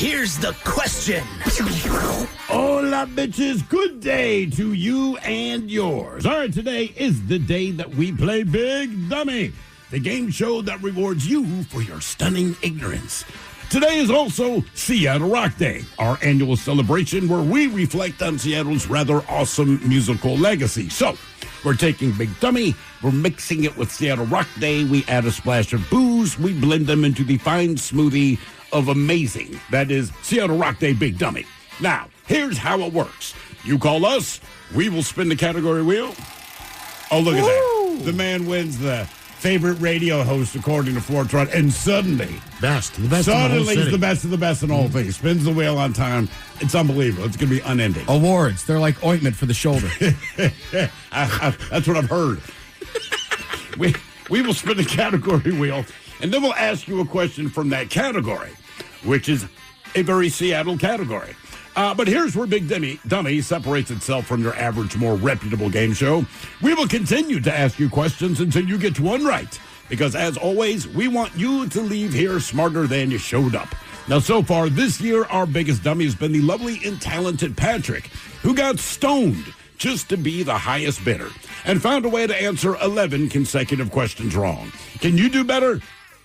Here's the question. Hola, bitches. Good day to you and yours. All right, today is the day that we play Big Dummy, the game show that rewards you for your stunning ignorance. Today is also Seattle Rock Day, our annual celebration where we reflect on Seattle's rather awesome musical legacy. So, we're taking Big Dummy, we're mixing it with Seattle Rock Day, we add a splash of booze, we blend them into the fine smoothie of amazing. That is Seattle Rock Day Big Dummy. Now, here's how it works. You call us, we will spin the category wheel. Oh, look at that. The man wins the favorite radio host according to Fortran, and suddenly the best suddenly in the he's the best of the best in all things. Spins the wheel on time. It's unbelievable. It's going to be unending. Awards, they're like ointment for the shoulder. That's what I've heard. We will spin the category wheel, and then we'll ask you a question from that category, which is a very Seattle category. But here's where Big Dummy separates itself from your average, more reputable game show. We will continue to ask you questions until you get one right, because as always, we want you to leave here smarter than you showed up. Now, so far this year, our biggest dummy has been the lovely and talented Patrick, who got stoned just to be the highest bidder and found a way to answer 11 consecutive questions wrong. Can you do better?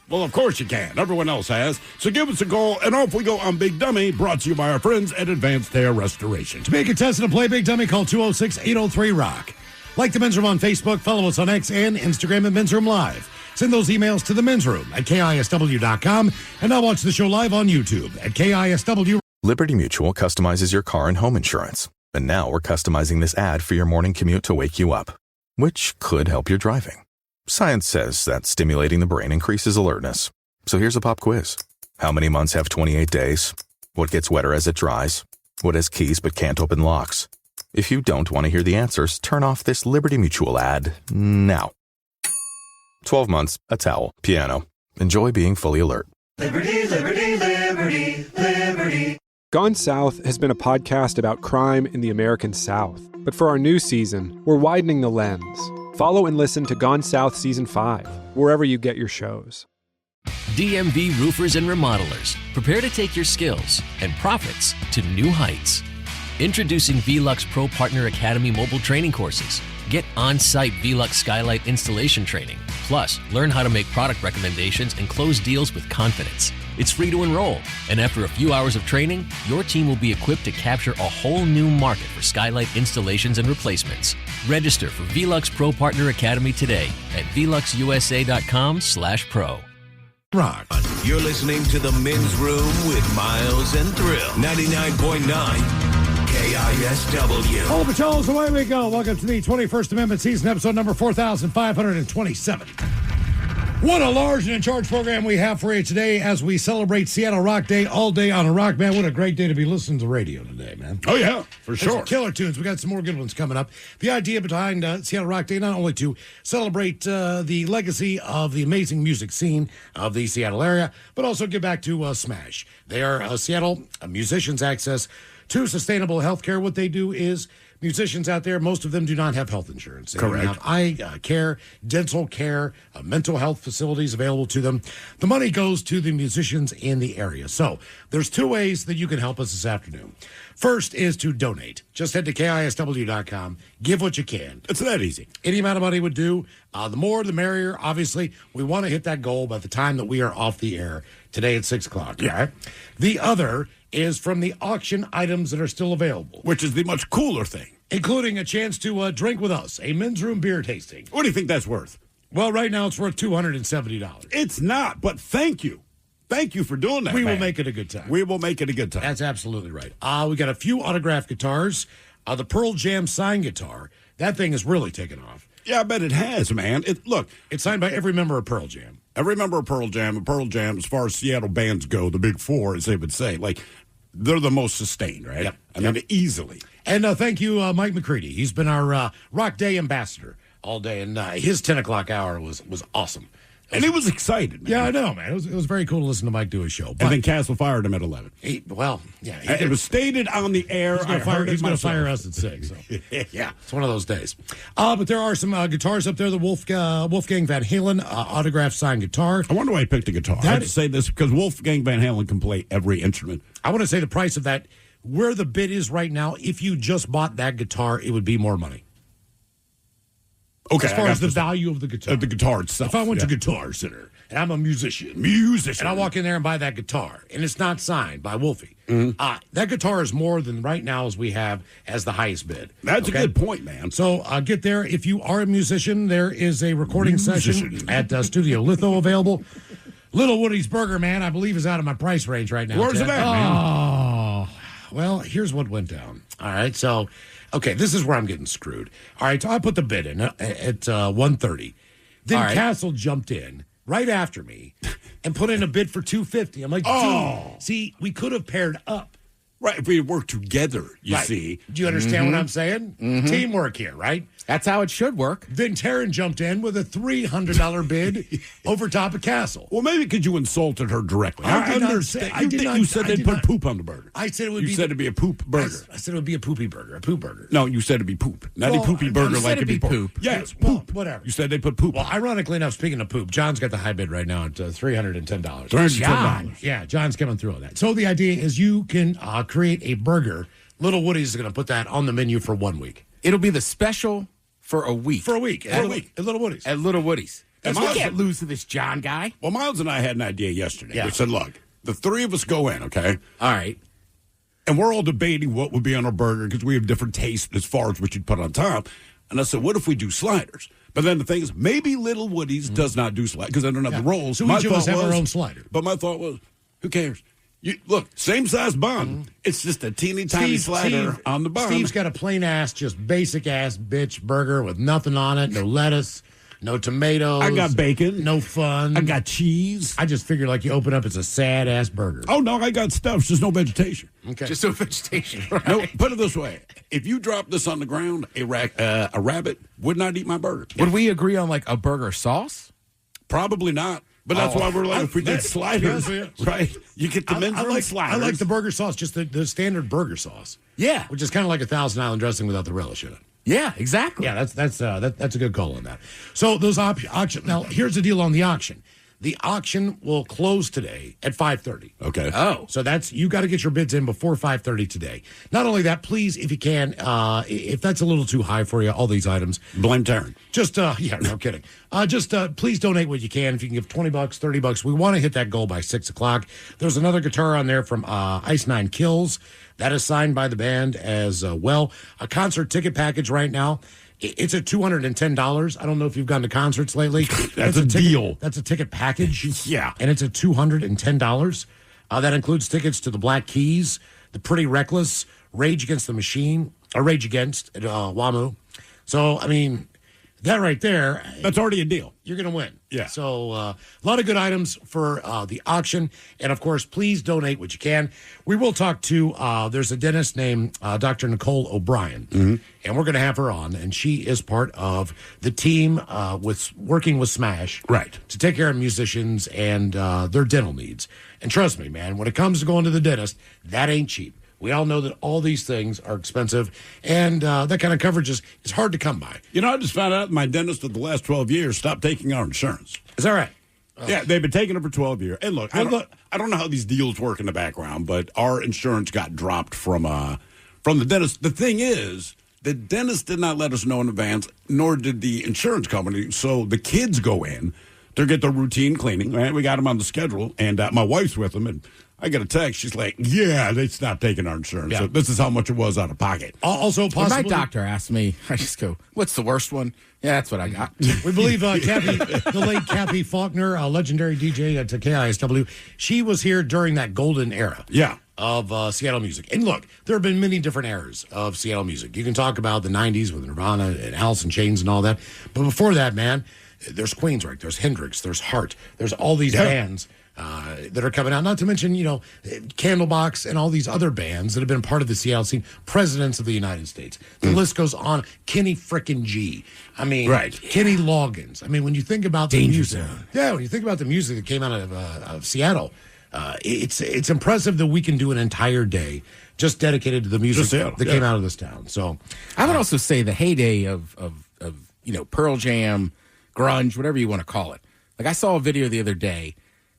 Well, of course you can. Everyone else has. So give us a call, and off we go on Big Dummy, brought to you by our friends at Advanced Hair Restoration. To be a contestant and play Big Dummy, call 206-803-ROCK. Like the Men's Room on Facebook, follow us on X and Instagram at Men's Room Live. Send those emails to the Men's Room at KISW.com, and now watch the show live on YouTube at KISW. Liberty Mutual customizes your car and home insurance. And now we're customizing this ad for your morning commute to wake you up, which could help your driving. Science says that stimulating the brain increases alertness. So here's a pop quiz. How many months have 28 days? What gets wetter as it dries? What has keys but can't open locks? If you don't want to hear the answers, turn off this Liberty Mutual ad now. 12 months, a towel, piano. Enjoy being fully alert. Liberty, liberty, liberty, liberty. Gone South has been a podcast about crime in the American South. But for our new season, we're widening the lens. Follow and listen to Gone South Season 5, wherever you get your shows. DMV Roofers and Remodelers. Prepare to take your skills and profits to new heights. Introducing Velux Pro Partner Academy mobile training courses. Get on-site Velux Skylight installation training. Plus, learn how to make product recommendations and close deals with confidence. It's free to enroll, and after a few hours of training, your team will be equipped to capture a whole new market for Skylight installations and replacements. Register for Velux Pro Partner Academy today at veluxusa.com/pro. Rock. You're listening to the Men's Room with Miles and Thrill. 99.9 KISW. All the patrols, away we go. Welcome to the 21st Amendment season, episode number 4527. What a large and in charge program we have for you today as we celebrate Seattle Rock Day all day on a rock, man. What a great day to be listening to radio today, man. Oh, yeah, for There's sure. some killer tunes. We got some more good ones coming up. The idea behind Seattle Rock Day, not only to celebrate the legacy of the amazing music scene of the Seattle area, but also give back to Smash. They are Seattle musicians' access to sustainable health care. What they do is musicians out there, most of them do not have health insurance. They Correct. don't have eye care, dental care, mental health facilities available to them. The money goes to the musicians in the area. So there's two ways that you can help us this afternoon. First is to donate. Just head to KISW.com. Give what you can. It's that easy. Any amount of money would do. The more, the merrier. Obviously, we want to hit that goal by the time that we are off the air today at 6 o'clock. Yeah. Right? The other is from the auction items that are still available, Which is the much cooler thing. including a chance to drink with us, a men's room beer tasting. What do you think that's worth? Well, right now it's worth $270. It's not, but thank you. Thank you for doing that, We will man. make it a good time. We will make it a good time. That's absolutely right. We got a few autographed guitars. The Pearl Jam signed guitar. That thing is really taken off. Yeah, I bet it has, man. Look, It's signed by every member of Pearl Jam. every member of Pearl Jam, as far as Seattle bands go, the big four, as they would say, like, they're the most sustained, right? Yep. I mean, easily. And thank you, Mike McCready. He's been our Rock Day ambassador all day, and his 10 o'clock hour was awesome. And he was excited, man. Yeah, I know, man. It was very cool to listen to Mike do his show. But And then Castle fired him at 11. It was stated on the air. He's going to fire us at 6. So. Yeah. It's one of those days. But there are some guitars up there. The Wolfgang Van Halen autographed signed guitar. I wonder why he picked a guitar. I have to say this because Wolfgang Van Halen can play every instrument. I want to say the price of that, where the bid is right now, if you just bought that guitar, it would be more money. Okay, as far as the value of the guitar. The guitar itself. If I went to Guitar Center, and I'm a musician, and I walk in there and buy that guitar, and it's not signed by Wolfie, that guitar is more than right now as we have as the highest bid. That's a good point, man. So get there. If you are a musician, there is a recording session at Studio Litho available. Little Woody's Burger, man, I believe is out of my price range right now. Where's it at, man? Oh, well, here's what went down. All right, so... Okay, this is where I'm getting screwed. All right, so I put the bid in at $130. Then Castle jumped in right after me and put in a bid for $250. I'm like, dude, see, we could have paired up. Right, if we work together, you see. Do you understand what I'm saying? Teamwork here, right? That's how it should work. Then Taryn jumped in with a $300 bid over top of Castle. Well, maybe because you insulted her directly. I understand. You said they'd put poop on the burger. I said it would You said it'd be a poop burger. I said it would be a poopy burger, a poop burger. No, you said it'd be poop. Not a poopy burger like it'd be poop. Yes, poop. Whatever. You said they put poop. Well, ironically enough, speaking of poop, John's got the high bid right now at $310. $310. Yeah, John's coming through on that. So the idea is you can create a burger. Little Woody's is going to put that on the menu for 1 week. It'll be the special for a week. For a week. At Little Woody's. At Little Woody's. You can't lose to this John guy. Well, Miles and I had an idea yesterday. Yeah. We said, look, the three of us go in, okay? All right. And we're all debating what would be on our burger because we have different tastes as far as what you'd put on top. And I said, what if we do sliders? But then the thing is, maybe Little Woody's does not do sliders because they don't have the rolls. So each of us have our own slider. But my thought was, who cares? Look, same size bun. It's just a teeny tiny slider on the bun. Steve's got a plain ass, just basic ass bitch burger with nothing on it, no lettuce, no tomatoes. I got bacon. No fun. I got cheese. I just figured like you open up, it's a sad ass burger. Oh, no, I got stuff. It's just no vegetation. Okay. Just no vegetation. Right? No, put it this way. If you drop this on the ground, a rabbit would not eat my burger. Would we agree on like a burger sauce? Probably not. But that's why we're like, if we did sliders, right? You get the men's room sliders. I like the burger sauce, just the standard burger sauce. Yeah. Which is kind of like a Thousand Island dressing without the relish in it. Yeah, exactly. Yeah, that's a good call on that. So those auction. Now here's the deal on the auction. The auction will close today at 5:30. Okay. Oh, so that's you got to get your bids in before 5:30 today. Not only that, please, if you can, if that's a little too high for you, all these items, blame Taryn. Just no kidding. Please donate what you can. If you can give $20, $30, we want to hit that goal by 6:00. There's another guitar on there from Ice Nine Kills that is signed by the band as well. A concert ticket package right now. It's at $210. I don't know if you've gone to concerts lately. That's a deal. That's a ticket package. Yeah. And it's at $210. That includes tickets to the Black Keys, the Pretty Reckless, Rage Against the Machine, or Rage Against at WAMU. So, I mean, that right there. That's already a deal. You're going to win. Yeah. So, a lot of good items for the auction. And, of course, please donate what you can. We will talk to, there's a dentist named Dr. Nicole O'Brien. Mm-hmm. And we're going to have her on. And she is part of the team working with Smash. Right. To take care of musicians and their dental needs. And trust me, man, when it comes to going to the dentist, that ain't cheap. We all know that all these things are expensive, and that kind of coverage is hard to come by. You know, I just found out my dentist of the last 12 years stopped taking our insurance. Is that right? Yeah, they've been taking it for 12 years. And look, I don't know how these deals work in the background, but our insurance got dropped from the dentist. The thing is, the dentist did not let us know in advance, nor did the insurance company. So the kids go in to get their routine cleaning. Right? We got them on the schedule, and my wife's with them, and I got a text. She's like, yeah, they stopped taking our insurance. Yeah. So this is how much it was out of pocket. Also, possibly, when my doctor asked me, I just go, what's the worst one? Yeah, that's what I got. We believe the late Kathy Faulkner, a legendary DJ at KISW, she was here during that golden era. Yeah. Of Seattle music. And look, there have been many different eras of Seattle music. You can talk about the 90s with Nirvana and Alice in Chains and all that. But before that, man, there's Queensryche, there's Hendrix, there's Heart, there's all these bands that are coming out. Not to mention, Candlebox and all these other bands that have been part of the Seattle scene. Presidents of the United States. The list goes on. Kenny frickin' G. I mean, Right. Kenny Loggins. I mean, when you think about the Danger music, Zone. when you think about the music that came out of Seattle, it's impressive that we can do an entire day just dedicated to the music Just Seattle, that came out of this town. So I would also say the heyday of Pearl Jam, grunge, whatever you want to call it. Like I saw a video the other day,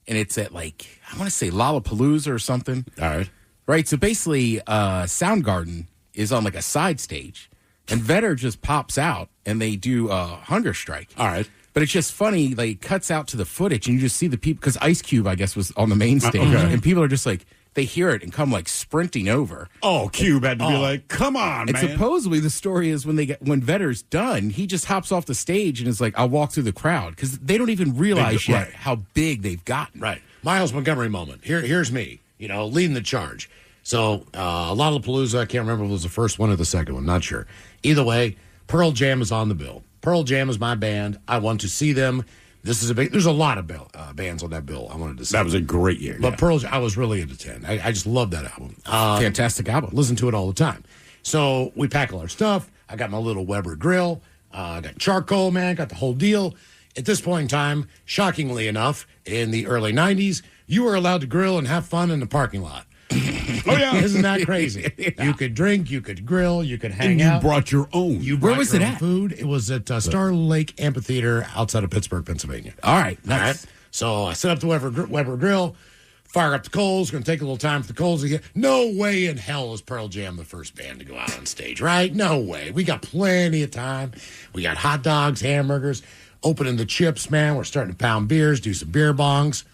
and it's at I want to say Lollapalooza or something. All right. Right. So basically, Soundgarden is on a side stage, and Vedder just pops out, and they do a hunger strike. All right. But it's just funny. It cuts out to the footage, and you just see the people because Ice Cube, I guess, was on the main stage, and people are just they hear it and come sprinting over. Oh, Cube had to be like, come on, And man. supposedly the story is when Vedder's done, he just hops off the stage and is like, "I'll walk through the crowd," because they don't even realize yet Right. how big they've gotten. Right. Miles Montgomery moment. Here's me, leading the charge. So, Lollapalooza, I can't remember if it was the first one or the second one, not sure. Either way, Pearl Jam is on the bill. Pearl Jam is my band. I want to see them. There's a lot of bands on that bill I wanted to see. That was a great year. But Pearl Jam, I was really into 10. I just love that album. Fantastic album. Listen to it all the time. So we pack all our stuff. I got my little Weber grill. I got charcoal, man. Got the whole deal. At this point in time, shockingly enough, in the early 90s, you were allowed to grill and have fun in the parking lot. Oh, yeah. Isn't that crazy? Yeah. You could drink, you could grill, you could hang And you out. brought your own. Where was it your own at? Food. It was at Star Lake Amphitheater outside of Pittsburgh, Pennsylvania. All right. All right. So I set up the Weber grill, fire up the coals. Going to take a little time for the coals to get. No way in hell is Pearl Jam the first band to go out on stage, right? No way. We got plenty of time. We got hot dogs, hamburgers, opening the chips, man. We're starting to pound beers, do some beer bongs.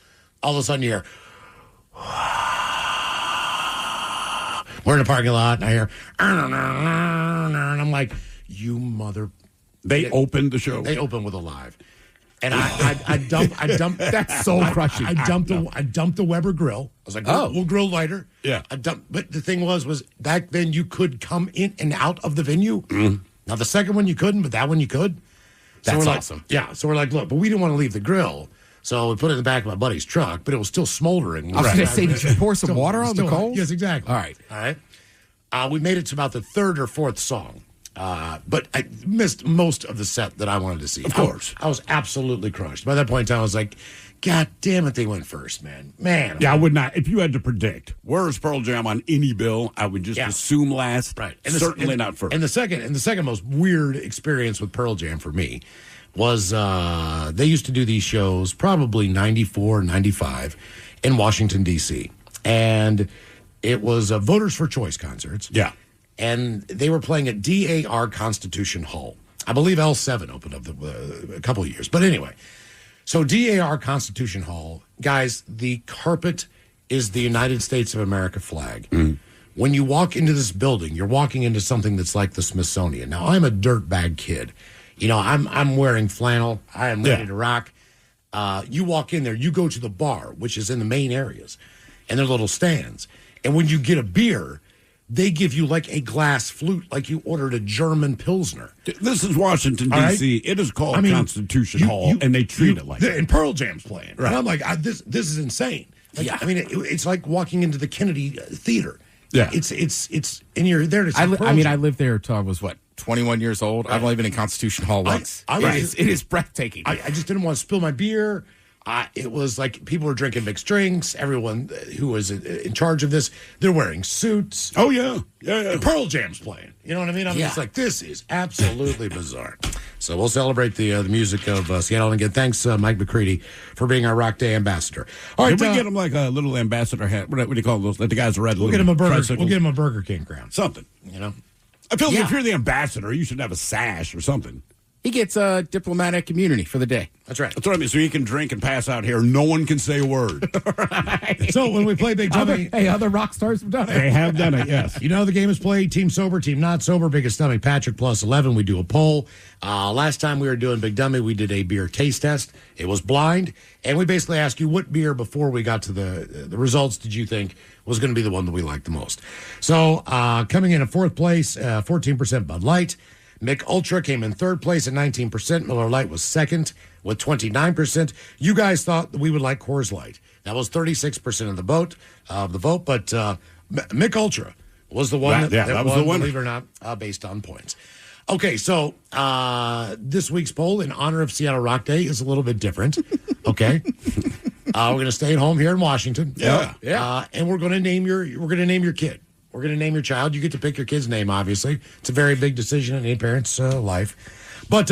All of a sudden, you hear. We're in the parking lot, and I hear. And I'm like, you mother. They opened the show. They opened with a live. And I dumped. That's soul crushing. I dumped the Weber grill. I was like, we'll grill lighter. Yeah. But the thing was back then you could come in and out of the venue. Now the second one you couldn't, but that one you could. That's we're awesome. Yeah. So we're like, look, but we didn't want to leave the grill. So we put it in the back of my buddy's truck, but it was still smoldering. I was going to say, did you pour some water on the coals? Yes, exactly. All right. All right. We made it to about the third or fourth song. But I missed most of the set that I wanted to see. Of course. I was absolutely crushed. By that point in time, I was like, God damn it, they went first, man. Man. Yeah, I would not. If you had to predict, where's Pearl Jam on any bill, I would just assume last. Right. Certainly not first. And the second most weird experience with Pearl Jam for me was they used to do these shows probably 94, 95 in Washington, D.C. And it was Voters for Choice concerts. Yeah. And they were playing at DAR Constitution Hall. I believe L7 opened up a couple of years. But anyway, so DAR Constitution Hall, guys, the carpet is the United States of America flag. When you walk into this building, you're walking into something that's like the Smithsonian. Now, I'm a dirtbag kid. I'm wearing flannel. I am ready to rock. You walk in there, you go to the bar, which is in the main areas, and there are little stands. And when you get a beer, they give you like a glass flute, like you ordered a German Pilsner. This is Washington, D.C. It is called Constitution Hall, and they treat it like that. And Pearl Jam's playing. Right. And I'm like, this is insane. Like, I mean, it's like walking into the Kennedy Theater. Yeah. It's and you're there to see Pearl I Jam. lived there until I was, 21 years old. I've only been in Constitution Hall once. It is breathtaking. I just didn't want to spill my beer. It was like people were drinking mixed drinks. Everyone who was in charge of this, they're wearing suits. Oh, yeah. Yeah. And Pearl Jam's playing. You know what I mean? I'm just like, this is absolutely bizarre. So we'll celebrate the music of Seattle. And again, thanks, Mike McCready, for being our Rock Day ambassador. All right, Can we get him like a little ambassador hat? What do you call those? Like the guys who ride we'll get him a burger. We'll get him a Burger King crown. Something. I feel like if you're the ambassador, you should have a sash or something. He gets diplomatic immunity for the day. That's right. That's what I mean. So he can drink and pass out here. No one can say a word. So when we play Big Dummy, Other rock stars have done it. They have done it, yes. you know the game is played. Team sober, team not sober. Biggest Dummy, Patrick plus 11. We do a poll. Last time we were doing Big Dummy, we did a beer taste test. It was blind. And we basically asked you what beer before we got to the results did you think was going to be the one that we liked the most. So coming in at fourth place, 14% Bud Light. Mick Ultra came in third place at 19%. Miller Lite was second with 29%. You guys thought we would like Coors Light. That was 36% of the vote. But Mick Ultra was the one that was the winner, believe it or not, based on points. Okay, so this week's poll in honor of Seattle Rock Day is a little bit different. Okay, we're going to stay at home here in Washington. Yeah. And we're going to name your kid. We're going to name your child. You get to pick your kid's name. Obviously, it's a very big decision in any parent's life. But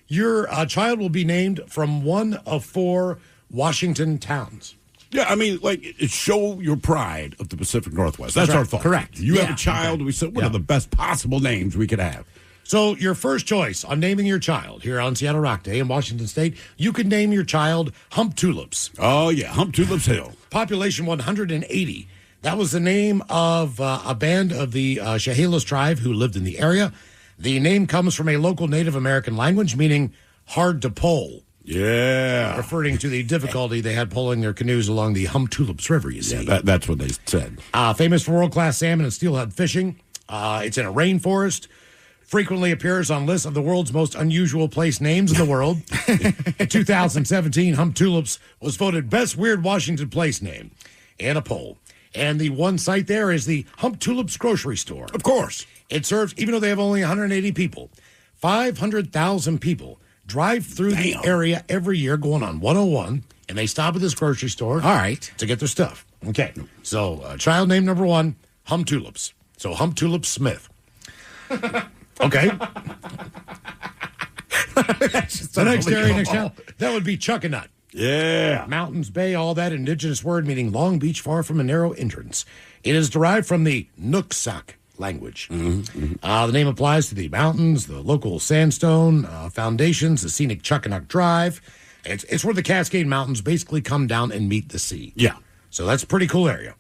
your child will be named from one of 4 Washington towns. Yeah, I mean, show your pride of the Pacific Northwest. That's right. our thought. Correct. You have a child. Okay. We said, what are the best possible names we could have? So your first choice on naming your child here on Seattle Rock Day in Washington State, you could name your child Hump Tulips. Oh, yeah, Hump Tulips Hill. Population 180. That was the name of a band of the Chehalis tribe who lived in the area. The name comes from a local Native American language meaning hard to pole. Yeah. Referring to the difficulty they had pulling their canoes along the Hump Tulips River, you see. Yeah, that's what they said. Famous for world-class salmon and steelhead fishing. It's in a rainforest. Frequently appears on lists of the world's most unusual place names in the world. In 2017, Hump Tulips was voted best weird Washington place name in a poll. And the one site there is the Hump Tulips grocery store. Of course. It serves, even though they have only 180 people, 500,000 people drive through the area every year going on 101, and they stop at this grocery store. All right. To get their stuff. Okay. So, child name number 1, Hump Tulips. So, Hump Tulips Smith. Okay. The next area, next town, that would be Chuckanut. Yeah. Mountains Bay, all that indigenous word meaning long beach far from a narrow entrance. It is derived from the Nooksack language. The name applies to the mountains, the local sandstone foundations, the scenic Chuckanut Drive. It's where the Cascade Mountains basically come down and meet the sea. Yeah. So that's a pretty cool area.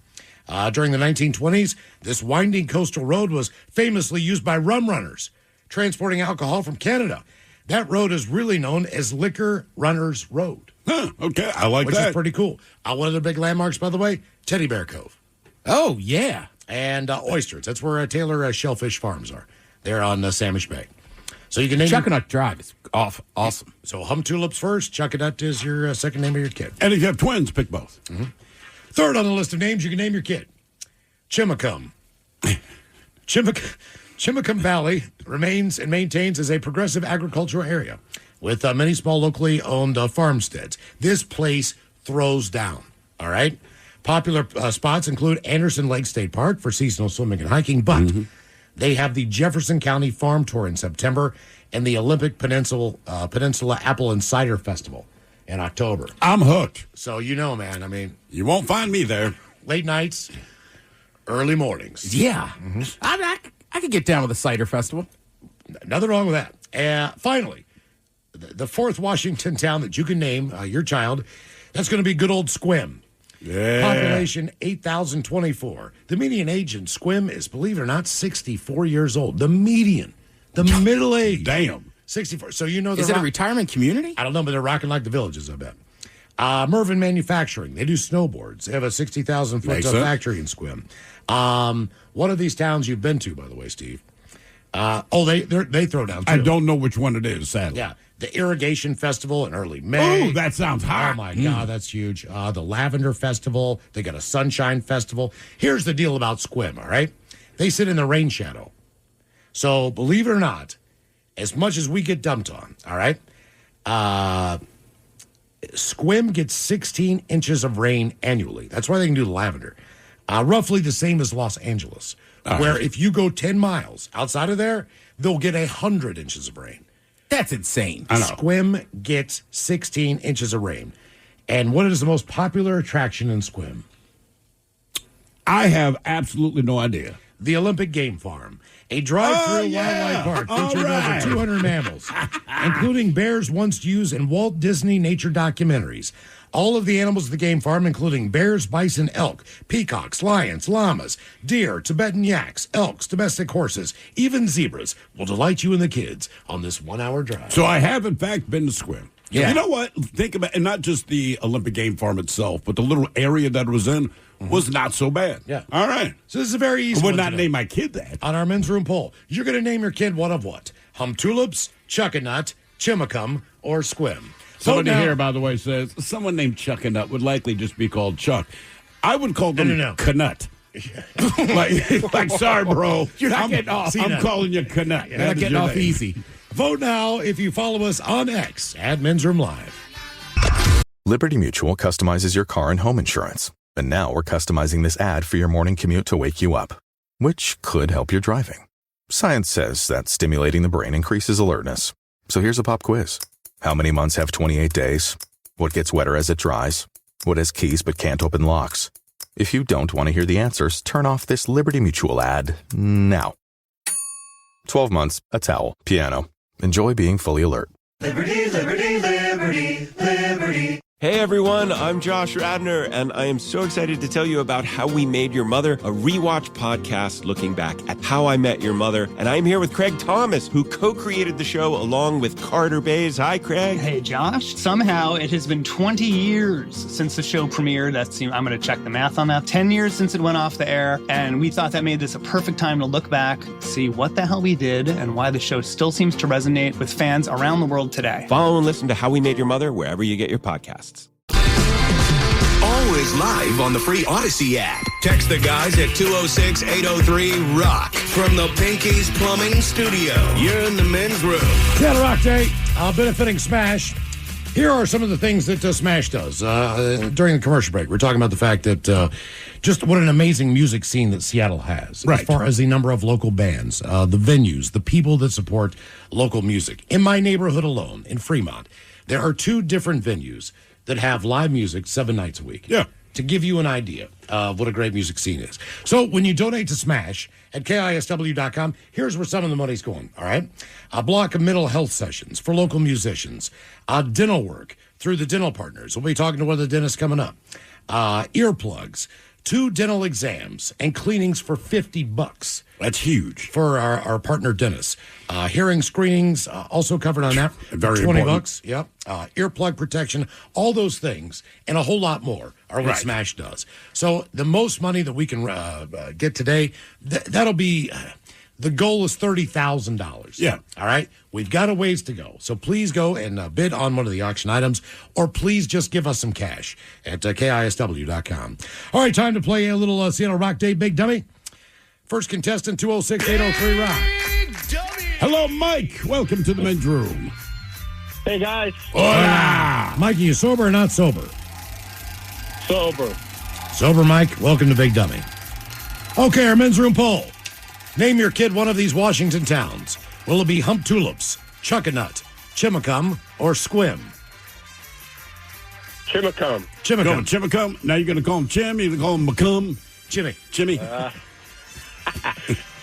During the 1920s, this winding coastal road was famously used by rum runners transporting alcohol from Canada. That road is really known as Liquor Runners Road. Huh, okay, I like which that. Which is pretty cool. One of the big landmarks, by the way, Teddy Bear Cove. Oh, yeah. And oysters. That's where Taylor Shellfish Farms are. They're on Samish Bay. So you can name Chuckanut Drive is awesome. So Hump Tulips first. Chuckanut is your second name of your kid. And if you have twins, pick both. Third on the list of names you can name your kid. Chimacum. Chimacum Valley remains and maintains as a progressive agricultural area with many small locally owned farmsteads. This place throws down, all right? Popular spots include Anderson Lake State Park for seasonal swimming and hiking, but they have the Jefferson County Farm Tour in September and the Olympic Peninsula Apple and Cider Festival in October. I'm hooked. So you know, man, I mean... You won't find me there. Late nights, early mornings. Yeah. I could get down with the cider festival. Nothing wrong with that. Finally, the fourth Washington town that you can name your child, that's going to be good old Squim. Yeah. Population 8,024. The median age in Squim is, believe it or not, 64 years old. The median. The middle age. Damn. 64. So you know... Is it a retirement community? I don't know, but they're rocking like the villages, I bet. Mervyn Manufacturing. They do snowboards. They have a 60,000-foot factory in Squim. One of these towns you've been to, by the way, Steve. They throw down, too. I don't know which one it is, sadly. Yeah. The Irrigation Festival in early May. Oh, that sounds hot. Oh, my God, that's huge. The Lavender Festival. They got a Sunshine Festival. Here's the deal about Squim, all right? They sit in the rain shadow. So, believe it or not, as much as we get dumped on, all right, Squim gets 16 inches of rain annually. That's why they can do the lavender. Roughly the same as Los Angeles, where if you go 10 miles outside of there, they'll get 100 inches of rain. That's insane. I know. Squim gets 16 inches of rain. And what is the most popular attraction in Squim? I have absolutely no idea. The Olympic Game Farm, a drive-through wildlife park featuring over 200 mammals, including bears once used in Walt Disney nature documentaries. All of the animals at the game farm, including bears, bison, elk, peacocks, lions, llamas, deer, Tibetan yaks, elks, domestic horses, even zebras, will delight you and the kids on this 1-hour drive. So I have, in fact, been to Squim. Yeah. You know what? Think about, and not just the Olympic Game Farm itself, but the little area that it was in was not so bad. Yeah. All right. So this is a very easy I would one not today. name my kid that. On our men's room poll, you're going to name your kid one of what? Hum tulips, chuckanut, chimicum, or squim. Somebody Vote now. here, by the way, says someone named Chuck and Nut would likely just be called Chuck. I would call them No. Canut. like, sorry, bro. You're not getting off. I'm calling you Canut. You're not getting off easy. Vote now if you follow us on X at Men's Room Live. Liberty Mutual customizes your car and home insurance. And now we're customizing this ad for your morning commute to wake you up, which could help your driving. Science says that stimulating the brain increases alertness. So here's a pop quiz. How many months have 28 days? What gets wetter as it dries? What has keys but can't open locks? If you don't want to hear the answers, turn off this Liberty Mutual ad now. 12 months, a towel, piano. Enjoy being fully alert. Liberty, liberty, liberty, liberty. Hey everyone, I'm Josh Radner, and I am so excited to tell you about How We Made Your Mother, a rewatch podcast looking back at How I Met Your Mother. And I'm here with Craig Thomas, who co-created the show along with Carter Bays. Hi, Craig. Hey, Josh. Somehow it has been 20 years since the show premiered. I'm going to check the math on that. 10 years since it went off the air, and we thought that made this a perfect time to look back, see what the hell we did, and why the show still seems to resonate with fans around the world today. Follow and listen to How We Made Your Mother wherever you get your podcasts. Always live on the free Odyssey app. Text the guys at 206-803-ROCK from the Pinky's Plumbing Studio. You're in the men's room. Seattle Rock Day, benefiting Smash. Here are some of the things that Smash does. During the commercial break, we're talking about the fact that just what an amazing music scene that Seattle has. Right. As far as the number of local bands, the venues, the people that support local music. In my neighborhood alone, in Fremont, there are 2 different venues that have live music 7 nights a week. Yeah. To give you an idea of what a great music scene is. So when you donate to Smash at KISW.com, here's where some of the money's going, all right? A block of mental health sessions for local musicians. Dental work through the dental partners. We'll be talking to one of the dentists coming up. Earplugs, 2 dental exams, and cleanings for $50. That's huge. For our partner dentists. Hearing screenings also covered on that. Very $20. important. Yep. Earplug protection, all those things, and a whole lot more are what Right. Smash does. So the most money that we can get today, that'll be... the goal is $30,000. Yeah. All right? We've got a ways to go. So please go and bid on one of the auction items, or please just give us some cash at KISW.com. All right, time to play a little Seattle Rock Day Big Dummy. First contestant, 206-803-ROCK. Hello, Mike. Welcome to the men's room. Hey, guys. Hola. Mike, are you sober or not sober? Sober. Sober, Mike. Welcome to Big Dummy. Okay, our men's room poll. Name your kid one of these Washington towns. Will it be Hump Tulips, Chuckanut, Chimicum, or Squim? Chimicum. Going Chimicum. Now you're going to call him Chim. You're going to call him McCum. Chimmy. Jimmy.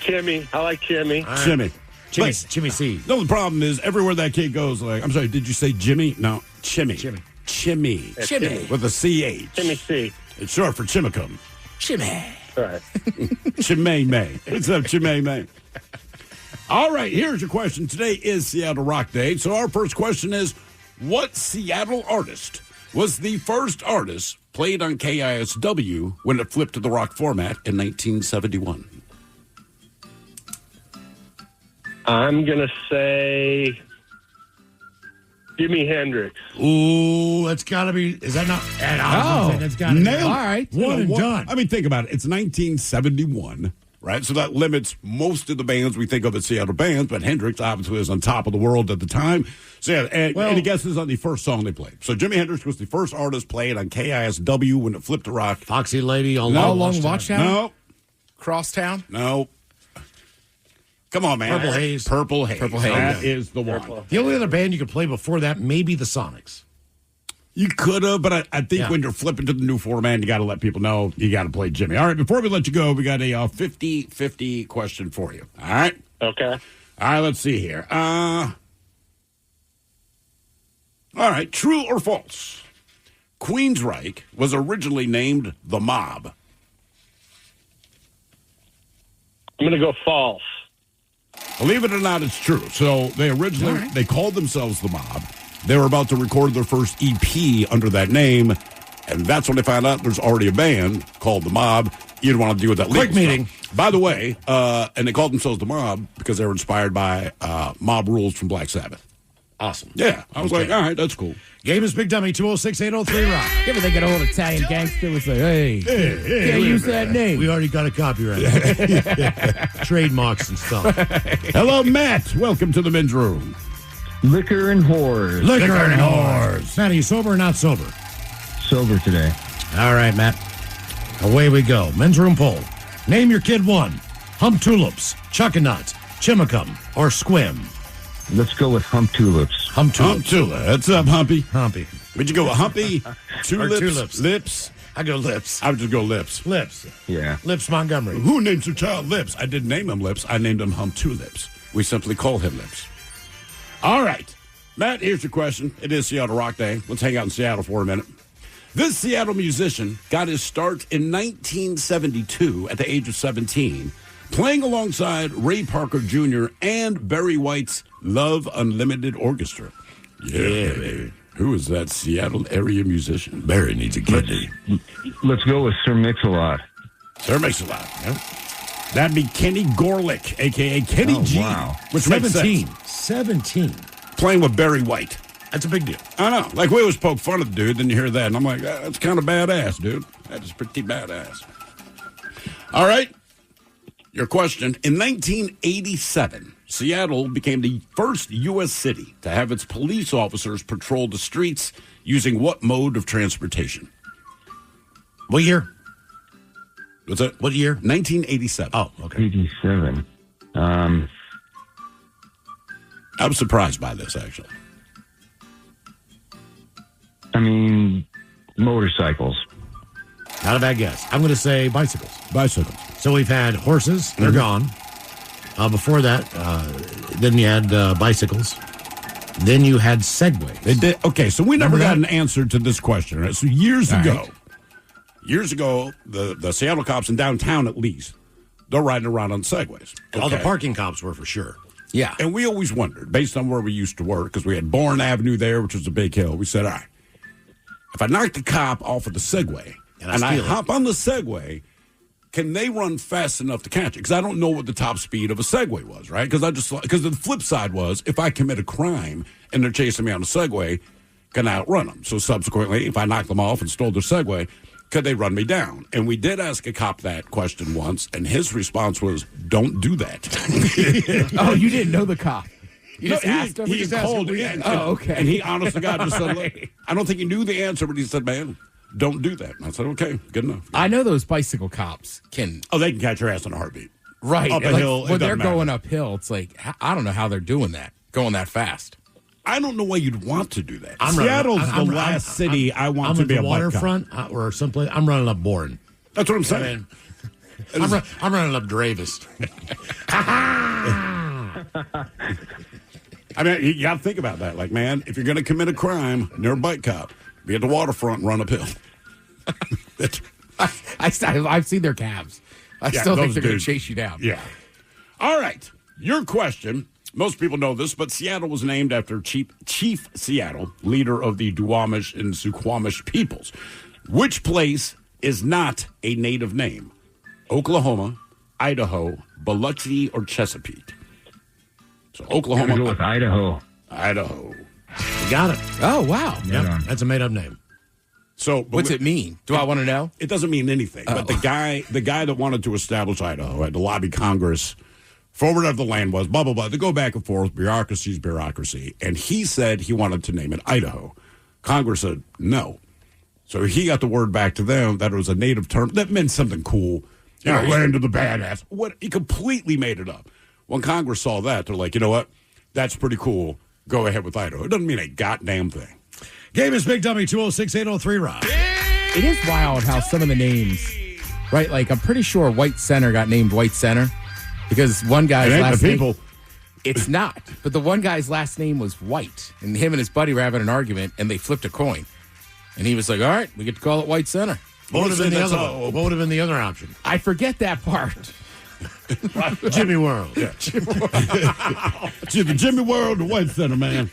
Chimmy. I like Chimmy. Jimmy. Chimmy C. No, the problem is everywhere that kid goes, like, I'm sorry, did you say Jimmy? No, Chimmy. Chimmy. Chimmy. Chimmy. With a CH. Chimmy C. It's short for Chimicum. Jimmy. All right. Chimay May. What's up, Chimay May? All right, here's your question. Today is Seattle Rock Day. So our first question is, what Seattle artist was the first artist played on KISW when it flipped to the rock format in 1971? I'm going to say Jimi Hendrix. Ooh, that's got to be. Is that not? That's got to be. Nailed. All right. One and done. I mean, think about it. It's 1971, right? So that limits most of the bands we think of as Seattle bands, but Hendrix obviously was on top of the world at the time. So, yeah, any guesses on the first song they played? So Jimi Hendrix was the first artist played on KISW when it flipped to rock. Foxy Lady on Long Watchtower. Watchtower? No, Crosstown? no. Come on, man. Purple Haze. Purple Haze. Purple Haze. That is the one. The only other band you could play before that, maybe the Sonics. You could have, but I think Yeah. when you're flipping to the new format, you got to let people know you got to play Jimmy. All right, before we let you go, we got a 50-50 question for you. All right? Okay. All right, let's see here. All right, true or false? Queensryche was originally named the Mob. I'm going to go false. Believe it or not, it's true. So they originally they called themselves the Mob. They were about to record their first EP under that name, And that's when they found out there's already a band called The Mob. You don't want to deal with that Quick legal meeting. stuff. By the way, and they called themselves The Mob because they were inspired by Mob Rules from Black Sabbath. Awesome. Yeah. I was like, all right, that's cool. Game is Big Dummy, 206-803-ROCK. You ever think an old Italian gangster was like, hey, can't use that name. We already got a copyright. Trademarks and stuff. Hello, Matt. Welcome to the men's room. Liquor and whores. Liquor and whores. Matt, are you sober or not sober? Sober today. All right, Matt. Away we go. Men's room poll. Name your kid one. Hump tulips, chuckanut, chimicum, or squim. Let's go with hump tulips. Hump tulips. Hump tulips. What's up, Humpy? Humpy. Would you go with Humpy, tulips, tulips. lips? I go lips. I would just go lips. Lips. Yeah. Lips Montgomery. Who names their child Lips? I didn't name him Lips. I named him Hump Tulips. We simply call him Lips. All right. Matt, here's your question. It is Seattle Rock Day. Let's hang out in Seattle for a minute. This Seattle musician got his start in 1972 at the age of 17, playing alongside Ray Parker Jr. and Barry White's Love Unlimited Orchestra. Yeah, baby. Who is that Seattle area musician? Barry needs a kidney. Let's go with Sir Mix-a-Lot. Sir Mix-a-Lot. Yep. That'd be Kenny Gorlick, a.k.a. Kenny G. Wow. Which makes 17. sense. 17. Playing with Barry White. That's a big deal. I know. Like, we always poke fun of the dude, then you hear that, and I'm like, that's kind of badass, dude. That is pretty badass. All right. Your question. In 1987, Seattle became the first U.S. city to have its police officers patrol the streets using what mode of transportation? What year? What's that? What year? 1987. Oh, okay. 87. I was surprised by this, actually. I mean, motorcycles. Not a bad guess. I'm going to say bicycles. Bicycles. So we've had horses. They're gone. Before that, then you had bicycles. Then you had Segways. They did. Okay, so we never got an answer to this question. Right? So years ago, the Seattle cops in downtown, at least, they're riding around on Segways. All the Okay. parking cops were for sure. Yeah. And we always wondered, based on where we used to work, because we had Bourne Avenue there, which was a big hill. We said, all right, if I knock the cop off of the Segway and I hop on the Segway, can they run fast enough to catch it? Because I don't know what the top speed of a Segway was, right? Because the flip side was, if I commit a crime and they're chasing me on a Segway, can I outrun them? So subsequently, if I knocked them off and stole their Segway, could they run me down? And we did ask a cop that question once, and his response was, don't do that. Oh, you didn't know the cop. You just asked him? He called in. Okay. And he, honest to God, just said, look, I don't think he knew the answer, but he said, man, don't do that. And I said, okay, good enough. I know those bicycle cops can. Oh, they can catch your ass in a heartbeat. Right. Up a hill. When they're going uphill, it's like, I don't know how they're doing that, going that fast. I don't know why you'd want to do that. I'm Seattle's running, the last city I want to at be the a waterfront or someplace. I'm running up Bourne. That's what I'm saying. I'm running up Dravis. I mean, you got to think about that. Like, man, if you're going to commit a crime, you're a bike cop. Be at the waterfront and run uphill. I've seen their cabs. I still think they're going to chase you down. Yeah. All right. Your question. Most people know this, but Seattle was named after Chief Seattle, leader of the Duwamish and Suquamish peoples. Which place is not a native name? Oklahoma, Idaho, Biloxi, or Chesapeake? So Oklahoma. Go with Idaho. Idaho. You got it. Oh, wow. Yep. That's a made-up name. So, what's it mean? Do I want to know? It doesn't mean anything. But the guy that wanted to establish Idaho had to lobby Congress for whatever the land was, blah, blah, blah. They go back and forth. Bureaucracy's bureaucracy. And he said he wanted to name it Idaho. Congress said no. So he got the word back to them that it was a native term that meant something cool. You know, land of the badass. What? He completely made it up. When Congress saw that, they're like, you know what? That's pretty cool. Go ahead with Idaho. It doesn't mean a goddamn thing. Game is Big Dummy, 206-803-ROCK. It is wild how some of the names, right? Like, I'm pretty sure White Center got named White Center because one guy's last name. It's not. But the one guy's last name was White, and him and his buddy were having an argument, and they flipped a coin. And he was like, all right, we get to call it White Center. What would have been the other one? What would have been the other option? I forget that part. Jimmy World. Yeah. Jimmy World, the White Center, man.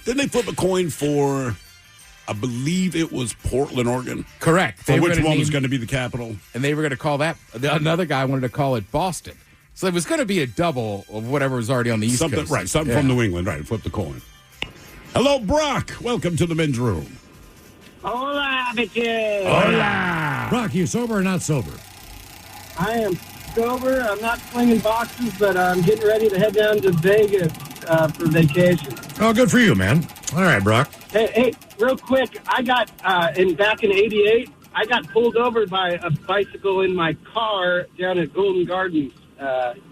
Didn't they flip a coin for I believe it was Portland, Oregon. Correct. For which one was going to be the capital? And they were going to call that. Another guy wanted to call it Boston. So it was going to be a double of whatever was already on the East Coast. Right, something from New England. Right, flip the coin. Hello, Brock. Welcome to the men's room. Hola, bitches. Hola. Brock, you sober or not sober? I am sober. I'm not slinging boxes, but I'm getting ready to head down to Vegas for vacation. Oh, good for you, man. All right, Brock. Hey, real quick, I got back in '88. I got pulled over by a bicycle in my car down at Golden Gardens.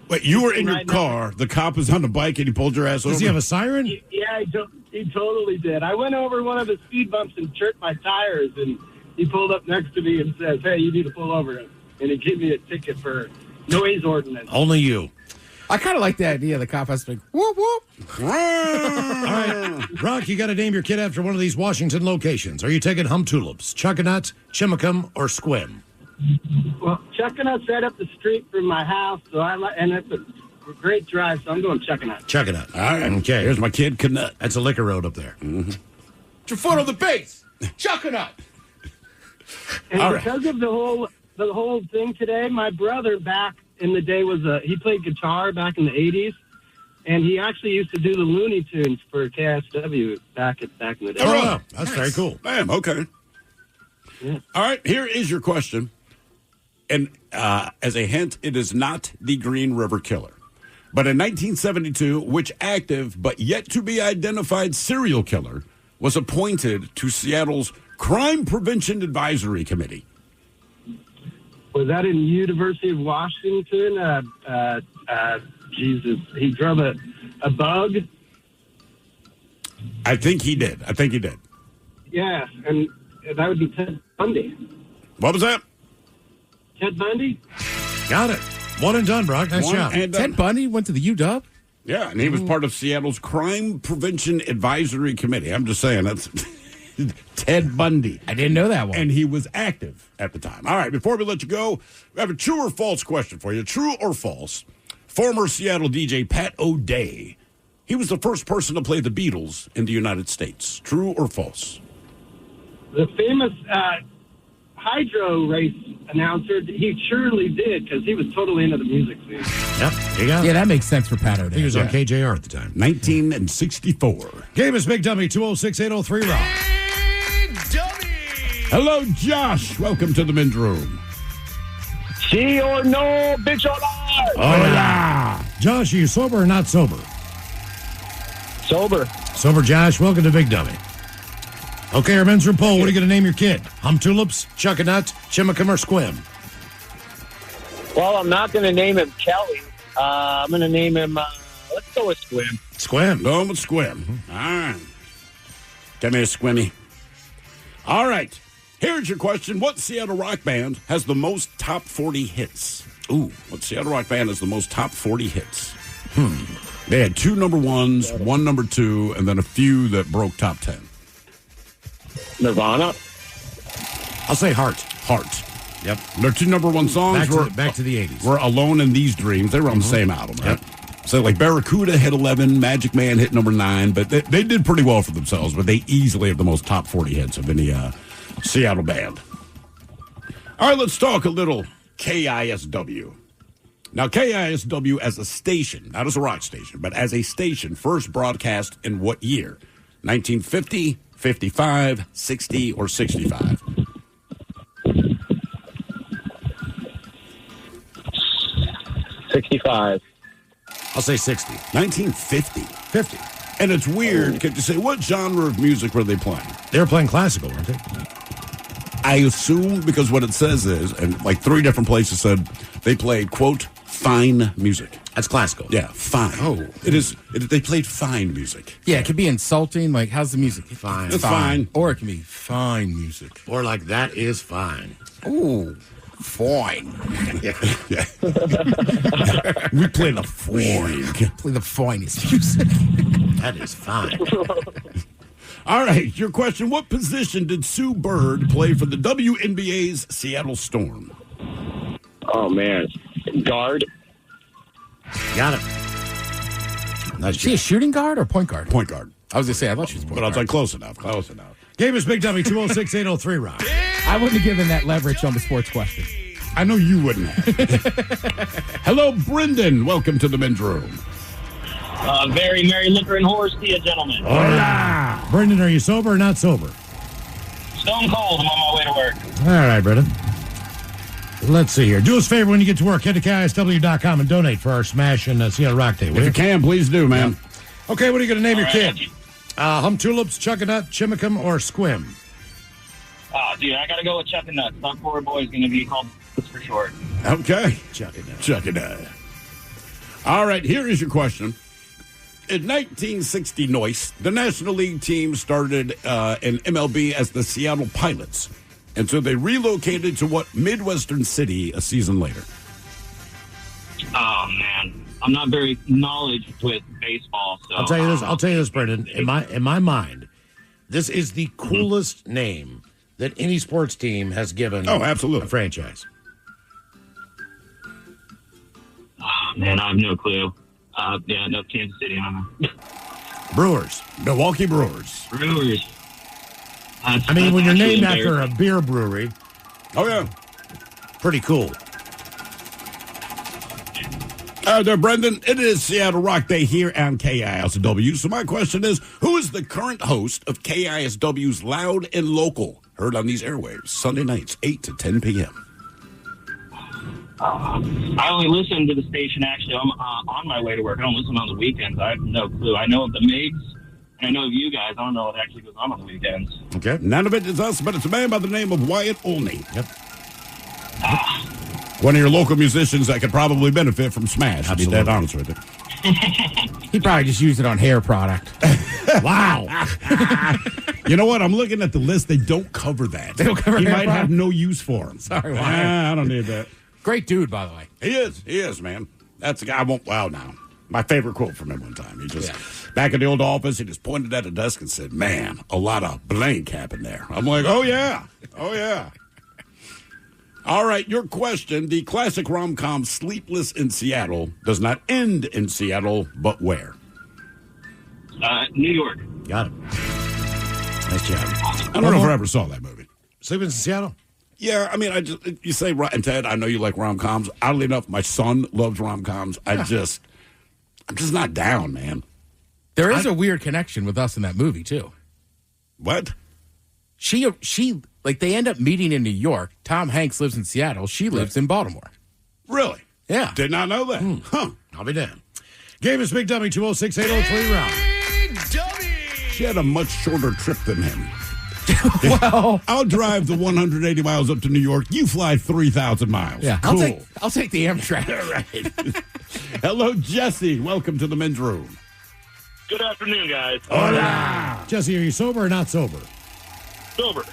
Wait, you were in your car. The cop was on the bike and he pulled your ass over? Does he have a siren? Yeah, he totally did. I went over one of his speed bumps and chirped my tires, and he pulled up next to me and says, "Hey, you need to pull over." And he gave me a ticket for noise ordinance. Only you. I kind of like the idea the cop has to be, whoop, whoop. All right, Brock, you got to name your kid after one of these Washington locations. Are you taking Hum Tulips, Chuckanut, Chimacum, or Squim? Well, Chuckanut's right up the street from my house, and it's a great drive, so I'm going Chuckanut. Chuckanut. All right. Okay. Here's my kid, Canut. That's a liquor road up there. Mm-hmm. Put your foot on the base. Chuckanut. And All right. because of the whole thing today, my brother back in the day he played guitar back in the 80s, and he actually used to do the Looney Tunes for KISW back in the day. Oh, wow. That's very cool. Bam, okay. Yeah. All right, here is your question. And as a hint, it is not the Green River Killer. But in 1972, which active but yet to be identified serial killer was appointed to Seattle's Crime Prevention Advisory Committee? Was that in University of Washington? Jesus, he drove a bug. I think he did. Yes, and that would be Ted Bundy. What was that? Ted Bundy? Got it. One and done, Brock. Nice One job. and done. Ted Bundy went to the UW? Yeah, and he was part of Seattle's Crime Prevention Advisory Committee. I'm just saying, that's Ted Bundy. I didn't know that one. And he was active at the time. All right, before we let you go, we have a true or false question for you. True or false? Former Seattle DJ Pat O'Day, he was the first person to play the Beatles in the United States. True or false? The famous hydro race announcer, he surely did, because he was totally into the music scene. Yep, there you go. Yeah, that makes sense for Pat O'Day. He was on KJR at the time. 1964. Game is Big Dummy, 206-803 Rock. Hello, Josh. Welcome to the men's room. See or no, bitch or not? Hola. Josh, are you sober or not sober? Sober. Sober, Josh. Welcome to Big Dummy. Okay, our men's room poll. What are you going to name your kid? Hum Tulips, Chuckanut, Chimacum, or Squim? Well, I'm not going to name him Kelly. I'm going to name him, let's go with Squim. Squim. Go with Squim. All right. Come here, Squimmy. All right. Here's your question. What Seattle rock band has the most top 40 hits? Ooh, what Seattle rock band has the most top 40 hits? They had 2 number ones, 1 number 2, and then a few that broke top 10. Nirvana. I'll say Heart. Heart. Yep. Their 2 number 1 songs Back to the 80s. were Alone in These Dreams. They were on the same album, right? So like Barracuda hit 11, Magic Man hit number 9, but they did pretty well for themselves, but they easily have the most top 40 hits of any Seattle band. All right, let's talk a little KISW. Now, KISW as a station, not as a rock station, but as a station, first broadcast in what year? 1950, 55, 60, or 65? 65. I'll say 60. 1950. 50. And it's weird. Could you say, what genre of music were they playing? They were playing classical, weren't they? I assume, because what it says is, and like 3 different places said, they played, quote, fine music. That's classical. Yeah, fine. Oh. They played fine music. Yeah, it could be insulting. Like, how's the music? Fine. It's fine. Or it can be fine music. Or like, that is fine. Ooh, fine. Yeah. We play the fine. Play the finest music. That is fine. All right, your question. What position did Sue Bird play for the WNBA's Seattle Storm? Oh, man. Guard. Got it. Is she a shooting guard or point guard? Point guard. I was going to say, I thought she was point But I was guard. like, close enough. Game is Big Dummy 206-803, Rock. I wouldn't have given that leverage on the sports question. I know you wouldn't have. Hello, Brendan. Welcome to the men's room. Very merry liquor and horse to you, gentlemen. Hola. Brendan, are you sober or not sober? Stone cold. I'm on my way to work. All right, Brendan. Let's see here. Do us a favor when you get to work. Head to KISW.com and donate for our Smash and Seattle Rock Day. If you can, please do, man. Yeah. Okay, what are you going to name your kid? Hum Tulips, Chuckanut, Chimicum, or Squim? Oh, dude, I got to go with Chuck and Nuts. That poor boy is going to be called for short. Okay. Chuckanut. Chuckanut. All right, here is your question. In 1960 Noise, the National League team started in MLB as the Seattle Pilots. And so they relocated to what Midwestern city a season later? Oh, man. I'm not very knowledgeable with baseball, so... I'll tell you this, Brendan. In my mind, this is the coolest name that any sports team has given absolutely. A franchise. Oh, man, I have no clue. No, Kansas City. I don't know. Brewers. Milwaukee Brewers. Brewers. I mean, when you're named after a beer brewery. Oh, yeah. Pretty cool. There, Brendan. It is Seattle Rock Day here on KISW. So my question is, who is the current host of KISW's Loud and Local? Heard on these airwaves, Sunday nights, 8 to 10 p.m. I only listen to the station, actually. I'm on my way to work. I don't listen on the weekends. I have no clue. I know of the Migs, and I know of you guys. I don't know what actually goes on the weekends. Okay. None of it is us, but it's a man by the name of Wyatt Olney. Yep. One of your local musicians that could probably benefit from Smash. I'll be dead honest with you. He probably just used it on hair product. Wow. You know what? I'm looking at the list. They don't cover that. They don't cover He hair might have product? no use for him. Sorry, Wyatt. I don't need that. Great dude, by the way. He is, man. That's the guy I won't. Wow, now. My favorite quote from him one time. He just, back in the old office, he just pointed at a desk and said, man, a lot of blank happened there. I'm like, oh, yeah. Oh, yeah. All right, your question. The classic rom-com Sleepless in Seattle does not end in Seattle, but where? New York. Got it. Nice job. I don't know if I ever saw that movie. Sleeping in Seattle? Yeah, I mean, you say, and Ted, I know you like rom-coms. Oddly enough, my son loves rom-coms. I'm just not down, man. There is a weird connection with us in that movie, too. What? She, like, they end up meeting in New York. Tom Hanks lives in Seattle. She lives in Baltimore. Really? Yeah. Did not know that. Huh. I'll be damned. Game is Big Dummy 206-803 round. She had a much shorter trip than him. Well, I'll drive the 180 miles up to New York. You fly 3,000 miles. Yeah, cool. I'll take the Amtrak. Right. Hello, Jesse. Welcome to the men's room. Good afternoon, guys. Hola. Jesse, are you sober or not sober? Sober.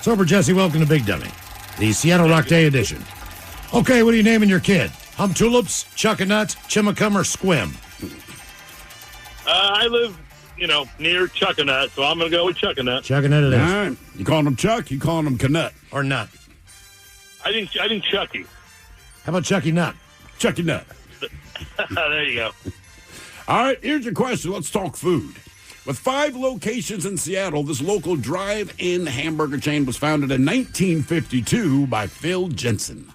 Sober, Jesse. Welcome to Big Dummy, the Seattle Rock Day edition. Okay, what are you naming your kid? Hum Tulips, Chuckanut, Chimicum, or Squim? I live, near Chuckanut, so I'm going to go with Chuckanut. Chuckanut it is. All right. You calling him Chuck? You calling him Canut? Or Nut? I think Chucky. How about Chucky Nut? Chucky Nut. There you go. All right, here's your question. Let's talk food. With 5 locations in Seattle, this local drive-in hamburger chain was founded in 1952 by Phil Jensen.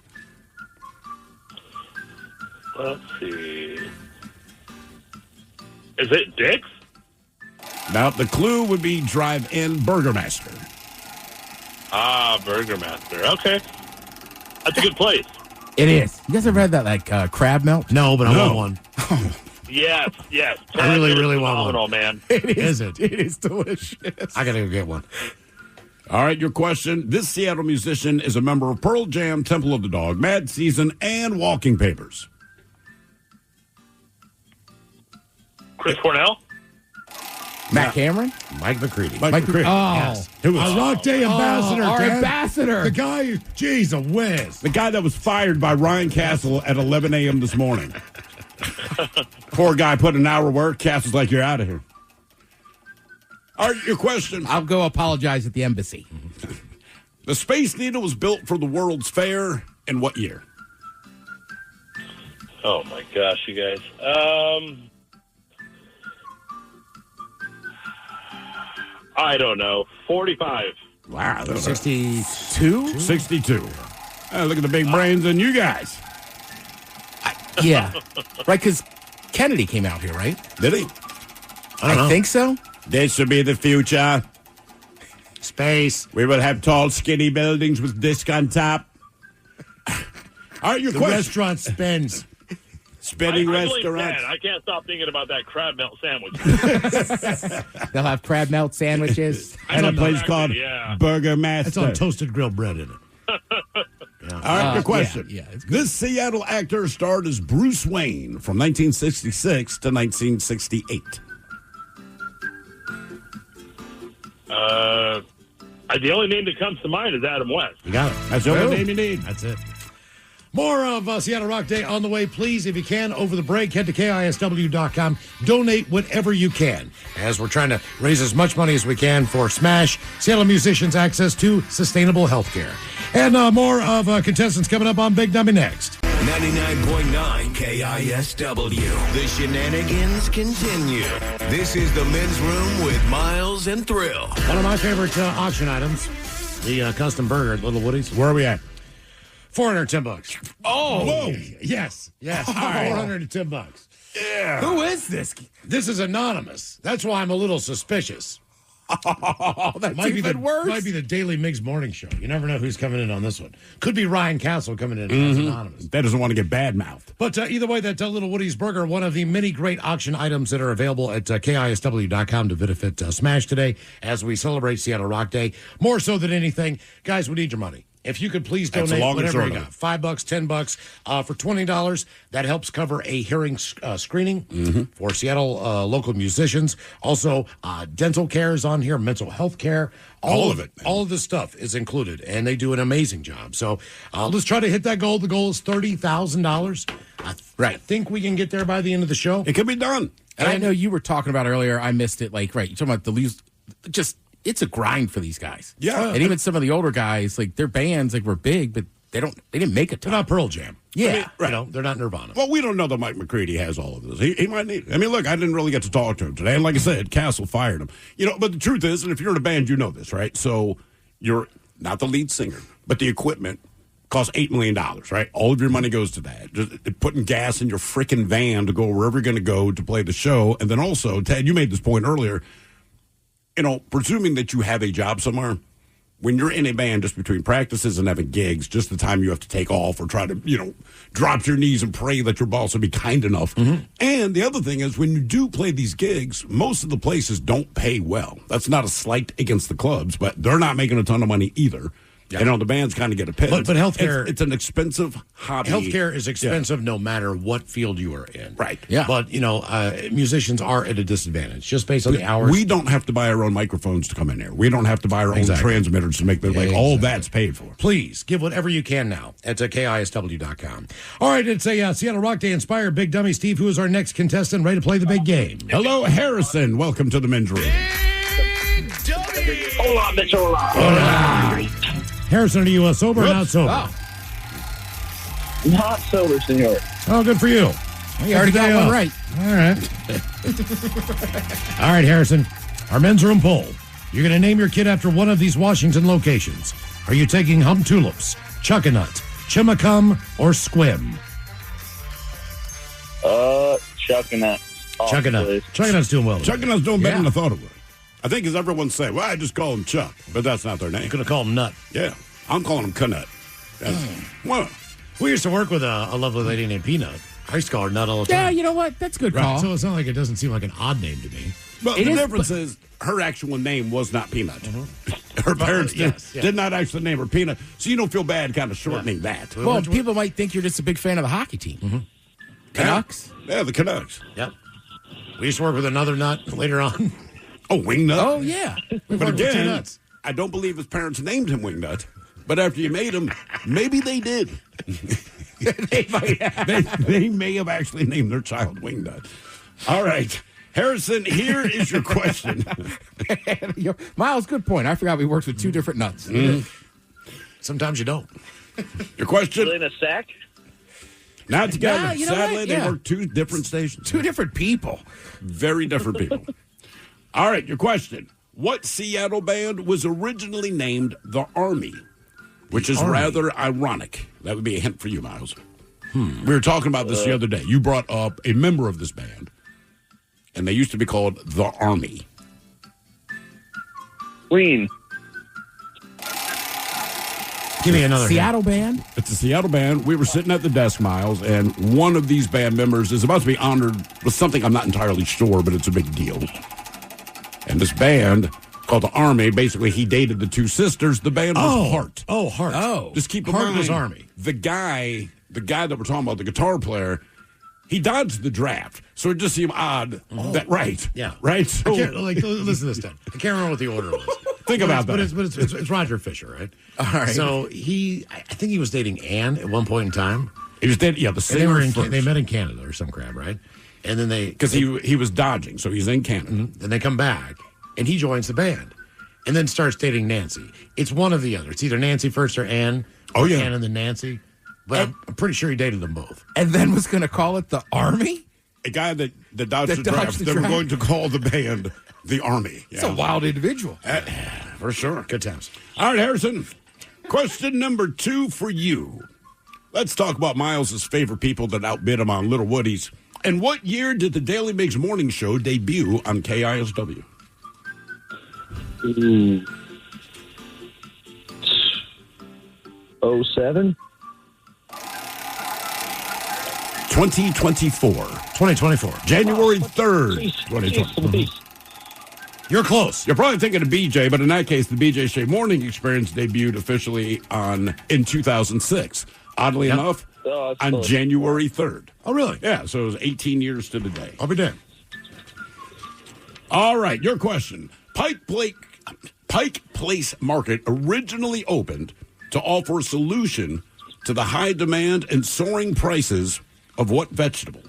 Let's see. Is it Dick's? Now, the clue would be drive-in Burger Master. Burger Master. Okay. That's a good place. It is. You guys ever had that crab melt? No, but I want one. Yes. I really want one. Man. It Is it? It is delicious. I got to go get one. All right, your question. This Seattle musician is a member of Pearl Jam, Temple of the Dog, Mad Season, and Walking Papers. Chris Cornell? Matt Cameron? Mike McCready. Mike McCready. Oh. Yes. Who was Our Rock Day ambassador, our Dad. ambassador. The guy, geez, a whiz. the guy that was fired by Ryan Castle at 11 a.m. this morning. Poor guy put an hour work. Castle's like, you're out of here. All right, your question. I'll go apologize at the embassy. The Space Needle was built for the World's Fair in what year? Oh, my gosh, you guys. I don't know. 45. Wow. 62? 62. Look at the big brains in you guys. Yeah. Right, because Kennedy came out here, right? Did he? I think so. This would be the future. Space. We will have tall, skinny buildings with disc on top. All right, your The question. restaurant spins. Spinning I believe restaurants. that. I can't stop thinking about that crab melt sandwich. They'll have crab melt sandwiches. And a place called Yeah. Burger Master. It's on toasted grilled bread in it. All right, your question. Yeah, it's good. This Seattle actor starred as Bruce Wayne from 1966 to 1968. The only name that comes to mind is Adam West. You got it. That's the only name you need. That's it. More of Seattle Rock Day on the way. Please, if you can, over the break, head to KISW.com. Donate whatever you can, as we're trying to raise as much money as we can for SMASH, Seattle musicians' access to sustainable health care. And more of contestants coming up on Big Dummy next. 99.9 KISW. The shenanigans continue. This is the men's room with Miles and Thrill. One of my favorite auction items, the custom burger at Little Woody's. Where are we at? $410. Oh, whoa. Yes. All right. $410. Yeah. Who is this? This is anonymous. That's why I'm a little suspicious. Oh, that's even worse. Might be the Daily Mix Morning Show. You never know who's coming in on this one. Could be Ryan Castle coming in as anonymous. That doesn't want to get bad-mouthed. But either way, that Little Woody's Burger, one of the many great auction items that are available at KISW.com to benefit SMASH today as we celebrate Seattle Rock Day. More so than anything, guys, we need your money. If you could please That's donate long and whatever short you of got, $5, $10, for $20, that helps cover a hearing screening for Seattle local musicians. Also, dental care is on here, mental health care. All of it, man. All of this stuff is included, and they do an amazing job. So let's try to hit that goal. The goal is $30,000. I think we can get there by the end of the show. It can be done. And I know you were talking about earlier. I missed it. Like, right, you're talking about the lose. Just it's a grind for these guys. Yeah. And even some of the older guys, like their bands, like were big, but they didn't make it. They're not Pearl Jam. Yeah. You know, they're not Nirvana. Well, we don't know that Mike McCready has all of this. He might need it. I mean, look, I didn't really get to talk to him today. And like I said, Castle fired him. You know, but the truth is, and if you're in a band, you know this, right? So you're not the lead singer, but the equipment costs $8 million, right? All of your money goes to that. Just putting gas in your freaking van to go wherever you're going to go to play the show. And then also, Ted, you made this point earlier, you know, presuming that you have a job somewhere, when you're in a band just between practices and having gigs, just the time you have to take off or try to, you know, drop your knees and pray that your boss will be kind enough. And the other thing is when you do play these gigs, most of the places don't pay well. That's not a slight against the clubs, but they're not making a ton of money either. Yeah. You know, the bands kind of get a pinch. But healthcare, it's an expensive hobby. Healthcare is expensive no matter what field you are in. Right. Yeah. But, you know, musicians are at a disadvantage just based on the hours. We don't have to buy our own microphones to come in here. We don't have to buy our own transmitters to make them. Like, all that's paid for. Please give whatever you can now at KISW.com. All right, it's a Seattle Rock Day inspired Big Dummy. Steve, who is our next contestant, ready to play the big game? Hello, Harrison. Welcome to the men's room. Hola, bitch, hola. Harrison, are you sober or not sober? Not sober, senor. Oh, good for you. You already got one right. All right. All right, Harrison. Our men's room poll. You're going to name your kid after one of these Washington locations. Are you taking Hum Tulips, Chuckanut, Chimacum, or Squim? Chuckanut. Chuckanut. Chuckanut's doing well. Chuckanut's doing better than I thought it would. I think as everyone say, well, I just call him Chuck, but that's not their name. You're going to call him Nut. Yeah. I'm calling him Canut. Well, we used to work with a lovely lady named Peanut. I used to call her Nut all the time. Yeah, you know what? That's a good call. So it's not like it doesn't seem like an odd name to me. But the difference is her actual name was not Peanut. Her parents did not actually name her Peanut, so you don't feel bad kind of shortening that. Well, people might think you're just a big fan of the hockey team. Canucks? Yeah, the Canucks. Yep. We used to work with another Nut later on. Oh, Wingnut? Oh, yeah. But again, I don't believe his parents named him Wingnut. But after you made him, maybe they did. they may have actually named their child Wingnut. All right. Harrison, here is your question. Miles, good point. I forgot we worked with two different nuts. Sometimes you don't. Your question? In a sack? Not together. Yeah, you know Sadly, what? they Yeah. work two different stations. Two different people. Very different people. All right, your question. What Seattle band was originally named the Army? Which is rather ironic. That would be a hint for you, Miles. We were talking about this the other day. You brought up a member of this band, and they used to be called the Army. Queen. Give me another Seattle band? It's a Seattle band. We were sitting at the desk, Miles, and one of these band members is about to be honored with something I'm not entirely sure, but it's a big deal. And this band called the Army, basically he dated the two sisters. The band was Heart. Oh, Heart. Oh. Just keep in Heart mind, was Army. The guy that we're talking about, the guitar player, he dodged the draft. So it just seemed odd. That right. Yeah. Right? So, listen to this, Ted. I can't remember what the order was. Think about that. But it's Roger Fisher, right? All right. So I think he was dating Anne at one point in time. He was dating, the And singer first. they met in Canada or some crap, right? And then Because he was dodging, so he's in Canada. Then they come back, and he joins the band, and then starts dating Nancy. It's one or the other. It's either Nancy first or Anne. Oh, yeah. Anne and then Nancy. But I'm pretty sure he dated them both. And then was going to call it the Army? A guy that dodged the draft. They were going to call the band the Army. It's a wild individual. For sure. Good times. All right, Harrison. Question number 2 for you. Let's talk about Miles's favorite people that outbid him on Little Woodies. And what year did the Daily Mix Morning Show debut on KISW? 07? 2024. January 3rd, 2024. You're close. You're probably thinking of BJ, but in that case, the BJ Shea Morning Experience debuted officially in 2006. Oddly enough, on January 3rd. Oh, really? Yeah, so it was 18 years to the day. I'll be damned. All right, your question. Pike Place Market originally opened to offer a solution to the high demand and soaring prices of what vegetable?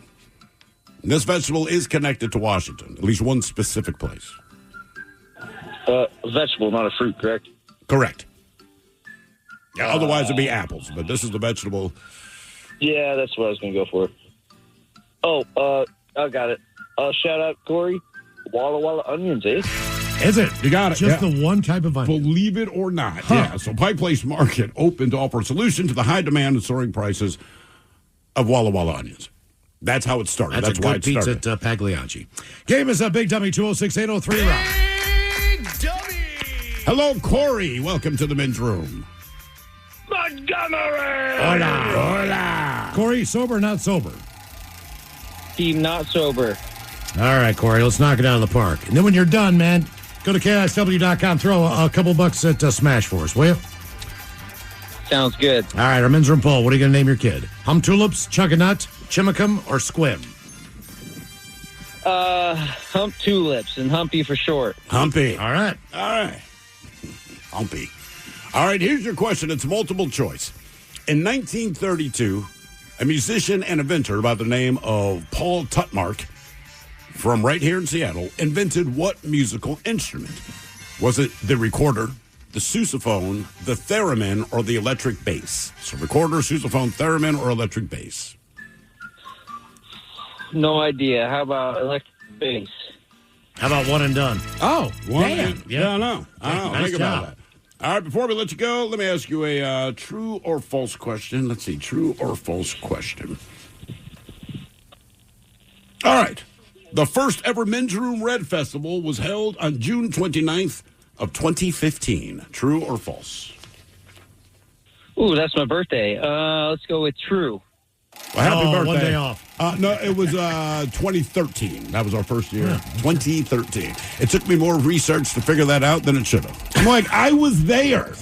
And this vegetable is connected to Washington, at least one specific place. A vegetable, not a fruit, correct? Correct. Yeah, otherwise it'd be apples, but this is the vegetable. Yeah, that's what I was going to go for. Oh, I got it. Shout out, Corey. Walla Walla onions, eh? Is it? You got it. Just the one type of onion. Believe it or not. Yeah, so Pike Place Market opened to offer a solution to the high demand and soaring prices of Walla Walla onions. That's how it started. That's why a it good pizza started. at Pagliacci. Game is Big Dummy 206-803 Rock. Hello, Corey. Welcome to the men's room. Montgomery! Hola. Corey, sober or not sober? Team not sober. All right, Corey, let's knock it out of the park. And then when you're done, man, go to KISW.com, throw a couple bucks at Smash for us, will you? Sounds good. All right, our men's room poll. What are you going to name your kid? Hum Tulips, Chug a Nut, Chimicum, or Squim? Hump Tulips and Humpy for short. Humpy. All right. Humpy. All right, here's your question. It's multiple choice. In 1932, a musician and inventor by the name of Paul Tutmark from right here in Seattle invented what musical instrument? Was it the recorder, the sousaphone, the theremin, or the electric bass? So recorder, sousaphone, theremin, or electric bass? No idea. How about electric bass? How about one and done? Oh, damn. Yeah, I know. Nice Think job. about that. All right, before we let you go, let me ask you a true or false question. Let's see, true or false question. All right. The first ever Men's Room Red Festival was held on June 29th of 2015. True or false? Ooh, that's my birthday. Let's go with true. Well, happy birthday. 1 day off. No, it was 2013. That was our first year. 2013. It took me more research to figure that out than it should have. I'm like, I was there.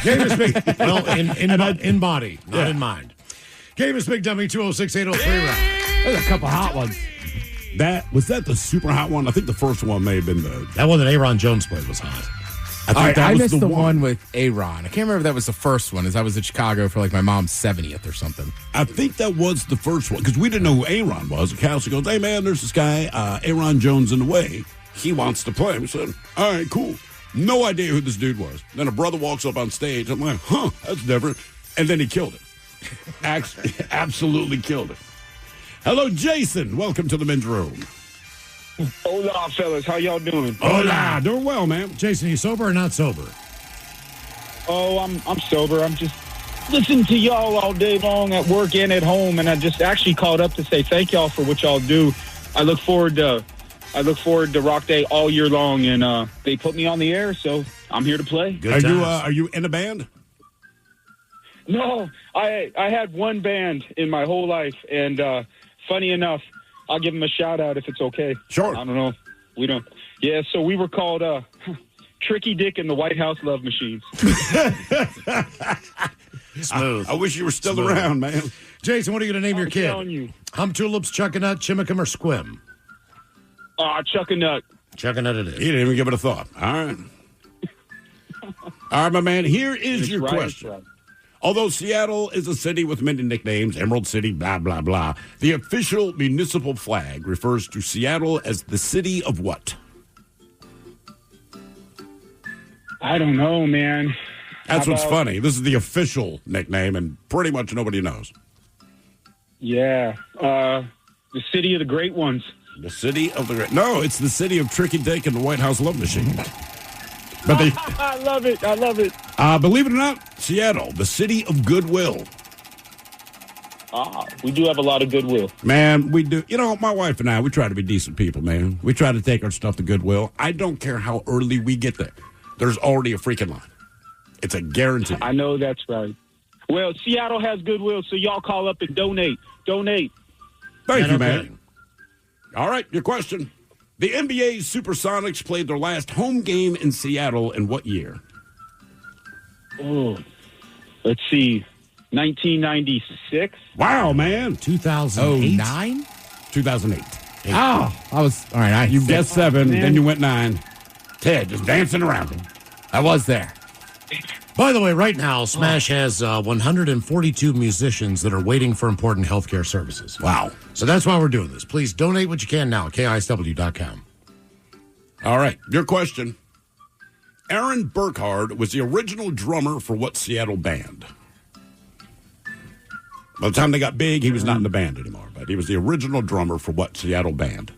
Game is big. Well, in body, not in mind. Game is Big Dummy 206-803 Rock. There's a couple hot ones. Was that the super hot one? I think the first one may have been the... That one that Aaron Jones played was hot. I missed the one with Aaron. I can't remember if that was the first one, as I was in Chicago for like my mom's 70th or something. I think that was the first one, because we didn't know who Aaron was. The council goes, hey, man, there's this guy, Aaron Jones in the way. He wants to play. We said, all right, cool. No idea who this dude was. Then a brother walks up on stage. I'm like, that's different. And then he killed it. Absolutely killed it. Hello, Jason. Welcome to the men's room. Hola, fellas. How y'all doing? Hola. Doing well, man. Jason, you sober or not sober? Oh, I'm sober. I'm just listening to y'all all day long at work and at home, and I just actually called up to say thank y'all for what y'all do. I look forward to Rock Day all year long, and they put me on the air, so I'm here to play. Are you in a band? No, I had one band in my whole life, and funny enough, I'll give them a shout out if it's okay. Sure. I don't know. We don't. Yeah, so we were called Tricky Dick and the White House Love Machines. Smooth. I wish you were still around, man. Jason, what are you going to name your kid? Telling you. Hum Tulips, Chuckanut, Chimicum, or Squim? Chuckanut. Chuckanut it is. He didn't even give it a thought. All right. All right, my man. Here is your question. Right. Although Seattle is a city with many nicknames, Emerald City, blah, blah, blah, the official municipal flag refers to Seattle as the city of what? I don't know, man. That's what's funny. This is the official nickname, and pretty much nobody knows. Yeah. The city of the great ones. The city of the great... No, it's the city of Tricky Dick and the White House Love Machine. But they... I love it. I love it. Believe it or not, Seattle, the city of goodwill. We do have a lot of goodwill. Man, we do. You know, my wife and I, we try to be decent people, man. We try to take our stuff to Goodwill. I don't care how early we get there. There's already a freaking line. It's a guarantee. I know that's right. Well, Seattle has goodwill, so y'all call up and donate. Donate. Thank you, man. All right, your question. The NBA Supersonics played their last home game in Seattle in what year? Oh, let's see. 1996. Wow, man. 2009? 2008. Oh, I was, all right. You guessed 7, then you went 9. Ted just dancing around him. I was there. By the way, right now, Smash has 142 musicians that are waiting for important healthcare services. Wow. So that's why we're doing this. Please donate what you can now at KISW.com. All right, your question. Aaron Burkhardt was the original drummer for what Seattle band? By the time they got big, he was not in the band anymore, but he was the original drummer for what Seattle band?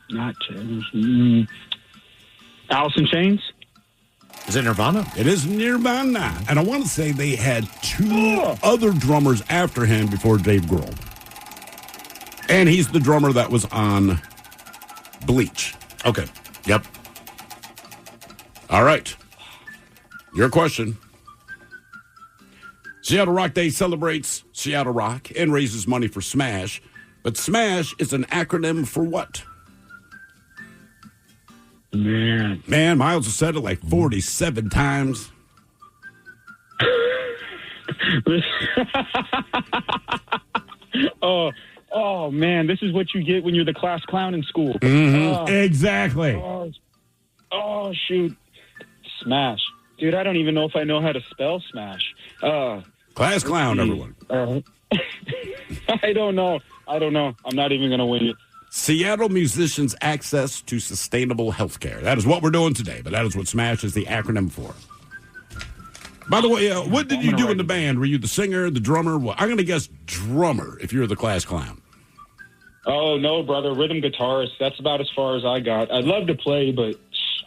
Not Alice in Chains? Is it Nirvana? It is Nirvana. And I want to say they had 2 other drummers after him before Dave Grohl. And he's the drummer that was on Bleach. Okay. Yep. All right. Your question. Seattle Rock Day celebrates Seattle Rock and raises money for Smash. But Smash is an acronym for what? Man, Miles has said it like 47 times. Oh, man, this is what you get when you're the class clown in school. Exactly. Oh, shoot. Smash. Dude, I don't even know if I know how to spell Smash. Class clown, everyone. I don't know. I'm not even going to win it. Seattle musicians' access to sustainable health care. That is what we're doing today, but that is what SMASH is the acronym for. By the way, what did you do in the band? Were you the singer, the drummer? Well, I'm going to guess drummer if you're the class clown. Oh, no, brother. Rhythm guitarist. That's about as far as I got. I'd love to play, but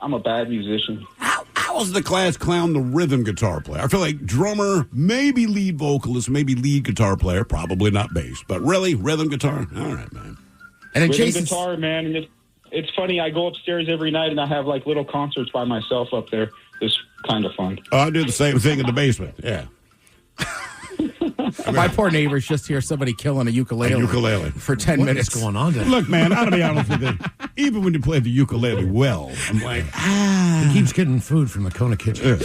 I'm a bad musician. How was the class clown the rhythm guitar player? I feel like drummer, maybe lead vocalist, maybe lead guitar player, probably not bass. But really, rhythm guitar? All right, man. And then rhythm guitar, man. And it's funny. I go upstairs every night, and I have, like, little concerts by myself up there. It's kind of fun. Oh, I do the same thing in the basement. Yeah. My poor neighbors just hear somebody killing a ukulele. For 10 minutes. What's going on there? Look, man, I gotta be honest with you. Even when you play the ukulele well, I'm like, He keeps getting food from the Kona kitchen.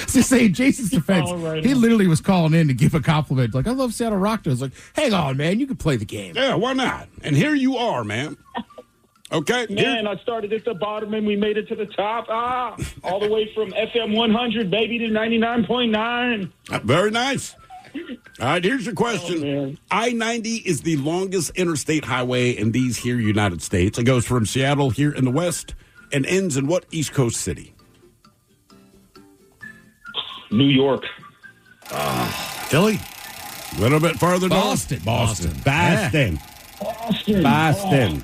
To say Jason's defense, right he on. literally was calling in to give a compliment. Like, I love Seattle Rock. I was like, hang on, man, you can play the game. Yeah, why not? And here you are, man. Okay. Man, I started at the bottom and we made it to the top. All the way from FM 100, baby, to 99.9. Very nice. All right, here's your question. I-90 is the longest interstate highway in these here United States. It goes from Seattle here in the west and ends in what East Coast city? New York. Philly? A little bit farther north. Boston. Boston. Boston.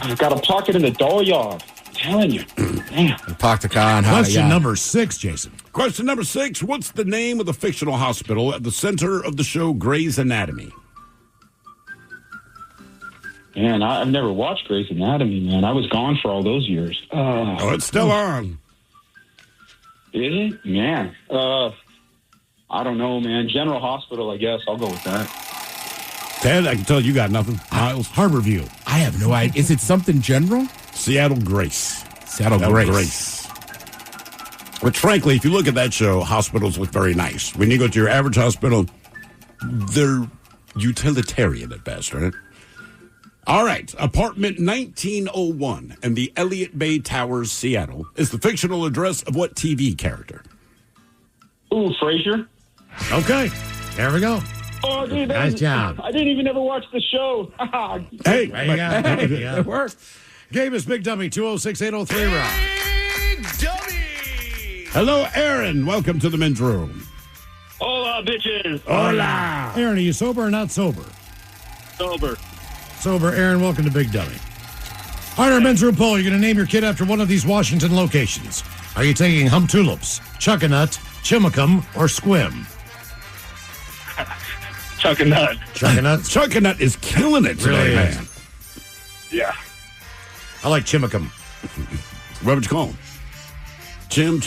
I've got a pocket in the dooryard. I'm telling you. Damn. Question number 6, Jason. Question number 6. What's the name of the fictional hospital at the center of the show Grey's Anatomy? Man, I've never watched Grey's Anatomy, man. I was gone for all those years. Oh, it's still on. Is it? Man. I don't know, man. General Hospital, I guess. I'll go with that. Ted, I can tell you got nothing. Miles, Harborview. I have no idea. Is it something general? Seattle Grace. Seattle Grace. Which, frankly, if you look at that show, hospitals look very nice. When you go to your average hospital, they're utilitarian at best, right? All right. Apartment 1901 in the Elliott Bay Towers, Seattle, is the fictional address of what TV character? Ooh, Frasier. Okay. There we go. Oh, dude, Nice job. I didn't even ever watch the show. Hey, There you go. There you go. It worked. Game is Big Dummy, 206-803 Rock. hello, Aaron. Welcome to the men's room. Hola, bitches. Hola. Aaron, are you sober or not sober? Sober. Sober. Aaron, welcome to Big Dummy. All right, our men's room poll. You're going to name your kid after one of these Washington locations. Are you taking Hum Tulips, Chuckanut, Chimacum, or Squim? Chuckanut. Chuckanut? Chuckanut is killing it today, Really man. Yeah. I like Chimacum. What would you call him? Chim. Or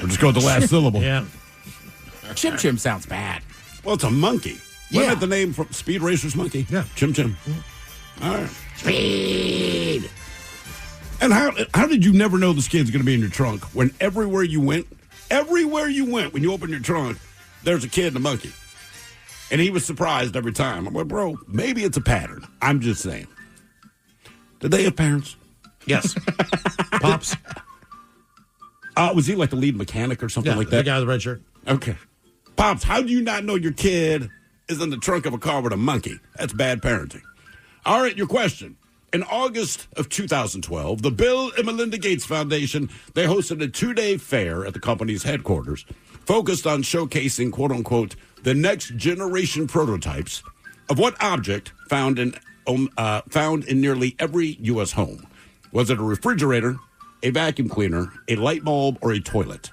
just go with the last syllable. Yeah. Chim sounds bad. Well, it's a monkey. Yeah. Wasn't that the name from Speed Racer's monkey? Yeah. Chim. All right. Speed. And how did you never know this kid's going to be in your trunk when everywhere you went, when you open your trunk, there's a kid and a monkey. And he was surprised every time. I'm like, bro, maybe it's a pattern. I'm just saying. Did they have parents? Yes. Pops? Was he like the lead mechanic or something like that? The guy with the red shirt. Okay. Pops, how do you not know your kid is in the trunk of a car with a monkey? That's bad parenting. All right, your question. In August of 2012, the Bill and Melinda Gates Foundation, they hosted a 2-day fair at the company's headquarters focused on showcasing, quote-unquote, the next generation prototypes of what object found in nearly every U.S. home. Was it a refrigerator, a vacuum cleaner, a light bulb, or a toilet?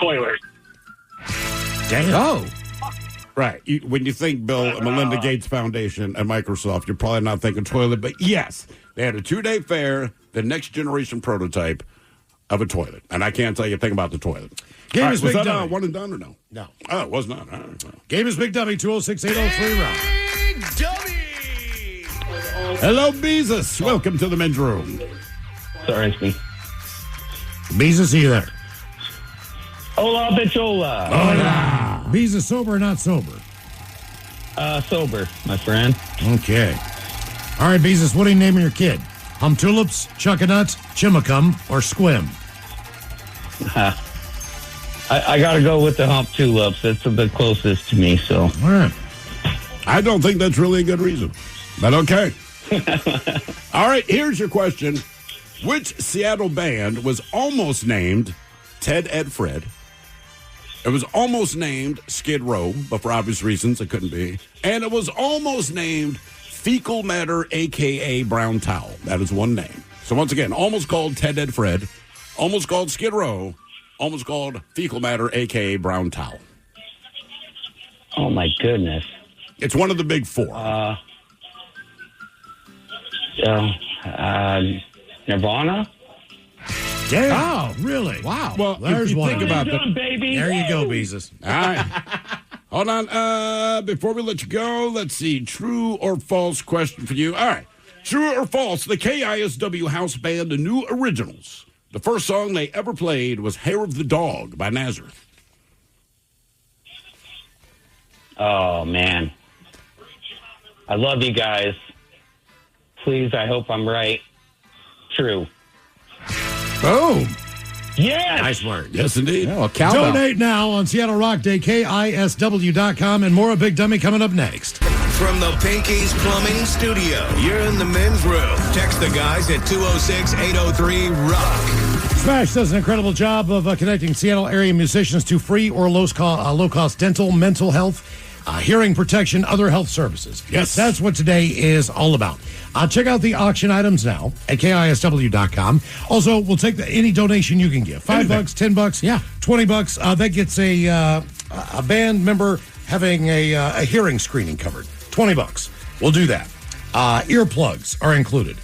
Toilet. Damn. Oh. Right. When you think Bill and Melinda Gates Foundation and Microsoft, you're probably not thinking toilet, but yes, they had a 2-day fair, the next generation prototype of a toilet. And I can't tell you a thing about the toilet. Game is was Big that Dummy. one and done or no? No. Oh, it was not. All right, well. Game is Big Dummy, 206-803 Rock. Hello, Beezus. Welcome to the men's room. Sorry, it's me. Beezus, are you there? Hola, bichola. Hola. Beezus, sober or not sober? Sober, my friend. Okay. All right, Beezus, what are you naming your kid? Hum Tulips, Chuckanut, Chimacum, or Squim? I got to go with the Hump Tulips. It's the closest to me, so. All right. I don't think that's really a good reason, but okay. All right, here's your question. Which Seattle band was almost named Ted, Ed, Fred? It was almost named Skid Row, but for obvious reasons it couldn't be. And it was almost named Fecal Matter, a.k.a. Brown Towel. That is one name. So once again, almost called Ted, Ed, Fred, almost called Skid Row, almost called Fecal Matter, a.k.a. Brown Towel. Oh, my goodness. It's one of the big four. Nirvana? Damn. Oh, really? Wow. Well, There's if you one. think about Done, baby. There you go, Beezus. All right. Hold on. Before we let you go, let's see. True or false question for you. All right. True or false, the KISW house band, the New Originals. The first song they ever played was Hair of the Dog by Nazareth. Oh, man. I love you guys. Please, I hope I'm right. True. Boom. Yes! Nice word. Yes, indeed. Oh, a cowbell. Donate now on Seattle Rock Day, KISW.com, and more of Big Dummy coming up next. from the Pinkies Plumbing Studio. You're in the men's room. Text the guys at 206-803-ROCK. Smash does an incredible job of connecting Seattle area musicians to free or low-cost dental, mental health, hearing protection, other health services. Yes. That's what today is all about. Check out the auction items now at KISW.com. Also, we'll take any donation you can give. $5, $10, yeah, $20. That gets a band member having a hearing screening covered. $20. We'll do that. Earplugs are included.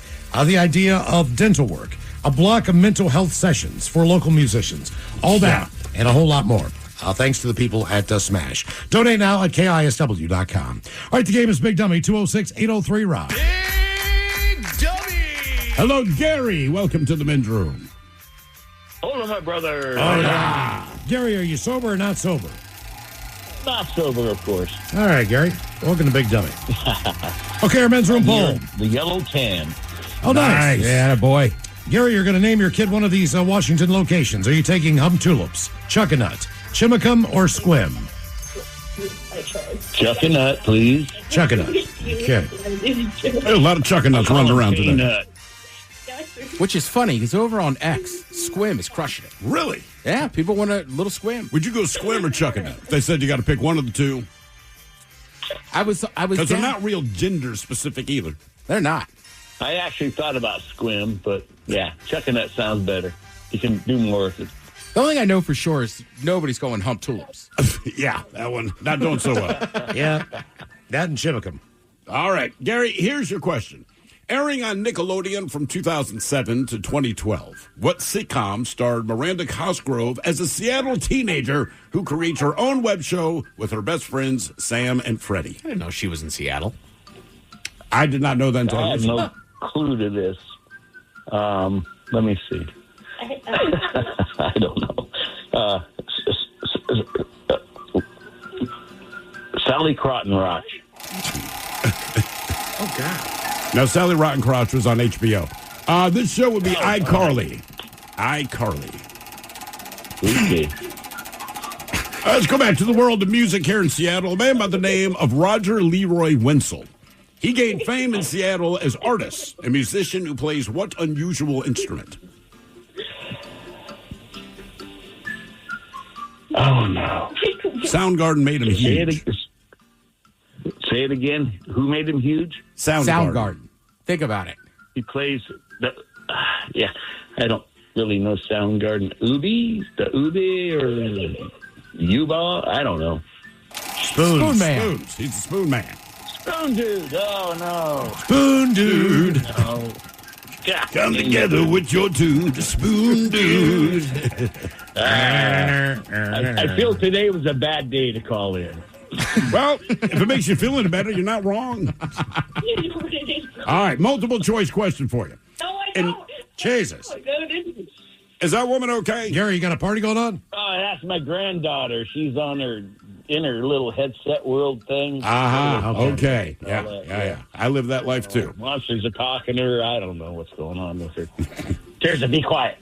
The idea of dental work. A block of mental health sessions for local musicians. All that and a whole lot more. Thanks to the people at Smash. Donate now at KISW.com. All right, the game is Big Dummy, 206-803-ROCK. Big Dummy! Hello, Gary. Welcome to the men's room. Hello, my brother. Gary, are you sober or not sober? Not sober, of course. All right, Gary. Welcome to Big Dummy. Okay, our men's room poll. The yellow tan. Oh, nice. Yeah, boy. Gary, you're going to name your kid one of these Washington locations. Are you taking Hum Tulips, Chuckanut, Chimicum, or Squim? Chuckanut, please. Chuckanut. Okay. There's a lot of Chuckanuts running around today. Which is funny, because over on X, Squim is crushing it. Really? Yeah, people want a little Squim. Would you go Squim or Chuckanut? If they said you got to pick one of the two. I was Because they're not real gender specific either. They're not. I actually thought about Squim, but yeah, Chuckanut sounds better. You can do more with it. The only thing I know for sure is nobody's going Hump Tulips. Yeah, that one not doing so well. Yeah, that and Chimicum. All right, Gary, here's your question. Airing on Nickelodeon from 2007 to 2012, what sitcom starred Miranda Cosgrove as a Seattle teenager who creates her own web show with her best friends, Sam and Freddie? I didn't know she was in Seattle. I did not know that until I had no clue to this. Let me see. I don't know. Sally Crottenroch. Oh, God. Now, Sally Rottencrotch was on HBO. This show would be iCarly. iCarly. Okay. Let's go back to the world of music here in Seattle. A man by the name of Roger Leroy Wenzel. He gained fame in Seattle as artist, a musician who plays what unusual instrument? Oh, no. Soundgarden made him huge. Say it again. Who made him huge? Soundgarden. Think about it. He plays the. Yeah, I don't really know Soundgarden. The Ubi or U-Ball? I don't know. Spoon Man. Spoons. He's a spoon man. Spoon Dude. Oh, no. Spoon Dude. No. God, Come together with your dude, Spoon Dude. I feel today was a bad day to call in. Well, if it makes you feel any better, you're not wrong. All right, multiple choice question for you. No, I And don't. Jesus. Oh, God, Is that woman okay? Gary, you got a party going on? Oh, that's my granddaughter. She's on in her little headset world thing. Okay. Yeah. I live that life too. Monsters are talking to her. I don't know what's going on with her. Teresa, be quiet.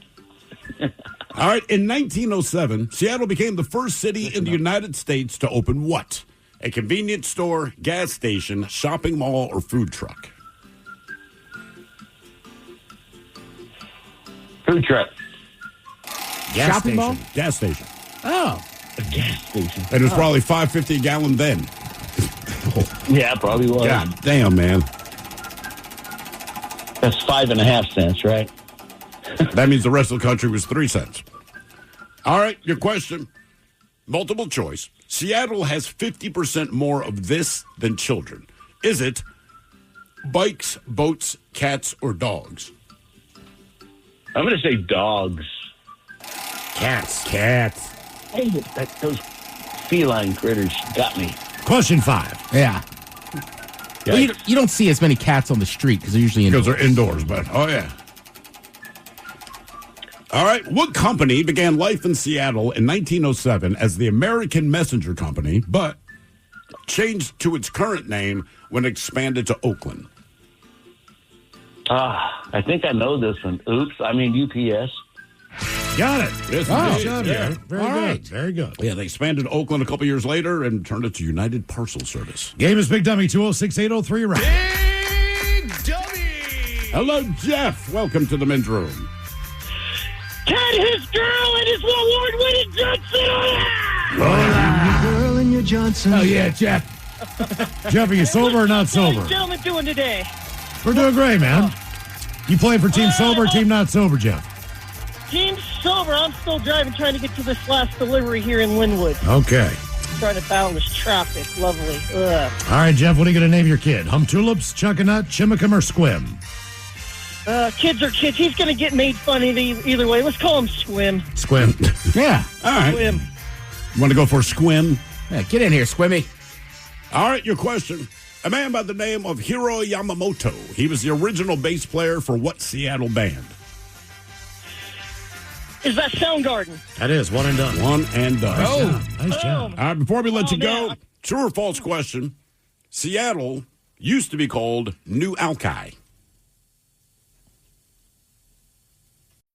All right, in 1907, Seattle became the first city in the United States to open what? A convenience store, gas station, shopping mall, or food truck? Food truck. Gas Shopping station. mall? Gas station. Oh. A gas station. And it was probably $5.50 a gallon then. Yeah, probably was. God damn, man. That's 5.5 cents, right? That means the rest of the country was 3 cents. All right, your question. Multiple choice. Seattle has 50% more of this than children. Is it bikes, boats, cats, or dogs? I'm going to say dogs. Cats. Hey, those feline critters got me. Question 5. Yeah. Well, you don't see as many cats on the street because they're usually indoors. Because they're indoors, but oh yeah. All right, what company began life in Seattle in 1907 as the American Messenger Company, but changed to its current name when it expanded to Oakland? I think I know this one. Oops, I mean UPS. Got it. Yes, Good indeed. job, Yeah. Garrett. Very All good. right. Very good. Yeah, they expanded Oakland a couple years later and turned it to United Parcel Service. Game is Big Dummy, 206-803 Rock. Big Dummy! Hello, Jeff. Welcome to the men's room. Ted, his girl, and his award-winning Johnson. Girl and your Johnson. Oh, yeah, Jeff. Jeff, are you sober or not How you sober? gentlemen doing today? We're doing great, man. You playing for Team Sober or Team Not Sober, Jeff? Team sober. I'm still driving, trying to get to this last delivery here in Linwood. Okay. Trying to battle this traffic. Lovely. Ugh. All right, Jeff, what are you going to name your kid? Hum Tulips, Chunkanut, Chimicum, or Squim? Kids are kids. He's going to get made fun of either way. Let's call him Squim. Squim. Yeah. All right. Squim. You want to go for Squim? Yeah, get in here, Squimmy. All right, your question. A man by the name of Hiro Yamamoto. He was the original bass player for what Seattle band? Is that Soundgarden? That is one and done. One and done. Nice job. All right, before we let you go, man. true or false question. Seattle used to be called New Alki.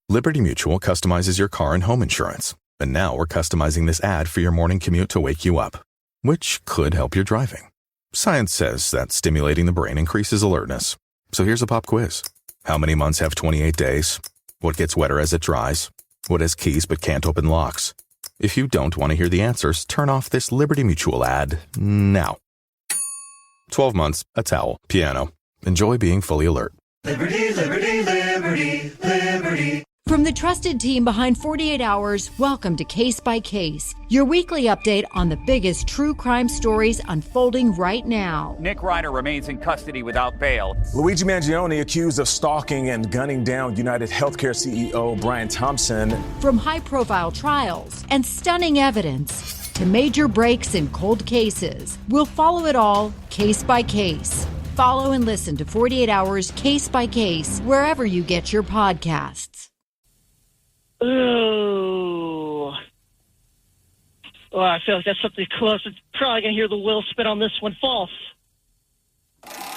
Liberty Mutual customizes your car and home insurance. And now we're customizing this ad for your morning commute to wake you up, which could help your driving. Science says that stimulating the brain increases alertness. So here's a pop quiz. How many months have 28 days? What gets wetter as it dries? What has keys but can't open locks? If you don't want to hear the answers, turn off this Liberty Mutual ad now. 12 months, a towel, piano. Enjoy being fully alert. Liberty, liberty, liberty, liberty. From the trusted team behind 48 Hours, welcome to Case by Case, your weekly update on the biggest true crime stories unfolding right now. Nick Ryder remains in custody without bail. Luigi Mangione accused of stalking and gunning down United Healthcare CEO Brian Thompson. From high-profile trials and stunning evidence to major breaks in cold cases, we'll follow it all case by case. Follow and listen to 48 Hours Case by Case wherever you get your podcasts. Ooh. Oh, I feel like that's something close. It's probably going to hear the will spit on this one. False.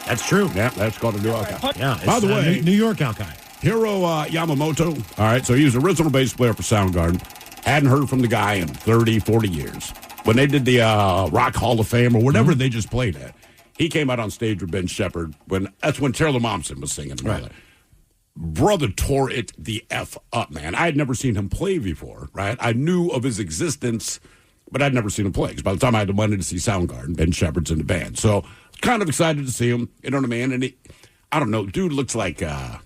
That's true. Yeah, that's called a New Alki. Yeah, it's, By the way, New York Alki. Hiro Yamamoto. All right, so he was the original bass player for Soundgarden. Hadn't heard from the guy in 30, 40 years. When they did the Rock Hall of Fame or whatever they just played at, he came out on stage with Ben Shepherd. That's when Taylor Momsen was singing. Right. Brother tore it the F up, man. I had never seen him play before, right? I knew of his existence, but I'd never seen him play. Because by the time I had the money to see Soundgarden, Ben Shepherd's in the band. So kind of excited to see him. You know what I mean? And I don't know, dude looks like a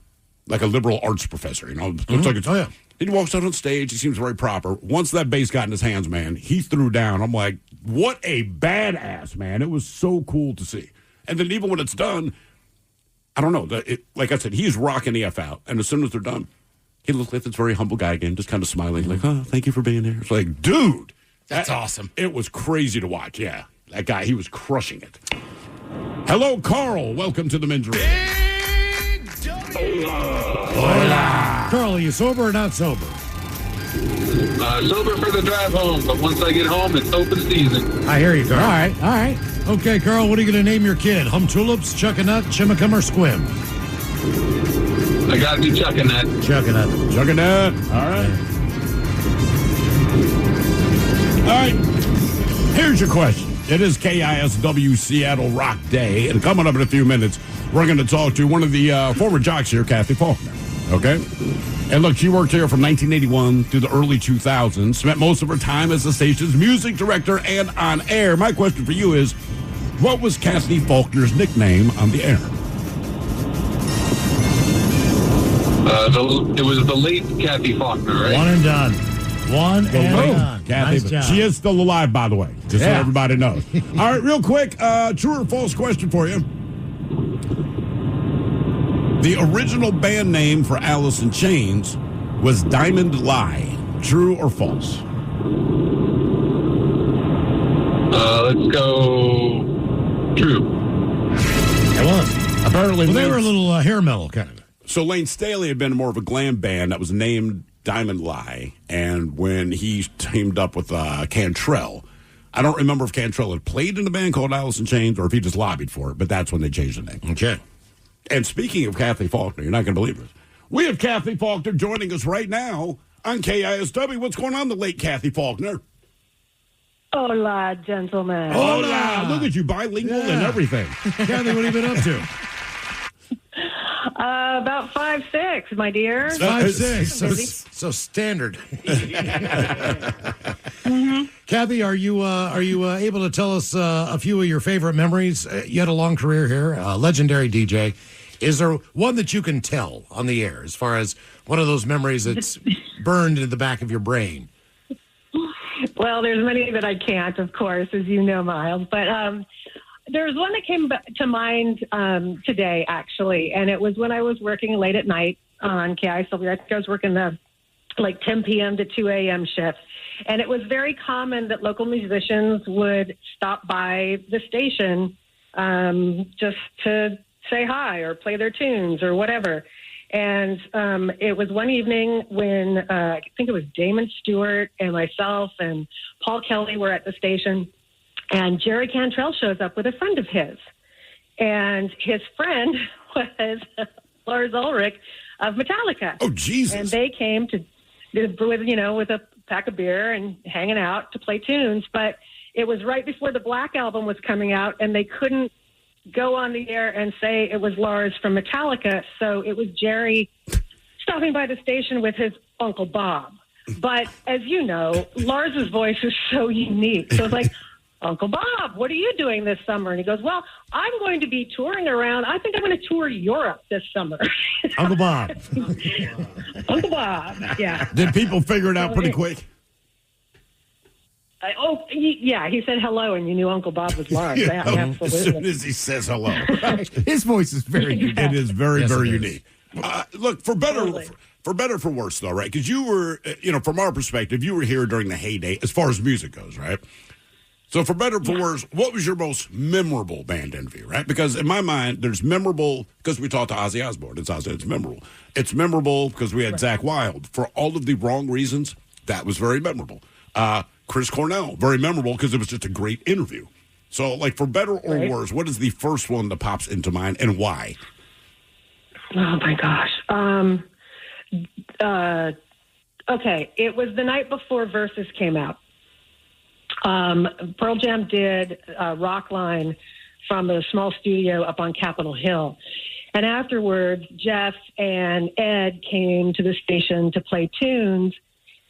liberal arts professor. You know, looks like it's. Oh, yeah. He walks out on stage. He seems very proper. Once that bass got in his hands, man, he threw down. I'm like, what a badass, man. It was so cool to see. And then even when it's done, I don't know. Like I said, he's rocking the F out. And as soon as they're done, he looks like this very humble guy again, just kind of smiling, like, oh, thank you for being here. It's like, dude. That's awesome. It was crazy to watch, yeah. That guy, he was crushing it. Hello, Carl. Welcome to the men's room. Hola. Carl, are you sober or not sober? Sober for the drive home, but once I get home, it's open season. I hear you, Carl. All right. Okay, Carl, what are you going to name your kid? Hum Tulips, Chunkanut, Chimicum, or Squim? I got to be chucking that. Chunkanut. All right. Here's your question. It is KISW Seattle Rock Day, and coming up in a few minutes, we're going to talk to one of the former jocks here, Kathy Faulkner. Okay? And look, she worked here from 1981 through the early 2000s, spent most of her time as the station's music director and on air. My question for you is, what was Kathy Faulkner's nickname on the air? It was the late Kathy Faulkner, right? One and done. Kathy, Nice job. she is still alive, by the way, just so everybody knows. All right, real quick, true or false question for you. The original band name for Alice in Chains was Diamond Lie. True or false? Let's go true. It was. Apparently, they were a little hair metal kind of. So Lane Staley had been more of a glam band that was named Diamond Lie, and when he teamed up with Cantrell, I don't remember if Cantrell had played in a band called Alice in Chains or if he just lobbied for it, but that's when they changed the name. Okay. And speaking of Kathy Faulkner, you're not going to believe this. We have Kathy Faulkner joining us right now on KISW. What's going on, the late Kathy Faulkner? Hola, gentlemen. Hola. Look at you, bilingual and everything. Kathy, what have you been up to? About 5'6", my dear. 5'6", so standard. Kathy, are you able to tell us a few of your favorite memories? You had a long career here, legendary DJ. Is there one that you can tell on the air as far as one of those memories that's burned into the back of your brain? Well, there's many that I can't, of course, as you know, Miles. But there's one that came to mind today, actually, and it was when I was working late at night on KISW. I think I was working the 10 p.m. to 2 a.m. shifts. And it was very common that local musicians would stop by the station just to say hi or play their tunes or whatever. And it was one evening when I think it was Damon Stewart and myself and Paul Kelly were at the station, and Jerry Cantrell shows up with a friend of his. And his friend was Lars Ulrich of Metallica. Oh, Jesus. And they came with a pack of beer and hanging out to play tunes. But it was right before the Black Album was coming out, and they couldn't go on the air and say it was Lars from Metallica. So it was Jerry stopping by the station with his Uncle Bob. But as you know, Lars's voice is so unique. So it's like, Uncle Bob, what are you doing this summer? And he goes, well, I'm going to be touring around. I think I'm going to tour Europe this summer. Uncle Bob. Uncle Bob, yeah. Did people figure it out pretty quick? He said hello, and you knew Uncle Bob was Lars. Yeah, absolutely. As soon as he says hello. His voice is very unique. It is very unique. Look, for better for worse, though, right? Because you were, from our perspective, you were here during the heyday as far as music goes, right? So for better or for worse, what was your most memorable band interview, right? Because in my mind, there's memorable, because we talked to Ozzy Osbourne. It's memorable. It's memorable because we had Zakk Wylde. For all of the wrong reasons, that was very memorable. Chris Cornell, very memorable because it was just a great interview. So, for better or worse, what is the first one that pops into mind and why? Oh, my gosh. Okay, it was the night before Versus came out. Pearl Jam did Rockline from a small studio up on Capitol Hill. And afterwards, Jeff and Ed came to the station to play tunes.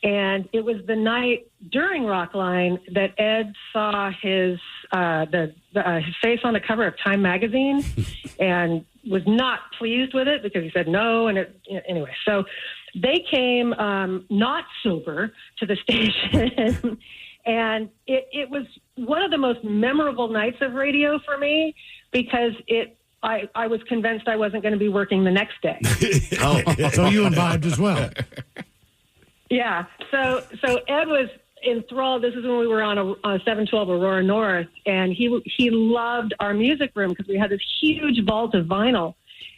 And it was the night during Rockline that Ed saw his face on the cover of Time magazine and was not pleased with it because he said no. And anyway, so they came not sober to the station. And it was one of the most memorable nights of radio for me because I was convinced I wasn't going to be working the next day. So you imbibed as well. Yeah. So Ed was enthralled. This is when we were on a 712 Aurora North, and he loved our music room because we had this huge vault of vinyl.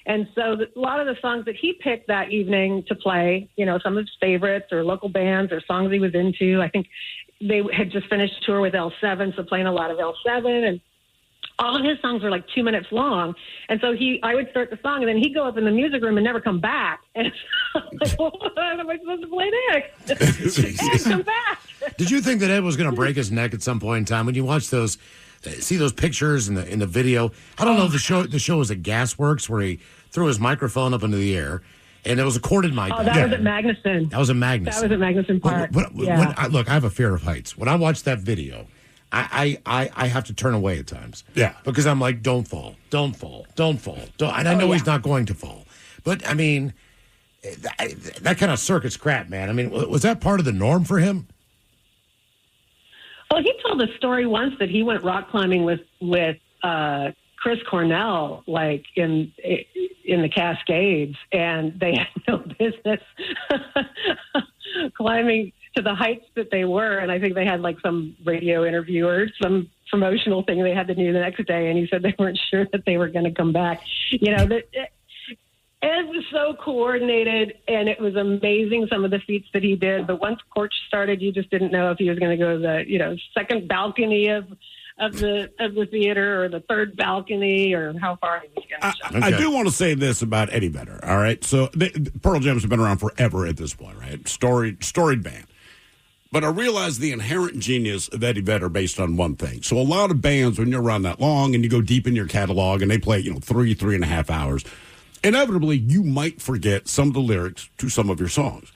And so a lot of the songs that he picked that evening to play, some of his favorites or local bands or songs he was into, I think they had just finished a tour with L7, so playing a lot of L7, and all of his songs were 2 minutes long. And so I would start the song, and then he'd go up in the music room and never come back. And I'm like, what am I supposed to play next? Ed, come back. Did you think that Ed was going to break his neck at some point in time when you watch see those pictures in the video? I don't know if the show was at Gasworks where he threw his microphone up into the air. And it was a corded mic. Oh, that was at Magnuson. That was at Magnuson. That was at Magnuson Park. Look, I have a fear of heights. When I watch that video, I have to turn away at times. Yeah. Because I'm like, don't fall. Don't fall. Don't fall. And I know he's not going to fall. But, I mean, that kind of circus crap, man. I mean, was that part of the norm for him? Well, he told a story once that he went rock climbing with Chris Cornell, in the Cascades, and they had no business climbing to the heights that they were. And I think they had some radio interview or some promotional thing they had to do the next day. And he said they weren't sure that they were going to come back. Ed was so coordinated, and it was amazing some of the feats that he did. But once Porch started, you just didn't know if he was going to go to the second balcony of of the theater or the third balcony or how far he was going to show. I do want to say this about Eddie Vedder, all right? So Pearl Jam's been around forever at this point, right? Storied band. But I realize the inherent genius of Eddie Vedder based on one thing. So a lot of bands, when you're around that long and you go deep in your catalog and they play, 3.5 hours, inevitably you might forget some of the lyrics to some of your songs.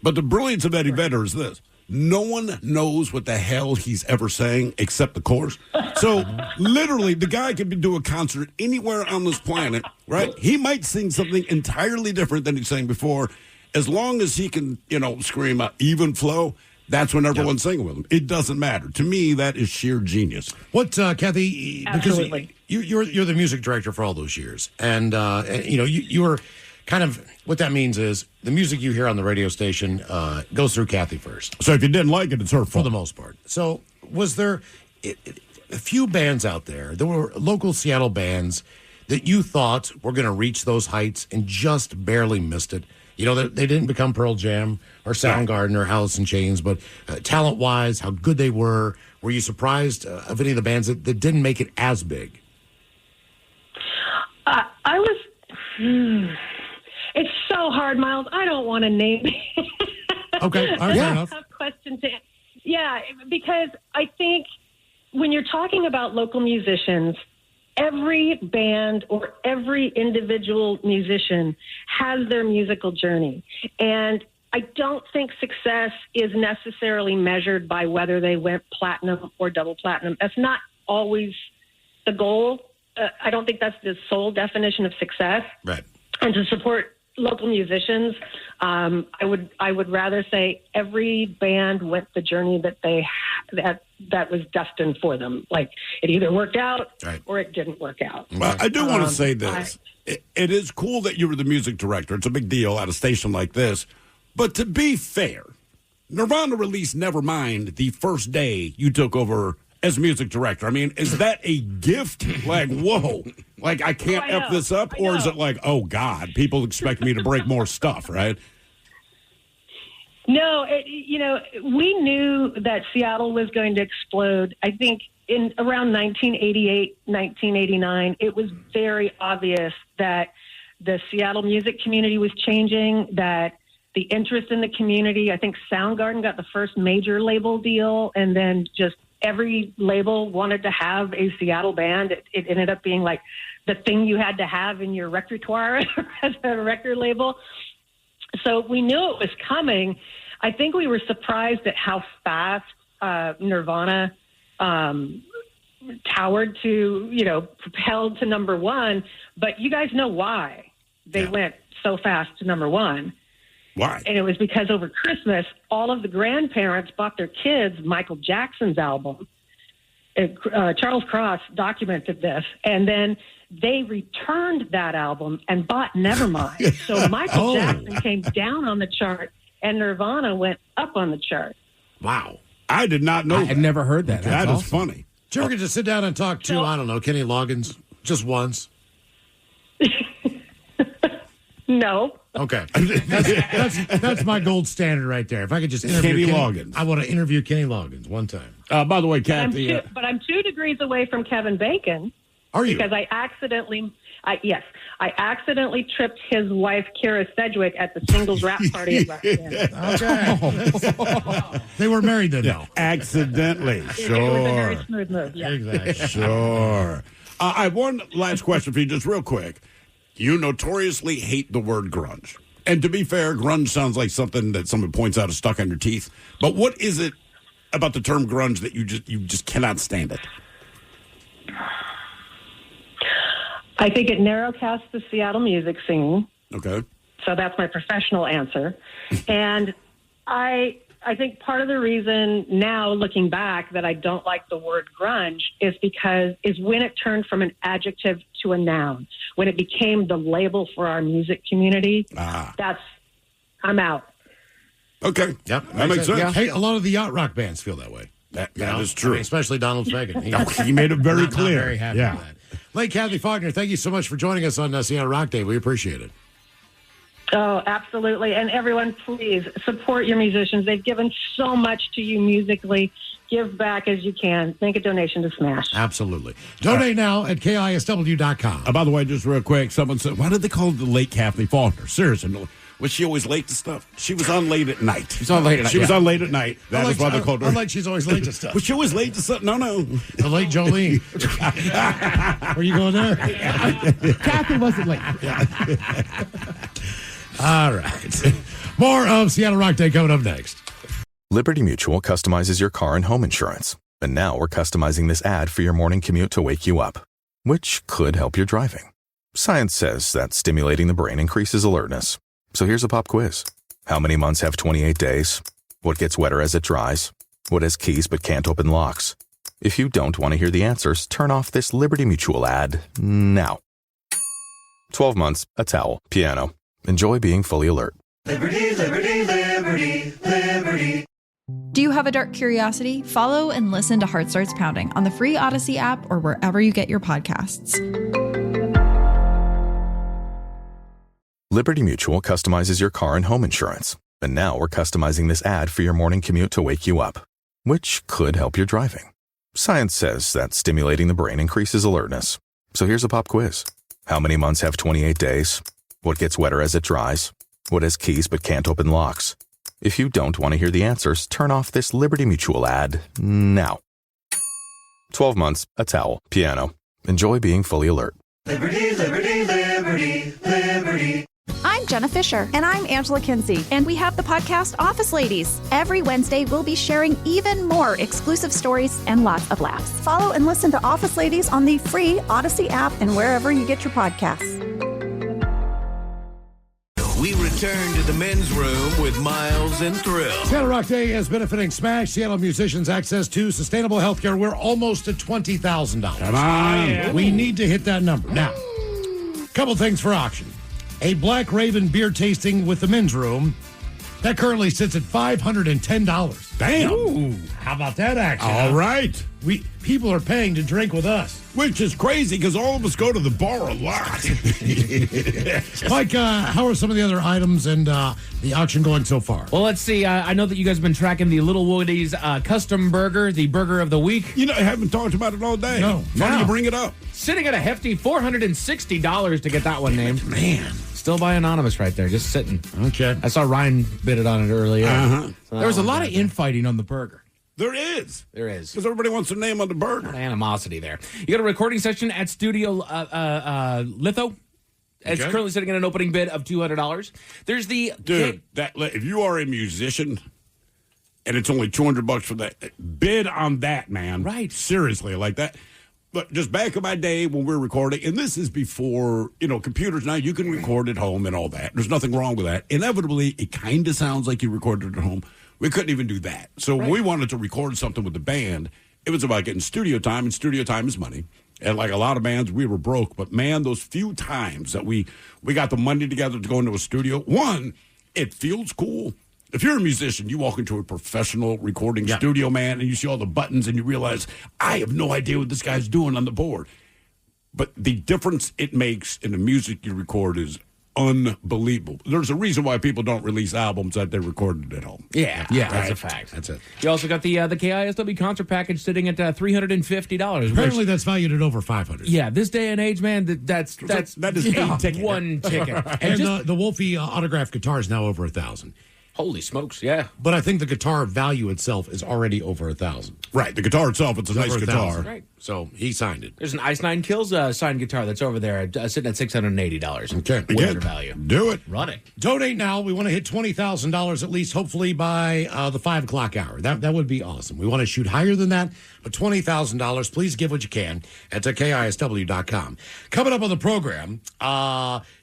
But the brilliance of Eddie Vedder is this. No one knows what the hell he's ever saying except the chorus. So literally, the guy could do a concert anywhere on this planet, right? He might sing something entirely different than he sang before. As long as he can, scream even flow, that's when everyone's singing with him. It doesn't matter. To me, that is sheer genius. What, Kathy? Absolutely. Because you're the music director for all those years, and you're kind of what that means is the music you hear on the radio station goes through Kathy first. So if you didn't like it, it's her fault. For the most part. So was there a few bands out there? There were local Seattle bands that you thought were going to reach those heights and just barely missed it. They didn't become Pearl Jam or Soundgarden or Alice in Chains, but talent-wise, how good they were. Were you surprised of any of the bands that didn't make it as big? I was... It's so hard, Miles. I don't want to name it. Okay, all right, fair enough. Tough question to... Yeah, because I think when you're talking about local musicians, every band or every individual musician has their musical journey. And I don't think success is necessarily measured by whether they went platinum or double platinum. That's not always the goal. I don't think that's the sole definition of success. Right. And to support local musicians, I would rather say every band went the journey that was destined for them. Like it either worked out or it didn't work out. Well, I do want to say this. It is cool that you were the music director. It's a big deal at a station like this. But to be fair, Nirvana released Nevermind the first day you took over as music director. I mean, is that a gift? Like, whoa, like I can't F this up? Or is it like, oh, God, people expect me to break more stuff, right? No, we knew that Seattle was going to explode. I think in around 1988, 1989, it was very obvious that the Seattle music community was changing, that the interest in the community, I think Soundgarden got the first major label deal, and then just every label wanted to have a Seattle band. It ended up being like the thing you had to have in your repertoire as a record label. So we knew it was coming. I think we were surprised at how fast Nirvana towered to, propelled to number one. But you guys know why they went so fast to number one. Why? And it was because over Christmas, all of the grandparents bought their kids Michael Jackson's album. Charles Cross documented this. And then they returned that album and bought Nevermind. So Michael Jackson came down on the chart and Nirvana went up on the chart. Wow. I did not know that. I'd never heard that. That is awesome. funny. Did you ever get to sit down and talk to, Kenny Loggins just once? No. Okay. That's my gold standard right there. If I could just interview Kenny Loggins. I want to interview Kenny Loggins one time. By the way, Kathy. I'm 2 degrees away from Kevin Bacon. Are you? Because I accidentally tripped his wife, Kara Sedgwick, at the singles rap party at Roxanne. Okay. They were married then, though. Accidentally. Sure. It was a very smooth move. Yeah. Exactly. Sure. I have one last question for you, just real quick. You notoriously hate the word grunge. And to be fair, grunge sounds like something that someone points out is stuck on your teeth. But what is it about the term grunge that you just cannot stand it? I think it narrowcasts the Seattle music scene. Okay. So that's my professional answer. And I think part of the reason now, looking back, that I don't like the word grunge is when it turned from an adjective to a noun, when it became the label for our music community. I'm out. Okay. Yep. That makes sense. Yeah. Hey, a lot of the yacht rock bands feel that way. That is true. Especially Donald Fagen. He made it very clear. Not very happy with that. Late Kathy Faulkner, thank you so much for joining us on Seattle Rock Day. We appreciate it. Oh, absolutely. And everyone, please support your musicians. They've given so much to you musically. Give back as you can. Make a donation to Smash. Absolutely. Donate now at KISW.com. By the way, just real quick, someone said, why did they call it the late Kathleen Faulkner? Seriously, no. Was she always late to stuff? She was on late at night. She's on late at night. She was on late at night. That is why they called her. Like she's always late to stuff. Was she always late to stuff? No. The late Jolene. Are you going there? Kathy wasn't late. All right. More of Seattle Rock Day coming up next. Liberty Mutual customizes your car and home insurance. And now we're customizing this ad for your morning commute to wake you up, which could help your driving. Science says that stimulating the brain increases alertness. So here's a pop quiz. How many months have 28 days? What gets wetter as it dries? What has keys but can't open locks? If you don't want to hear the answers, turn off this Liberty Mutual ad now. 12 months, a towel, piano. Enjoy being fully alert. Liberty, liberty, liberty, liberty. Do you have a dark curiosity? Follow and listen to Heart Starts Pounding on the free Odyssey app or wherever you get your podcasts. Liberty Mutual customizes your car and home insurance. And now we're customizing this ad for your morning commute to wake you up, which could help your driving. Science says that stimulating the brain increases alertness. So here's a pop quiz. How many months have 28 days? What gets wetter as it dries? What has keys but can't open locks? If you don't want to hear the answers, turn off this Liberty Mutual ad now. 12 months, a towel, piano. Enjoy being fully alert. Liberty, liberty, liberty, liberty. I'm Jenna Fisher. And I'm Angela Kinsey. And we have the podcast Office Ladies. Every Wednesday, we'll be sharing even more exclusive stories and lots of laughs. Follow and listen to Office Ladies on the free Odyssey app and wherever you get your podcasts. We return to the men's room with Miles and Thrill. Seattle Rock Day is benefiting Smash Seattle musicians access to sustainable health care. We're almost at $20,000. Come on. We need to hit that number. Now, couple things for auction. A Black Raven beer tasting with the men's room. That currently sits at $510. Damn. Ooh, how about that action? All right. People are paying to drink with us. Which is crazy because all of us go to the bar a lot. Mike, how are some of the other items and the auction going so far? Well, let's see. I know that you guys have been tracking the Little Woody's custom burger, the burger of the week. You know, I haven't talked about it all day. No. Funny you bring it up. Sitting at a hefty $460 to get that one named. Man. Still by Anonymous right there, just sitting. Okay. I saw Ryan bid it on it earlier. So there was a lot of infighting on the burger. There is. There is. Because everybody wants their name on the burger. Animosity there. You got a recording session at Studio Litho. It's currently sitting at an opening bid of $200. There's the... Dude, if you are a musician and it's only $200 for that, bid on that, man. Right. Seriously, like that. But just back in my day when we were recording, and this is before, computers now, you can record at home and all that. There's nothing wrong with that. Inevitably, it kind of sounds like you recorded at home. We couldn't even do that. So when we wanted to record something with the band, it was about getting studio time, and studio time is money. And like a lot of bands, we were broke. But, man, those few times that we got the money together to go into a studio, one, it feels cool. If you're a musician, you walk into a professional recording studio, man, and you see all the buttons and you realize, I have no idea what this guy's doing on the board. But the difference it makes in the music you record is unbelievable. There's a reason why people don't release albums that they recorded at home. Yeah, that's a fact. That's it. You also got the KISW concert package sitting at $350. Apparently that's valued at over $500. Yeah, this day and age, man, that is a ticket. One ticket. And the Wolfie autographed guitar is now over $1,000. Holy smokes, yeah. But I think the guitar value itself is already over $1,000. Right, the guitar itself, it's a nice guitar. Right. So he signed it. There's an Ice Nine Kills signed guitar that's over there sitting at $680. Okay. Way under value. Do it. Run it. Donate now. We want to hit $20,000 at least, hopefully by the 5 o'clock hour. That would be awesome. We want to shoot higher than that, but $20,000. Please give what you can at KISW.com. Coming up on the program,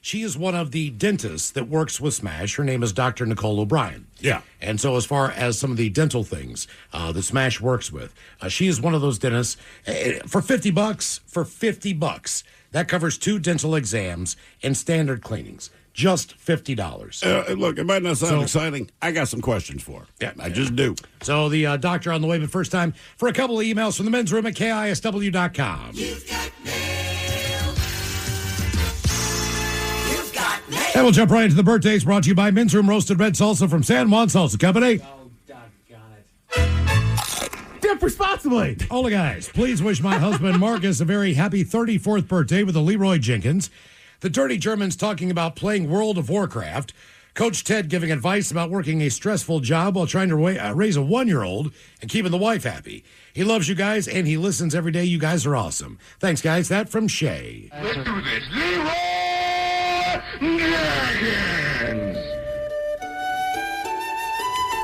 she is one of the dentists that works with Smash. Her name is Dr. Nicole O'Brien. Yeah. And so as far as some of the dental things that Smash works with, she is one of those dentists. For $50, that covers 2 dental exams and standard cleanings. Just $50. Look, it might not sound exciting. I got some questions for her. Yeah, I just do. So the doctor on the way, but first time for a couple of emails from the men's room at KISW.com. You've got mail. You've got mail. And we'll jump right into the birthdays, brought to you by Men's Room Roasted Red Salsa from San Juan Salsa Company. Dip responsibly. All the guys, please wish my husband Marcus a very happy 34th birthday with the Leroy Jenkins. The Dirty Germans talking about playing World of Warcraft. Coach Ted giving advice about working a stressful job while trying to raise a 1-year-old and keeping the wife happy. He loves you guys, and he listens every day. You guys are awesome. Thanks, guys. That from Shay. Let's do this. Leroy Jenkins.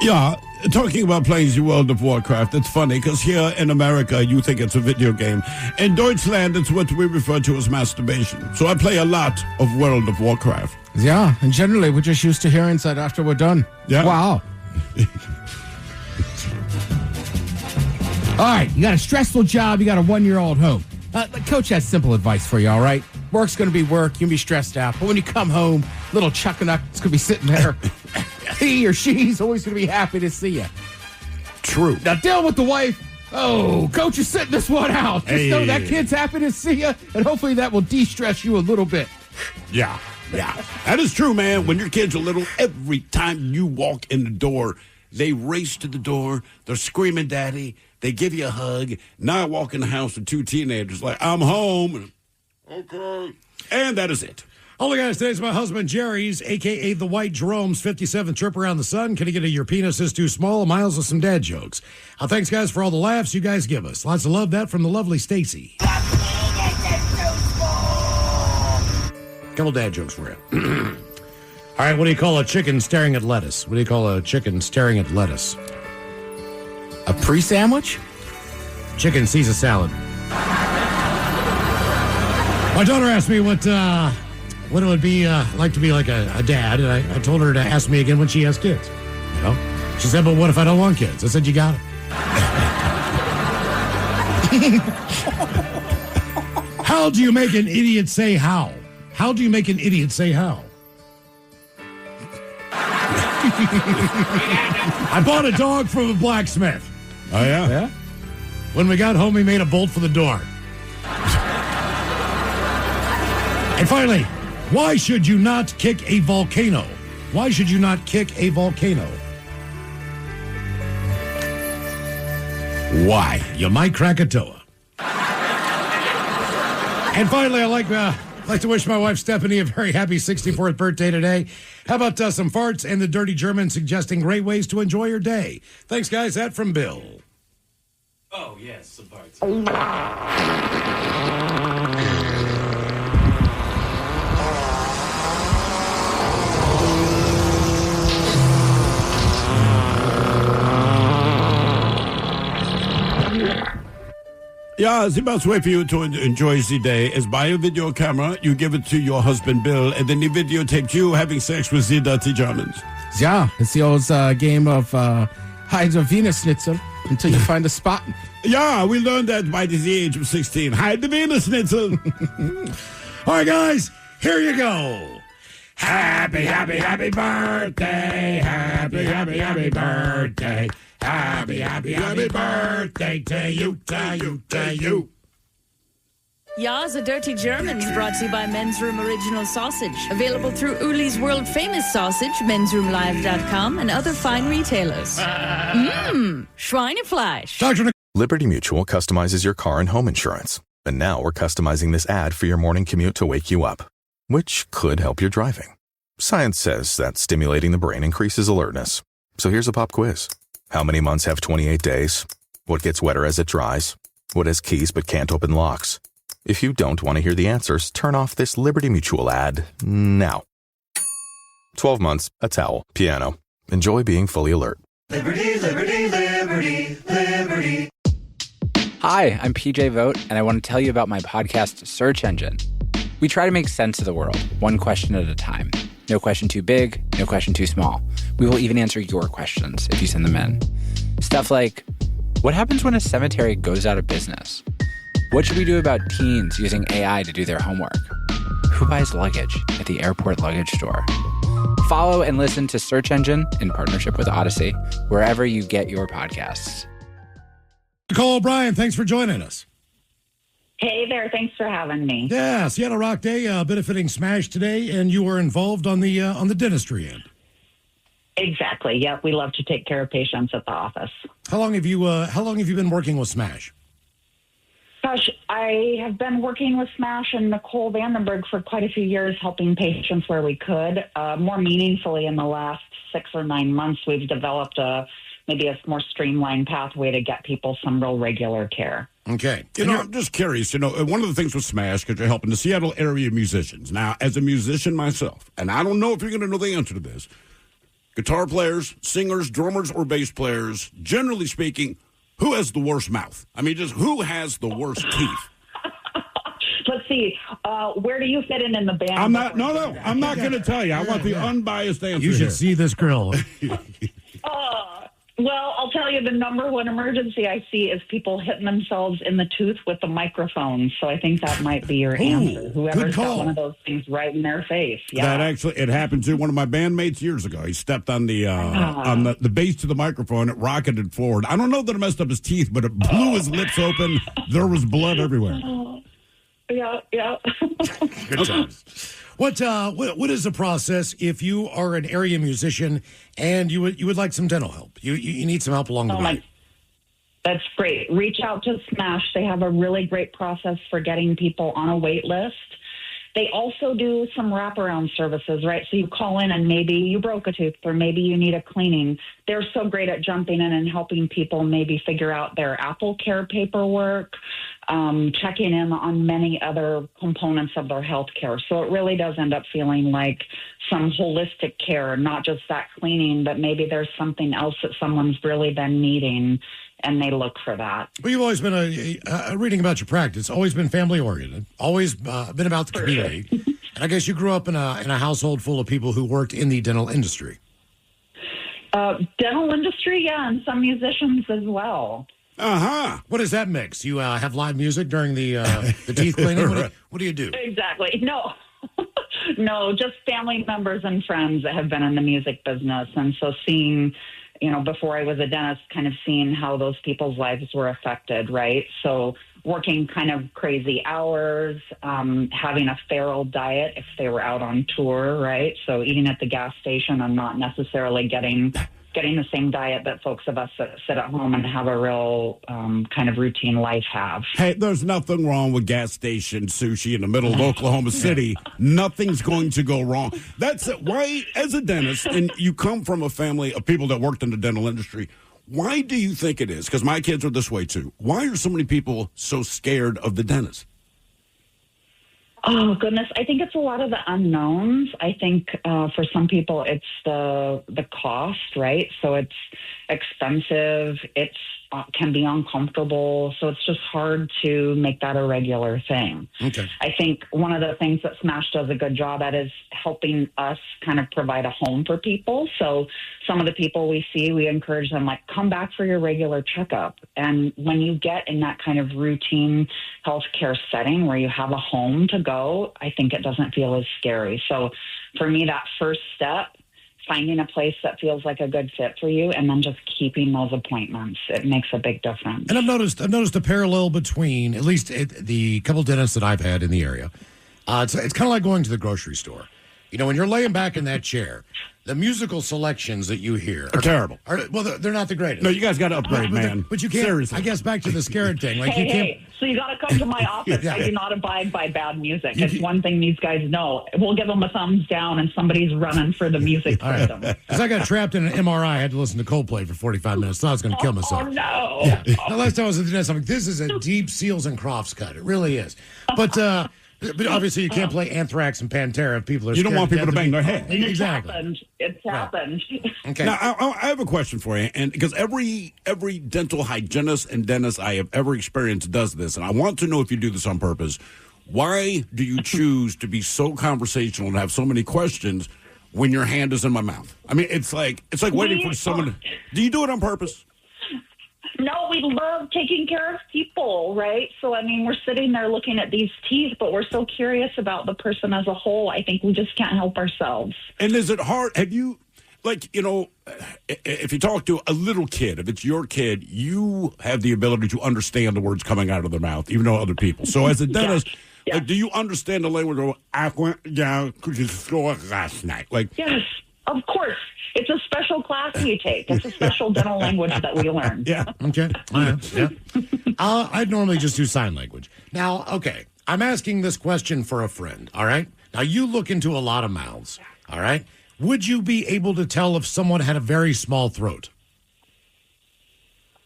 Yeah, talking about playing the World of Warcraft, it's funny because here in America you think it's a video game. In Deutschland, it's what we refer to as masturbation. So I play a lot of World of Warcraft. Yeah, and generally we're just used to hearing that after we're done. Yeah. Wow. All right, you got a stressful job, you got a 1-year-old home. The coach has simple advice for you, all right? Work's going to be work, you're going to be stressed out. But when you come home, little Chuckanuck is going to be sitting there. He or she's always going to be happy to see you. True. Now, deal with the wife. Oh, coach is sitting this one out. Just know that kid's happy to see you, and hopefully that will de-stress you a little bit. Yeah. That is true, man. When your kids are little, every time you walk in the door, they race to the door. They're screaming, Daddy. They give you a hug. Now I walk in the house with 2 teenagers like, I'm home. Okay. And that is it. All the guys, today's my husband Jerry's, a.k.a. the White Jerome's 57th trip around the sun. Can you get a your penis is too small? Miles with some dad jokes. Thanks, guys, for all the laughs you guys give us. Lots of love. That from the lovely Stacy. Couple dad jokes for you. All right, what do you call a chicken staring at lettuce? What do you call a chicken staring at lettuce? A pre-sandwich? Chicken Caesar salad. My daughter asked me what it would be like to be like a dad, and I told her to ask me again when she has kids. You know, she said, "But what if I don't want kids?" I said, "You got it." How do you make an idiot say how? How do you make an idiot say how? I bought a dog from a blacksmith. Oh, yeah? Yeah? When we got home, he made a bolt for the door. And finally, why should you not kick a volcano? Why should you not kick a volcano? Why? You might crack a toe. And finally, I like to wish my wife Stephanie a very happy 64th birthday today. How about some farts and the Dirty German suggesting great ways to enjoy your day? Thanks, guys. That from Bill. Oh, yes, some farts. Yeah, the best way for you to enjoy the day is buy a video camera, you give it to your husband Bill, and then he videotaped you having sex with the Dirty Germans. Yeah, it's the old game of hide the Venus Schnitzel until you find a spot. Yeah, we learned that by the age of 16. Hide the Venus Schnitzel. All right, guys, here you go. Happy, happy, happy birthday. Happy, happy, happy birthday. Happy, happy, happy birthday to you, to you, to you. Ya's a Dirty Germans brought to you by Men's Room Original Sausage. Available through Uli's World Famous Sausage, mensroomlive.com, and other fine retailers. Schweinefleisch. Liberty Mutual customizes your car and home insurance. And now we're customizing this ad for your morning commute to wake you up, which could help your driving. Science says that stimulating the brain increases alertness. So here's a pop quiz. How many months have 28 days? What gets wetter as it dries? What has keys but can't open locks? If you don't want to hear the answers, turn off this Liberty Mutual ad now. 12 months, a towel, piano. Enjoy being fully alert. Liberty, liberty, liberty, liberty. Hi, I'm PJ Vogt, and I want to tell you about my podcast, Search Engine. We try to make sense of the world, one question at a time. No question too big, no question too small. We will even answer your questions if you send them in. Stuff like, what happens when a cemetery goes out of business? What should we do about teens using AI to do their homework? Who buys luggage at the airport luggage store? Follow and listen to Search Engine in partnership with Odyssey, wherever you get your podcasts. Nicole O'Brien, thanks for joining us. Hey there, thanks for having me. Yeah, Seattle Rock Day benefiting Smash today, and you were involved on the dentistry end. Exactly. Yep, we love to take care of patients at the office. How long have you been working with Smash? Gosh, I have been working with Smash and Nicole Vandenberg for quite a few years, helping patients where we could. More meaningfully, in the last 6 or 9 months, we've developed maybe a more streamlined pathway to get people some real regular care. Okay. I'm just curious, one of the things with Smash, because you're helping the Seattle area musicians. Now, as a musician myself, and I don't know if you're going to know the answer to this, guitar players, singers, drummers, or bass players, generally speaking, who has the worst mouth? I mean, just who has the worst teeth? Let's see. Where do you fit in the band? I'm not going to tell you. I want the unbiased answer. You should here. see this girl. Well, I'll tell you, the number one emergency I see is people hitting themselves in the tooth with the microphone. So I think that might be your answer. Whoever's got one of those things right in their face. Yeah. It happened to one of my bandmates years ago. He stepped on the base to the microphone. It rocketed forward. I don't know that it messed up his teeth, but it blew his lips open. There was blood everywhere. Yeah. Good times. What is the process if you are an area musician and you would like some dental help? You need some help along the way. That's great. Reach out to Smash. They have a really great process for getting people on a wait list. They also do some wraparound services, right? So you call in and maybe you broke a tooth or maybe you need a cleaning. They're so great at jumping in and helping people maybe figure out their Apple Care paperwork, checking in on many other components of their health care. So it really does end up feeling like some holistic care, not just that cleaning, but maybe there's something else that someone's really been needing, and they look for that. Well, you've always been reading about your practice, always been family-oriented, always been about the community. And I guess you grew up in a household full of people who worked in the dental industry. Dental industry, yeah, and some musicians as well. Uh-huh. What is that mix? You have live music during the teeth cleaning? What do you do? Exactly. No. No, just family members and friends that have been in the music business. And so seeing, before I was a dentist, kind of seeing how those people's lives were affected, right? So working kind of crazy hours, having a feral diet if they were out on tour, right? So eating at the gas station and not necessarily getting the same diet that folks of us that sit at home and have a real kind of routine life have. Hey, there's nothing wrong with gas station sushi in the middle of Oklahoma City. Nothing's going to go wrong. That's it. Why, as a dentist, and you come from a family of people that worked in the dental industry, why do you think it is? Because my kids are this way too. Why are so many people so scared of the dentist? Oh, goodness. I think it's a lot of the unknowns. I think for some people it's the cost, right? So it's expensive. It's can be uncomfortable. So it's just hard to make that a regular thing. Okay. I think one of the things that Smash does a good job at is helping us kind of provide a home for people. So some of the people we see, we encourage them, like, come back for your regular checkup. And when you get in that kind of routine healthcare setting where you have a home to go, I think it doesn't feel as scary. So for me, that first step, finding a place that feels like a good fit for you, and then just keeping those appointments, it makes a big difference. And I've noticed a parallel between, at least the couple dentists that I've had in the area. It's kind of like going to the grocery store. When you're laying back in that chair, the musical selections that you hear are terrible. They're not the greatest. No, you guys got to upgrade, man. But you can't. Seriously. I guess back to the scared thing. Like So you got to come to my office. Yeah. I do not abide by bad music. It's one thing these guys know. We'll give them a thumbs down, and somebody's running for the music system. Because I got trapped in an MRI. I had to listen to Coldplay for 45 minutes. Thought I was going to kill myself. Oh, no. Yeah. The last time I was at the dentist, I'm like, this is a deep Seals and Crofts cut. It really is. But obviously you can't play Anthrax and Pantera if people are You don't want people to bang their head. Exactly. It's happened. Okay. Now, I have a question for you, and because every dental hygienist and dentist I have ever experienced does this, and I want to know if you do this on purpose. Why do you choose to be so conversational and have so many questions when your hand is in my mouth? I mean, it's like waiting for someone. Do you do it on purpose? No, we love taking care of people, right? So, I mean, we're sitting there looking at these teeth, but we're so curious about the person as a whole. I think we just can't help ourselves. And is it hard? like, if you talk to a little kid, if it's your kid, you have the ability to understand the words coming out of their mouth, even though other people. So as a dentist, like, do you understand the language of, I went down to the store last night? Like, yes, of course. It's a special class you take. It's a special dental language that we learn. Yeah. Okay. Yeah. I'd normally just do sign language. Now, okay, I'm asking this question for a friend, all right? Now, you look into a lot of mouths, all right? Would you be able to tell if someone had a very small throat?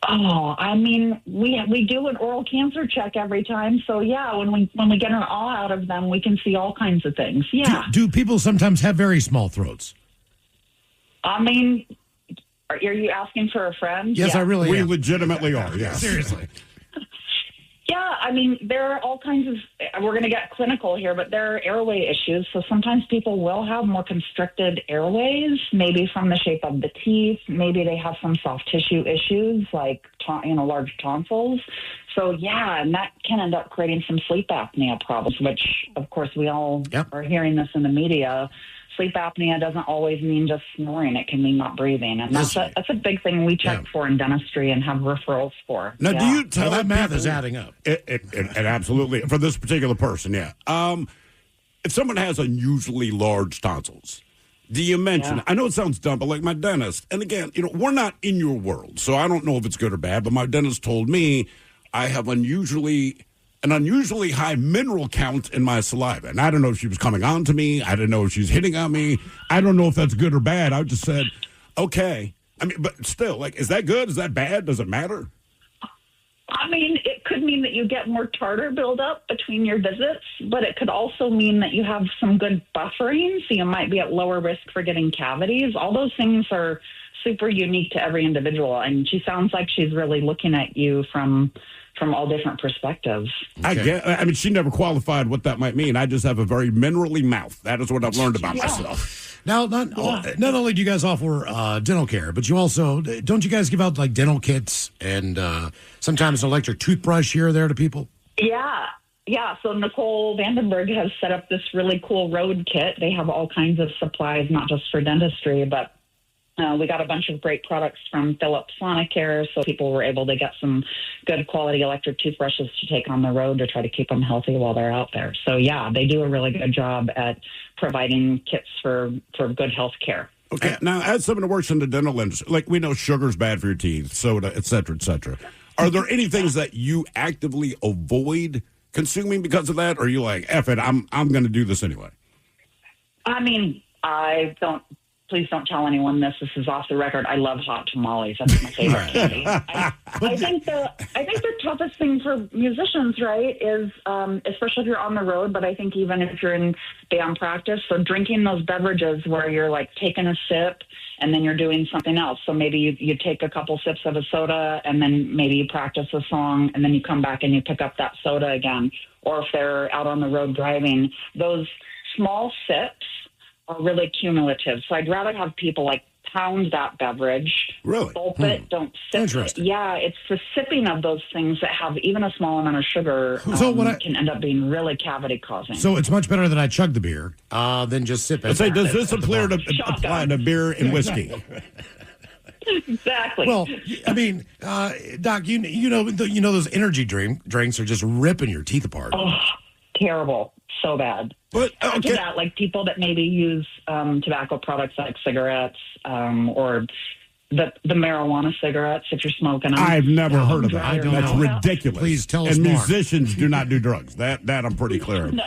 Oh, I mean, we do an oral cancer check every time. So, yeah, when we get an awe out of them, we can see all kinds of things. Yeah. Do people sometimes have very small throats? I mean, are you asking for a friend? Yes, I really am. We legitimately are, yeah. Seriously. Yeah, I mean, there are all kinds of, we're going to get clinical here, but there are airway issues. So sometimes people will have more constricted airways, maybe from the shape of the teeth. Maybe they have some soft tissue issues like, large tonsils. So, yeah, and that can end up creating some sleep apnea problems, which, of course, we all are hearing this in the media. Sleep apnea doesn't always mean just snoring. It can mean not breathing. And that's a big thing we check for in dentistry and have referrals for. Now, do you tell that math is adding up? It absolutely, for this particular person, yeah. If someone has unusually large tonsils, do you mention, I know it sounds dumb, but like my dentist, and again, we're not in your world, so I don't know if it's good or bad, but my dentist told me I have an unusually high mineral count in my saliva. And I don't know if she was coming on to me. I didn't know if she's hitting on me. I don't know if that's good or bad. I just said, okay. I mean, but still, like, is that good? Is that bad? Does it matter? I mean, it could mean that you get more tartar buildup between your visits, but it could also mean that you have some good buffering, so you might be at lower risk for getting cavities. All those things are super unique to every individual. And she sounds like she's really looking at you from all different perspectives. Okay. I mean, she never qualified what that might mean. I just have a very minerally mouth. That is what I've learned about myself. Now, not only do you guys offer dental care, but don't you guys give out like dental kits and sometimes an electric toothbrush here or there to people? Yeah. Yeah, so Nicole Vandenberg has set up this really cool road kit. They have all kinds of supplies, not just for dentistry, but we got a bunch of great products from Philips Sonicare, so people were able to get some good quality electric toothbrushes to take on the road to try to keep them healthy while they're out there. So, yeah, they do a really good job at providing kits for good health care. Okay, now, as someone who works in the dental industry, like we know sugar's bad for your teeth, soda, et cetera, et cetera. Are there any things that you actively avoid consuming because of that, or are you like, F it, I'm going to do this anyway? I mean, please don't tell anyone this. This is off the record. I love hot tamales. That's my favorite candy. I think the toughest thing for musicians, right, is especially if you're on the road, but I think even if you're in band practice, so drinking those beverages where you're like taking a sip and then you're doing something else. So maybe you take a couple sips of a soda and then maybe you practice a song and then you come back and you pick up that soda again. Or if they're out on the road driving, those small sips are really cumulative. So I'd rather have people like pound that beverage, gulp it, don't sip it. Yeah, it's the sipping of those things that have even a small amount of sugar can end up being really cavity causing. So it's much better that I chug the beer than just sip it. Let's say, does this apply to beer and whiskey? Exactly. Well, I mean, Doc, you know those energy drinks are just ripping your teeth apart. Oh, terrible. So bad. But after that, like people that maybe use tobacco products like cigarettes or the marijuana cigarettes, if you're smoking them. I've never heard of that. That's ridiculous. Please tell us and more. Musicians do not do drugs. That I'm pretty clear of. No.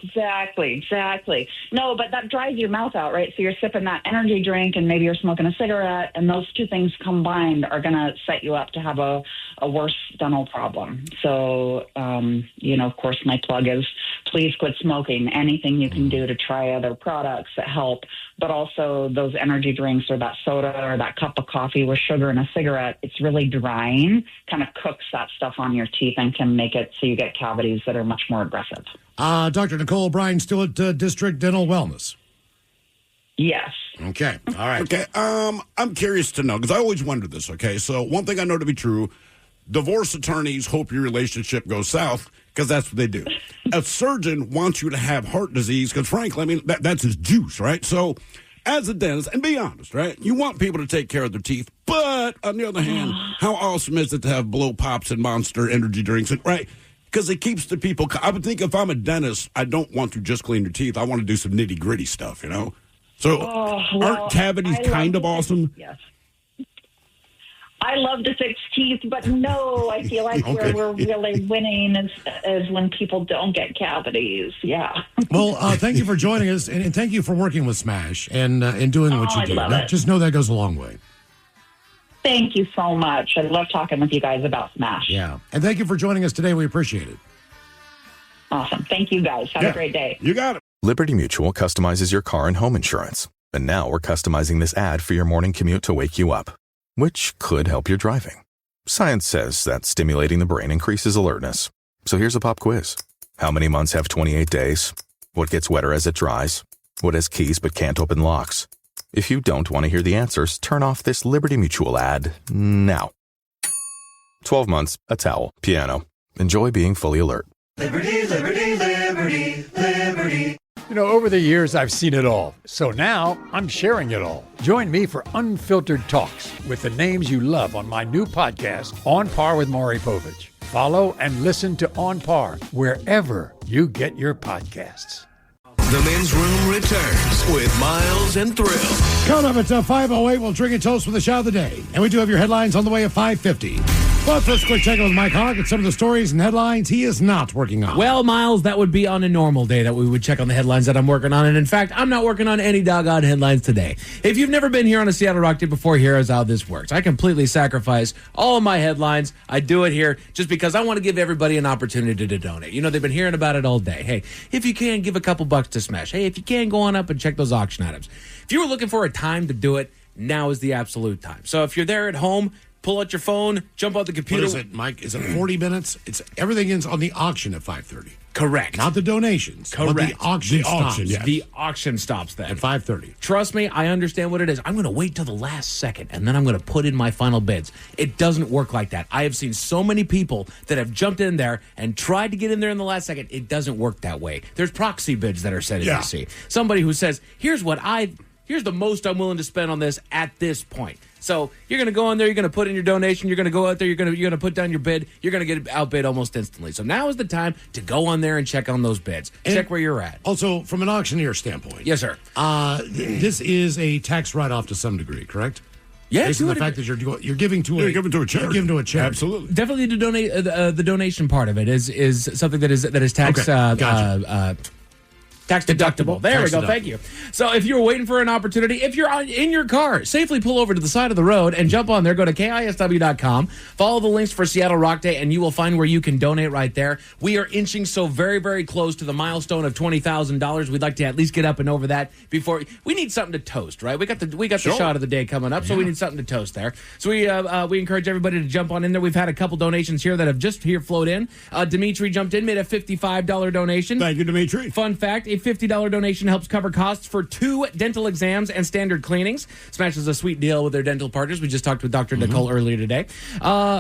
Exactly. No, but that dries your mouth out, right? So you're sipping that energy drink and maybe you're smoking a cigarette, and those two things combined are going to set you up to have a worse dental problem. So, of course, my plug is please quit smoking. Anything you can do to try other products that help, but also those energy drinks or that soda or that cup of coffee with sugar and a cigarette, it's really drying, kind of cooks that stuff on your teeth and can make it so you get cavities that are much more aggressive. Dr. Nicole O'Brien, still at District Dental Wellness? Yes. Okay. All right. Okay. I'm curious to know, because I always wondered this, okay? So one thing I know to be true, divorce attorneys hope your relationship goes south because that's what they do. A surgeon wants you to have heart disease because, frankly, I mean, that's his juice, right? So as a dentist, and be honest, right? You want people to take care of their teeth, but on the other hand, how awesome is it to have blow pops and Monster energy drinks, right? Because it keeps the people. I would think if I'm a dentist, I don't want to just clean your teeth. I want to do some nitty gritty stuff, you know. So aren't cavities kind of awesome? Yes. I love to fix teeth, but no, I feel like where we're really winning is when people don't get cavities. Yeah. Well, thank you for joining us, and thank you for working with Smash and doing what you do. love it. Just know that goes a long way. Thank you so much. I love talking with you guys about Smash. Yeah. And thank you for joining us today. We appreciate it. Awesome. Thank you, guys. Have a great day. You got it. Liberty Mutual customizes your car and home insurance. And now we're customizing this ad for your morning commute to wake you up, which could help your driving. Science says that stimulating the brain increases alertness. So here's a pop quiz. How many months have 28 days? What gets wetter as it dries? What has keys but can't open locks? If you don't want to hear the answers, turn off this Liberty Mutual ad now. 12 months, a towel, piano. Enjoy being fully alert. Liberty, liberty, liberty, liberty. You know, over the years, I've seen it all. So now I'm sharing it all. Join me for Unfiltered Talks with the names you love on my new podcast, On Par with Maury Povich. Follow and listen to On Par wherever you get your podcasts. The Men's Room returns with Miles and Thrill. Coming up at 5:08, we'll drink and toast with the shot of the day. And we do have your headlines on the way at 5:50. But first, quick check-in with Mike Hogg at some of the stories and headlines he is not working on. Well, Miles, that would be on a normal day that we would check on the headlines that I'm working on. And in fact, I'm not working on any doggone headlines today. If you've never been here on a Seattle Rock Day before, here is how this works. I completely sacrifice all of my headlines. I do it here just because I want to give everybody an opportunity to donate. You know, they've been hearing about it all day. Hey, if you can, give a couple bucks to Smash. Hey, if you can, go on up and check those auction items. If you were looking for a time to do it, now is the absolute time. So if you're there at home, pull out your phone, jump out the computer. What is it, Mike? Is it 40 minutes? It's everything ends on the auction at 5:30. Correct. Not the donations. Correct. But the auction stops. Yes. The auction stops then. At 5:30. Trust me, I understand what it is. I'm going to wait till the last second, and then I'm going to put in my final bids. It doesn't work like that. I have seen so many people that have jumped in there and tried to get in there in the last second. It doesn't work that way. There's proxy bids that are set, as you see. Somebody who says, here's the most I'm willing to spend on this at this point. So you're going to go in there, you're going to put in your donation, you're going to go out there, you're going to put down your bid, you're going to get outbid almost instantly. So now is the time to go on there and check on those bids. And check where you're at. Also, from an auctioneer standpoint. Yes, sir. This is a tax write-off to some degree, correct? Yeah, based on the fact that you're giving to a charity. You're giving to a charity. Absolutely. Definitely to donate. The donation part of it is something that is tax tax deductible. There we go. Thank you. So if you're waiting for an opportunity, if you're in your car, safely pull over to the side of the road and jump on there. Go to KISW.com. Follow the links for Seattle Rock Day, and you will find where you can donate right there. We are inching so very, very close to the milestone of $20,000. We'd like to at least get up and over that before. We need something to toast, right? We got the shot of the day coming up, so we need something to toast there. So we encourage everybody to jump on in there. We've had a couple donations here that have just flowed in. Dimitri jumped in, made a $55 donation. Thank you, Dimitri. Fun fact, a $50 donation helps cover costs for 2 dental exams and standard cleanings. Smash is a sweet deal with their dental partners. We just talked with Dr. Nicole earlier today.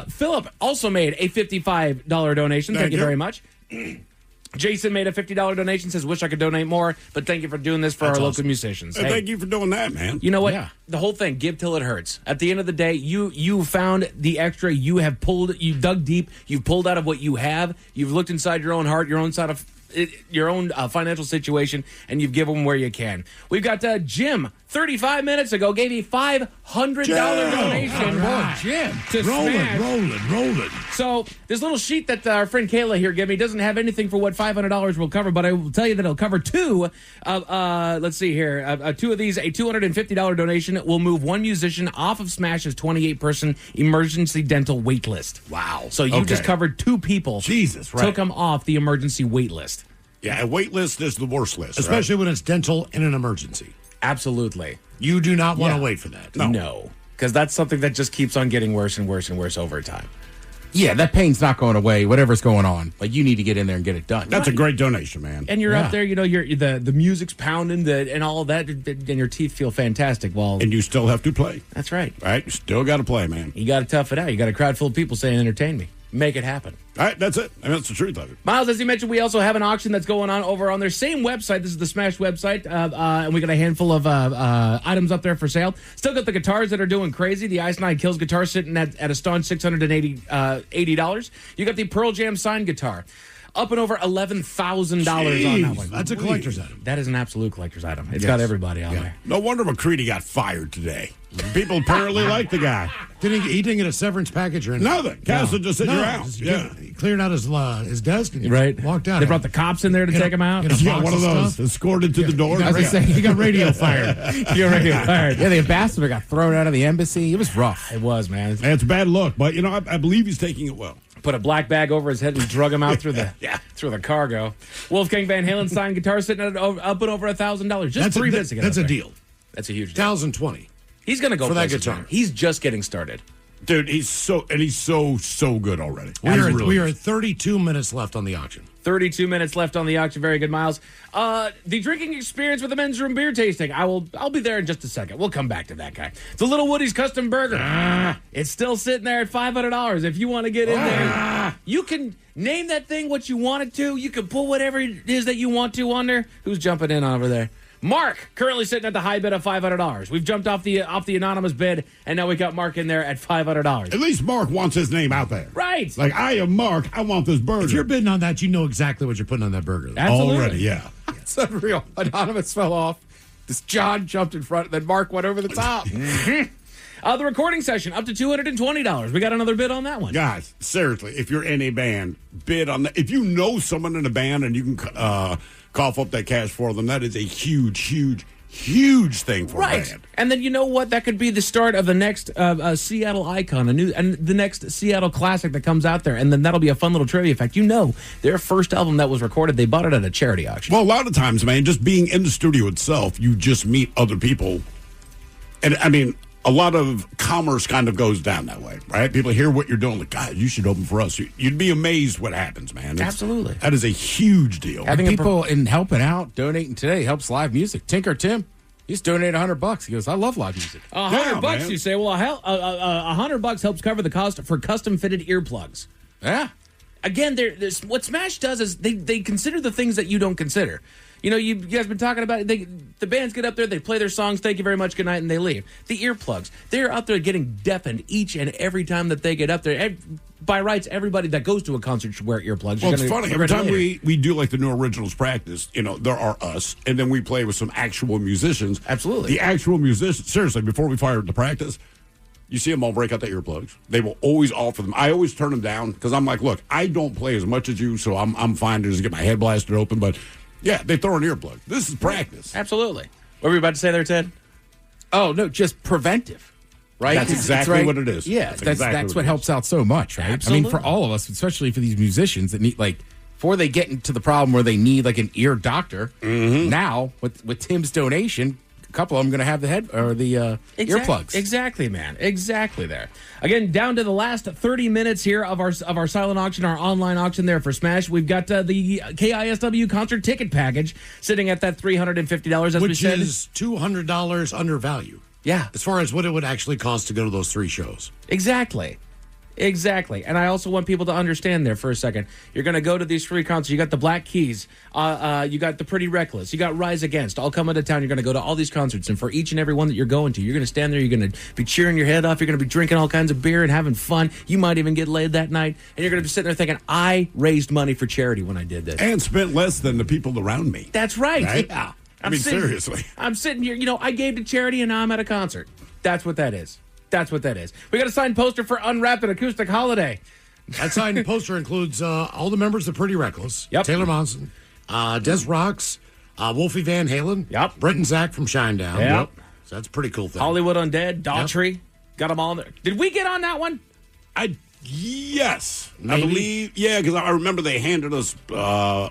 Philip also made a $55 donation. Thank you very much. Jason made a $50 donation, says, wish I could donate more, but thank you for doing this for our local musicians. Hey, thank you for doing that, man. You know what? Yeah. The whole thing, give till it hurts. At the end of the day, you found the extra. You dug deep. You've pulled out of what you have. You've looked inside your own heart, your own side of your own financial situation, and you've given them where you can. We've got Jim, 35 minutes ago, gave you $500 donation. Right. Jim, to rolling. So this little sheet that our friend Kayla here gave me doesn't have anything for what $500 will cover, but I will tell you that it'll cover two. Let's see here. Two of these, a $250 donation will move one musician off of Smash's 28-person emergency dental wait list. Wow. So you just covered 2 people. Jesus, right. Took them off the emergency wait list. Yeah, a wait list is the worst list. Especially when it's dental in an emergency. Absolutely. You do not want to wait for that. No. Because that's something that just keeps on getting worse and worse and worse over time. Yeah, that pain's not going away, whatever's going on. Like, you need to get in there and get it done. That's a great donation, man. And you're up there, you're the music's pounding and all of that, and your teeth feel fantastic. And you still have to play. That's right. Right? You still got to play, man. You got to tough it out. You got a crowd full of people saying, entertain me. Make it happen. All right, that's it. I mean, that's the truth of it. Miles, as you mentioned, we also have an auction that's going on over on their same website. This is the Smash website, and we got a handful of items up there for sale. Still got the guitars that are doing crazy. The Ice Nine Kills guitar sitting at a staunch $680. You got the Pearl Jam signed guitar. Up and over $11,000 on that one. That's a collector's item. That is an absolute collector's item. It's got everybody on there. No wonder McCready got fired today. People apparently like the guy. He didn't get a severance package or anything. Nothing. Castle just said you're out. He cleared out his desk and walked out. They brought the cops in there to take him out. Yeah, one of those escorted to the door. I was going to say, he got radio fired. Yeah, the ambassador got thrown out of the embassy. It was rough. It was, man. It's a bad look, but, I believe he's taking it well. Put a black bag over his head and drug him out through the through the cargo. Wolfgang Van Halen signed guitar sitting at up and over $1,000. Just That's 3 bits to get That's up a there. deal. That's a huge deal. 1,020. He's going to go for that places, guitar. man. He's just getting started. Dude, he's so good already. We are at 32 minutes left on the auction. 32 minutes left on the auction. Very good, Miles. The drinking experience with the men's room beer tasting. I'll be there in just a second. We'll come back to that guy. The Little Woody's Custom Burger. It's still sitting there at $500. If you want to get in there, you can name that thing what you want it to. You can put whatever it is that you want to on there. Who's jumping in over there? Mark, currently sitting at the high bid of $500. We've jumped off the anonymous bid, and now we got Mark in there at $500. At least Mark wants his name out there. Right. Like, I am Mark. I want this burger. If you're bidding on that, you know exactly what you're putting on that burger. Absolutely. Already, yeah. It's unreal. Anonymous fell off. This John jumped in front, and then Mark went over the top. The recording session, up to $220. We got another bid on that one. Guys, seriously, if you're in a band, bid on that. If you know someone in a band and you can cough up that cash for them, that is a huge thing for a band. And then you know what? That could be the start of the next Seattle icon, and the next Seattle classic that comes out there. And then that'll be a fun little trivia fact. Their first album that was recorded, they bought it at a charity auction. Well, a lot of times, man, just being in the studio itself, you just meet other people. And, I mean, a lot of commerce kind of goes down that way, right? People hear what you're doing, like, God, you should open for us. You'd be amazed what happens, man. Absolutely. That is a huge deal. Having people in helping out, donating today helps live music. Tinker Tim, he's donated $100. He goes, I love live music. $100, man. You say? Well, $100 helps cover the cost for custom-fitted earplugs. Yeah. Again, there's what Smash does is they consider the things that you don't consider. You guys been talking about it. The bands get up there, they play their songs, thank you very much, good night, and they leave. The earplugs, they're out there getting deafened each and every time that they get up there. By rights, everybody that goes to a concert should wear earplugs. Well, it's funny. Every time we do like the new originals practice, there are us, and then we play with some actual musicians. Absolutely. The actual musicians, seriously, before we fire the practice, you see them all break out the earplugs. They will always offer them. I always turn them down because I'm like, look, I don't play as much as you, so I'm fine to just get my head blasted open, but yeah, they throw an earplug. This is practice. Absolutely. What were you about to say there, Ted? Oh, no, just preventive, right? That's exactly what it is. Yeah, that's what helps out so much, right? Absolutely. I mean, for all of us, especially for these musicians that need, before they get into the problem where they need, an ear doctor, now, with Tim's donation, a couple of them going to have the head or the earplugs. Exactly, man. Exactly there. Again, down to the last 30 minutes here of our silent auction, our online auction there for Smash. We've got the KISW concert ticket package sitting at that $350, as we said. Which is $200 under value. Yeah. As far as what it would actually cost to go to those 3 shows. Exactly. And I also want people to understand there for a second. You're going to go to these free concerts. You got the Black Keys. You got the Pretty Reckless. You got Rise Against. All coming to town. You're going to go to all these concerts. And for each and every one that you're going to, you're going to stand there. You're going to be cheering your head off. You're going to be drinking all kinds of beer and having fun. You might even get laid that night. And you're going to be sitting there thinking, I raised money for charity when I did this. And spent less than the people around me. That's right. Yeah. Seriously. I'm sitting here. I gave to charity and now I'm at a concert. That's what that is. We got a signed poster for Unwrapped an Acoustic Holiday. That signed poster includes all the members of Pretty Reckless. Yep. Taylor Monson, Des Rocks, Wolfie Van Halen. Yep. Brent and Zach from Shinedown. Yep. So that's a pretty cool thing. Hollywood Undead, Daughtry. Yep. Got them all in there. Did we get on that one? Yes. Maybe. I believe, because I remember they handed us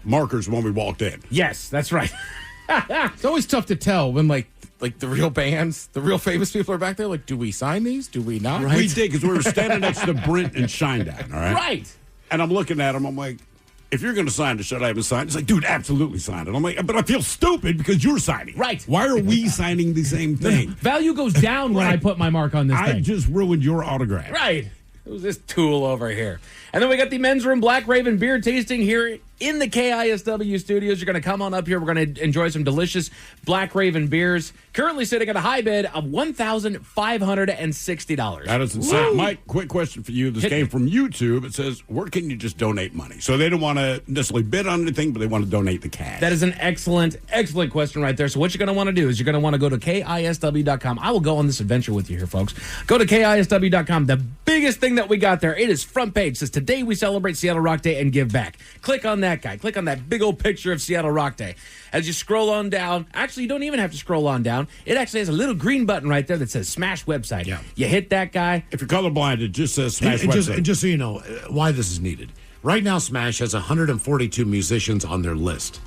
markers when we walked in. Yes, that's right. It's always tough to tell when, the real bands, the real famous people are back there. Do we sign these? Do we not? Right. We did, because we were standing next to Brent and Shinedown, all right? Right. And I'm looking at him, I'm like, if you're going to sign it, should I have a sign? He's like, dude, absolutely sign it. I'm like, but I feel stupid because you're signing. Right. Why are we signing the same thing? Value goes down when I put my mark on this thing. I just ruined your autograph. Right. Who's this tool over here? And then we got the Men's Room Black Raven beer tasting here in the KISW studios. You're going to come on up here. We're going to enjoy some delicious Black Raven beers. Currently sitting at a high bid of $1,560. That is insane. Mike, quick question for you. This came from YouTube. It says, where can you just donate money? So they don't want to necessarily bid on anything, but they want to donate the cash. That is an excellent question right there. So what you're going to want to do is you're going to want to go to KISW.com. I will go on this adventure with you here, folks. Go to KISW.com. The biggest thing that we got there, it is front page. It says, today we celebrate Seattle Rock Day and give back. Click on that guy. Click on that big old picture of Seattle Rock Day. As you scroll on down, actually, you don't even have to scroll on down. It actually has a little green button right there that says Smash Website. Yeah. You hit that guy. If you're colorblind, it just says Smash Website. And just so you know why this is needed. Right now, Smash has 142 musicians on their list.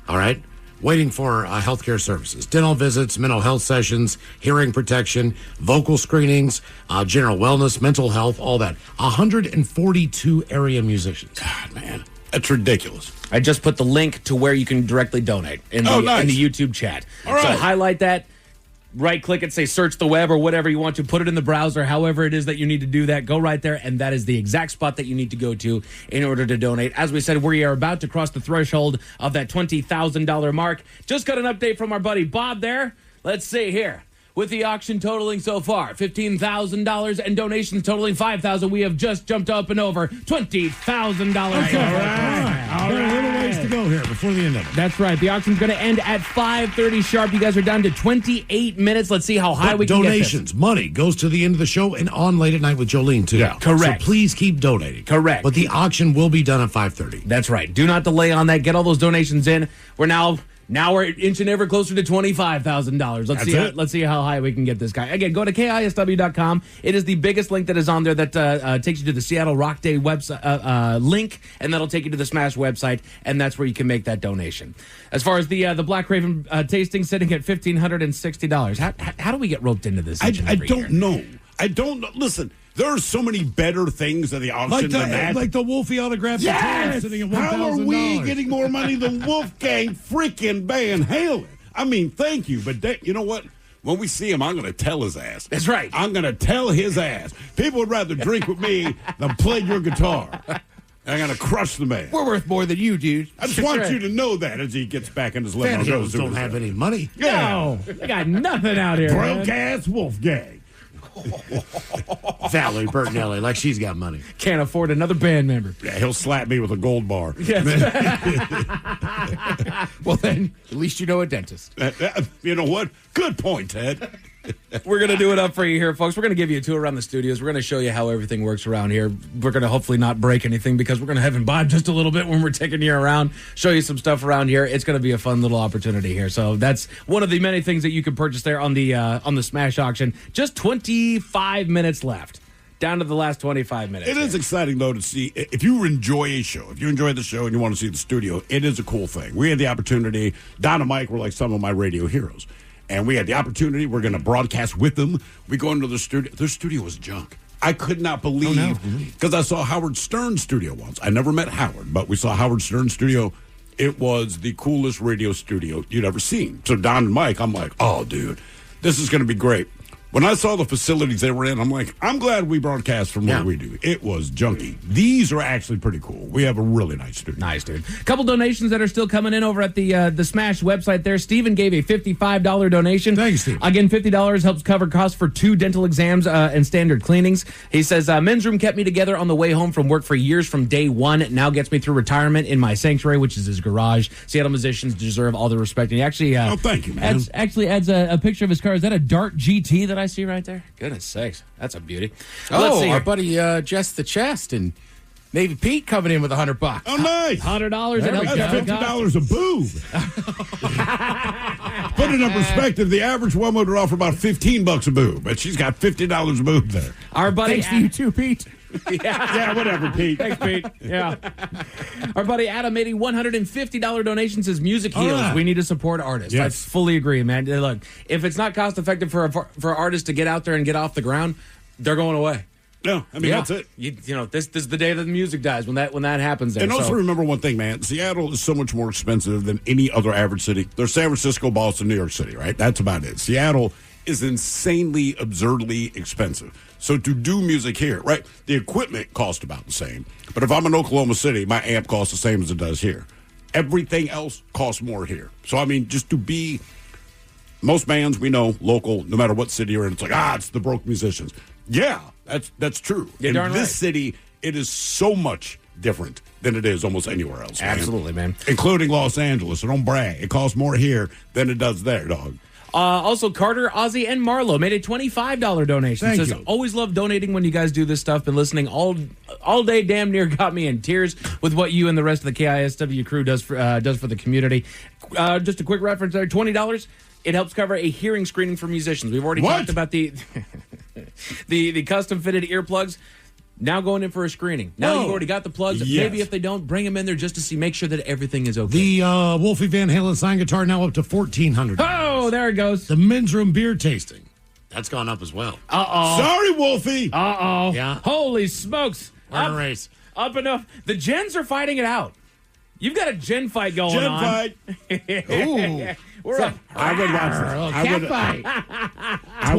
All right? Waiting for healthcare services, dental visits, mental health sessions, hearing protection, vocal screenings, general wellness, mental health, all that. 142 area musicians. God, man. That's ridiculous. I just put the link to where you can directly donate in the YouTube chat. All right. So highlight that, right-click it, say search the web or whatever you want to. Put it in the browser, however it is that you need to do that. Go right there, and that is the exact spot that you need to go to in order to donate. As we said, we are about to cross the threshold of that $20,000 mark. Just got an update from our buddy Bob there. Let's see here. With the auction totaling so far $15,000 and donations totaling $5,000, we have just jumped up and over $20,000. Okay. All right. A little ways to go here before the end of it. That's right. The auction's going to end at 5:30 sharp. You guys are down to 28 minutes. Let's see how high we can get this. Donations, money goes to the end of the show and on late at night with Jolene, too. Yeah, correct. So please keep donating. Correct. But the auction will be done at 5:30. That's right. Do not delay on that. Get all those donations in. Now we're inching ever closer to $25,000. Let's see how high we can get this guy. Again, go to KISW.com. It is the biggest link that is on there that takes you to the Seattle Rock Day website link, and that'll take you to the Smash website, and that's where you can make that donation. As far as the Black Raven tasting, sitting at $1,560. How do we get roped into this? I don't know. I don't know. Listen. There are so many better things at the auction than that. Like the Wolfie autographed guitar sitting at $1,000. How are we getting more money than Wolfgang freaking Van Halen? I mean, thank you, but you know what? When we see him, I'm going to tell his ass. That's right. I'm going to tell his ass. People would rather drink with me than play your guitar. I'm going to crush the man. We're worth more than you, dude. I just want you to know that as he gets back in his living room. Van Halen don't have any money. No, they got nothing out here. Broke-ass Wolfgang. Valerie Bertinelli, like she's got money. Can't afford another band member. Yeah, he'll slap me with a gold bar. Yes. Well, then, at least you know a dentist. You know what? Good point, Ted. We're going to do it up for you here, folks. We're going to give you a tour around the studios. We're going to show you how everything works around here. We're going to hopefully not break anything because we're going to have imbibe just a little bit when we're taking you around, show you some stuff around here. It's going to be a fun little opportunity here. So that's one of the many things that you can purchase there on the Smash auction. Just 25 minutes left. Down to the last 25 minutes. It is exciting, though, to see. If you enjoy a show, if you enjoy the show and you want to see the studio, it is a cool thing. We had the opportunity. Don and Mike were like some of my radio heroes. And we had the opportunity. We're going to broadcast with them. We go into the studio. Their studio was junk. I could not believe, because I saw Howard Stern's studio once. I never met Howard, but we saw Howard Stern's studio. It was the coolest radio studio you'd ever seen. So Don and Mike, I'm like, oh, dude, this is going to be great. When I saw the facilities they were in, I'm like, I'm glad we broadcast from what we do. It was junky. These are actually pretty cool. We have a really nice studio. Nice, dude. Couple donations that are still coming in over at the Smash website there. Steven gave a $55 donation. Thanks, Steve. Again, $50 helps cover costs for 2 dental exams and standard cleanings. He says, Men's Room kept me together on the way home from work for years from day one. It now gets me through retirement in my sanctuary, which is his garage. Seattle musicians deserve all the respect. And he actually thank you, man. adds a picture of his car. Is that a Dart GT that I see right there? Goodness sakes. That's a beauty. Let's see our buddy Jess the Chest and Navy Pete coming in with $100. Oh, nice. $100. That's $50 a boob. Put it in perspective, the average woman would offer about $15 a boob, but she's got $50 a boob there. Our buddy Thanks to you too, Pete. Yeah, whatever, Pete. Thanks, Pete. Yeah. Our buddy Adam made a $150 donation, says music heals. We need to support artists. Yes. I fully agree, man. Look, if it's not cost effective for artists to get out there and get off the ground, they're going away. No, I mean, that's it. You know, this is the day that the music dies when that happens there. And also remember one thing, man. Seattle is so much more expensive than any other average city. There's San Francisco, Boston, New York City, right? That's about it. Seattle is insanely, absurdly expensive. So to do music here, right, the equipment costs about the same. But if I'm in Oklahoma City, my amp costs the same as it does here. Everything else costs more here. So, I mean, just to be, most bands we know, local, no matter what city you're in, it's like, it's the broke musicians. Yeah, that's true. You're in darn this right. city, it is so much different than it is almost anywhere else. Absolutely, man. Including Los Angeles. So don't brag. It costs more here than it does there, dog. Also, Carter, Ozzy, and Marlo made a $25 donation. Thank Says, you. always love donating when you guys do this stuff. Been listening all day, damn near got me in tears with what you and the rest of the KISW crew does for the community. Just a quick reference there, $20. It helps cover a hearing screening for musicians. We've already talked about the the custom fitted earplugs. Now going in for a screening. Now you've already got the plugs. Yes. Maybe if they don't, bring them in there just to make sure that everything is okay. The Wolfie Van Halen signed guitar now up to $1,400. Oh, there it goes. The men's room beer tasting. That's gone up as well. Uh-oh. Sorry, Wolfie. Uh-oh. Yeah. Holy smokes. We're in a race. Up enough. The gens are fighting it out. You've got a gen fight going on. Fight. Ooh. We're up. I would watch Cat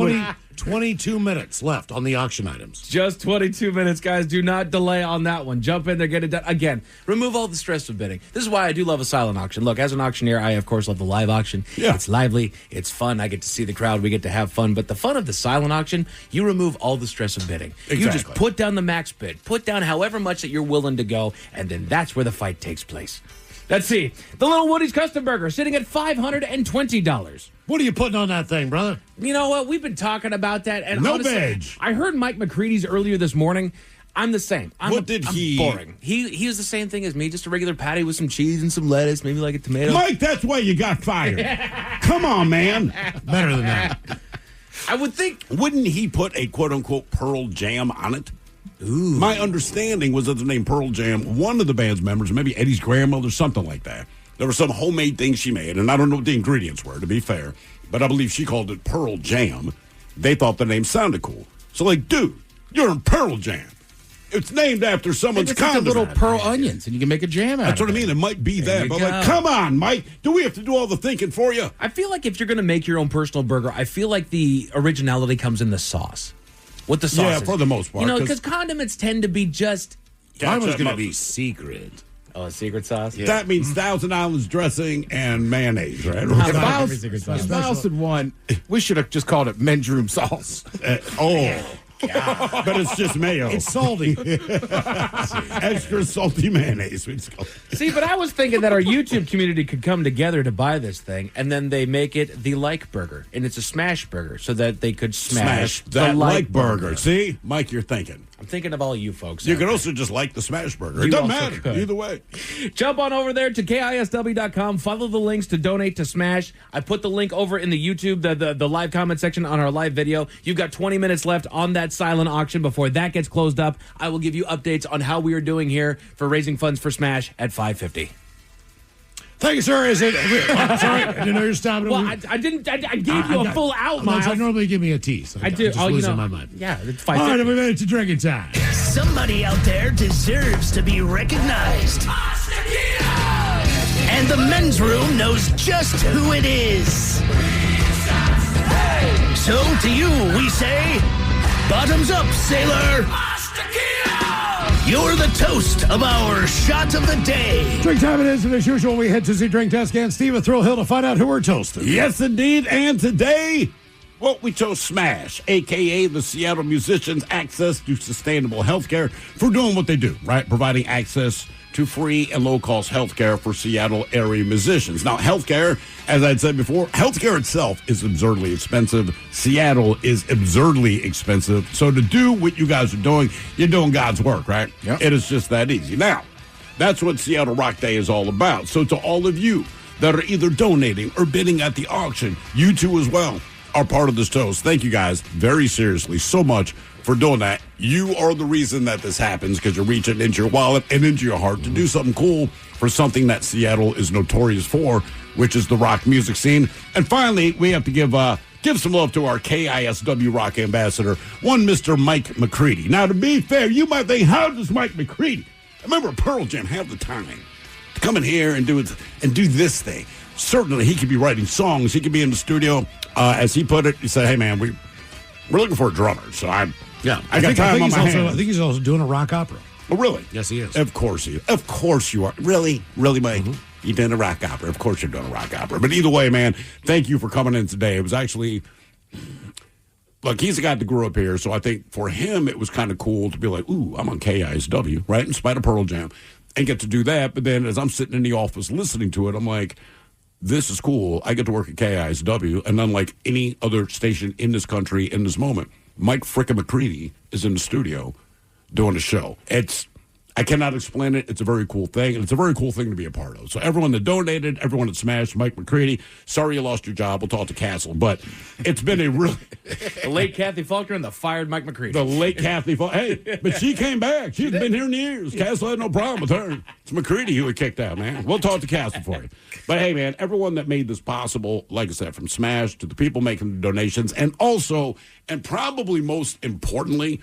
fight. 22 minutes left on the auction items. Just 22 minutes, guys. Do not delay on that one. Jump in there, get it done. Again, remove all the stress of bidding. This is why I do love a silent auction. Look, as an auctioneer, I, of course, love the live auction. Yeah. It's lively. It's fun. I get to see the crowd. We get to have fun. But the fun of the silent auction, you remove all the stress of bidding. Exactly. You just put down the max bid. Put down however much that you're willing to go, and then that's where the fight takes place. Let's see. The Little Woody's Custom Burger sitting at $520. What are you putting on that thing, brother? You know what? We've been talking about that. And No honestly, veg. I heard Mike McCready's earlier this morning. I'm the same. I'm boring. He was the same thing as me, just a regular patty with some cheese and some lettuce, maybe like a tomato. Mike, that's why you got fired. Come on, man. Better than that. I would think. Wouldn't he put a quote-unquote Pearl Jam on it? Ooh. My understanding was that the name Pearl Jam, one of the band's members, maybe Eddie's grandmother, something like that. There were some homemade things she made, and I don't know what the ingredients were, to be fair, but I believe she called it Pearl Jam. They thought the name sounded cool. So, like, dude, you're in Pearl Jam. It's named after someone's It's like condiment. little pearl onions, and you can make a jam out That's of what I mean. It might be There that, you but go. like, come on, Mike. Do we have to do all the thinking for you? I feel like if you're going to make your own personal burger, I feel like the originality comes in the sauce. What the sauce Yeah, is. for the most part. You know, because condiments tend to be just... Mine was going to be secret. Oh, a secret sauce? Yeah. That means Thousand Islands dressing and mayonnaise, right? If Miles had won, we should have just called it men's room sauce. But it's just mayo. It's salty. Extra salty mayonnaise. See, but I was thinking that our YouTube community could come together to buy this thing, and then they make it the like burger, and it's a smash burger, so that they could smash that the like burger. See, Mike, you're thinking. I'm thinking of all you folks. You out could there. also just like the smash burger. You It doesn't also matter. could. Either way. Jump on over there to KISW.com. Follow the links to donate to Smash. I put the link over in the YouTube, the live comment section on our live video. You've got 20 minutes left on that silent auction before that gets closed up. I will give you updates on how we are doing here for raising funds for Smash at $550. Thank you, sir. Is it? I'm sorry, I didn't know you're stopping. Well, I didn't. I gave you a full outline. I normally give me a tease. I do. I'm just Oh, you losing know. my mind. Yeah, it's All right, $550. we made it to drinking time. Somebody out there deserves to be recognized. And the men's room knows just who it is. So to you, we say, bottoms up, sailor. You're the toast of our shot of the day. Drink time it is, and as usual, we head to the drink desk and Steve at Thrill Hill to find out who we're toasting. Yes, indeed. And today, well, we chose Smash, a.k.a. the Seattle Musicians' Access to Sustainable Healthcare, for doing what they do, right? Providing access to free and low-cost healthcare for Seattle area musicians. Now, healthcare, as I'd said before, healthcare itself is absurdly expensive. Seattle is absurdly expensive. So to do what you guys are doing, you're doing God's work, right? Yep. It is just that easy. Now, that's what Seattle Rock Day is all about. So to all of you that are either donating or bidding at the auction, you too as well are part of this toast. Thank you guys very seriously so much for doing that. You are the reason that this happens, because you're reaching into your wallet and into your heart to do something cool for something that Seattle is notorious for, which is the rock music scene. And finally, we have to give some love to our KISW rock ambassador, one Mr. Mike McCready. Now, to be fair, you might think, how does Mike McCready, remember Pearl Jam, have the time to come in here and do this thing? Certainly, he could be writing songs. He could be in the studio As he put it, he said, hey, man, we're looking for a drummer. So I got time on my hands. I think he's also doing a rock opera. Oh, really? Yes, he is. Of course you are. Really, Mike? Mm-hmm. You're doing a rock opera. Of course you're doing a rock opera. But either way, man, thank you for coming in today. It was actually, look, he's a guy that grew up here, so I think for him it was kind of cool to be like, ooh, I'm on KISW, right, in spite of Pearl Jam, and get to do that. But then as I'm sitting in the office listening to it, I'm like, this is cool. I get to work at KISW, and unlike any other station in this country in this moment, Mike frickin' McCready is in the studio doing a show. I cannot explain it. It's a very cool thing, and it's a very cool thing to be a part of. So everyone that donated, everyone that smashed, Mike McCready, sorry you lost your job. We'll talk to Castle. But it's been a really... The late Kathy Faulkner and the fired Mike McCready. The late Kathy Faulkner. Hey, but she came back. She's been here in years. Castle had no problem with her. It's McCready who had kicked out, man. We'll talk to Castle for you. But hey, man, everyone that made this possible, like I said, from Smash to the people making the donations, and also, and probably most importantly,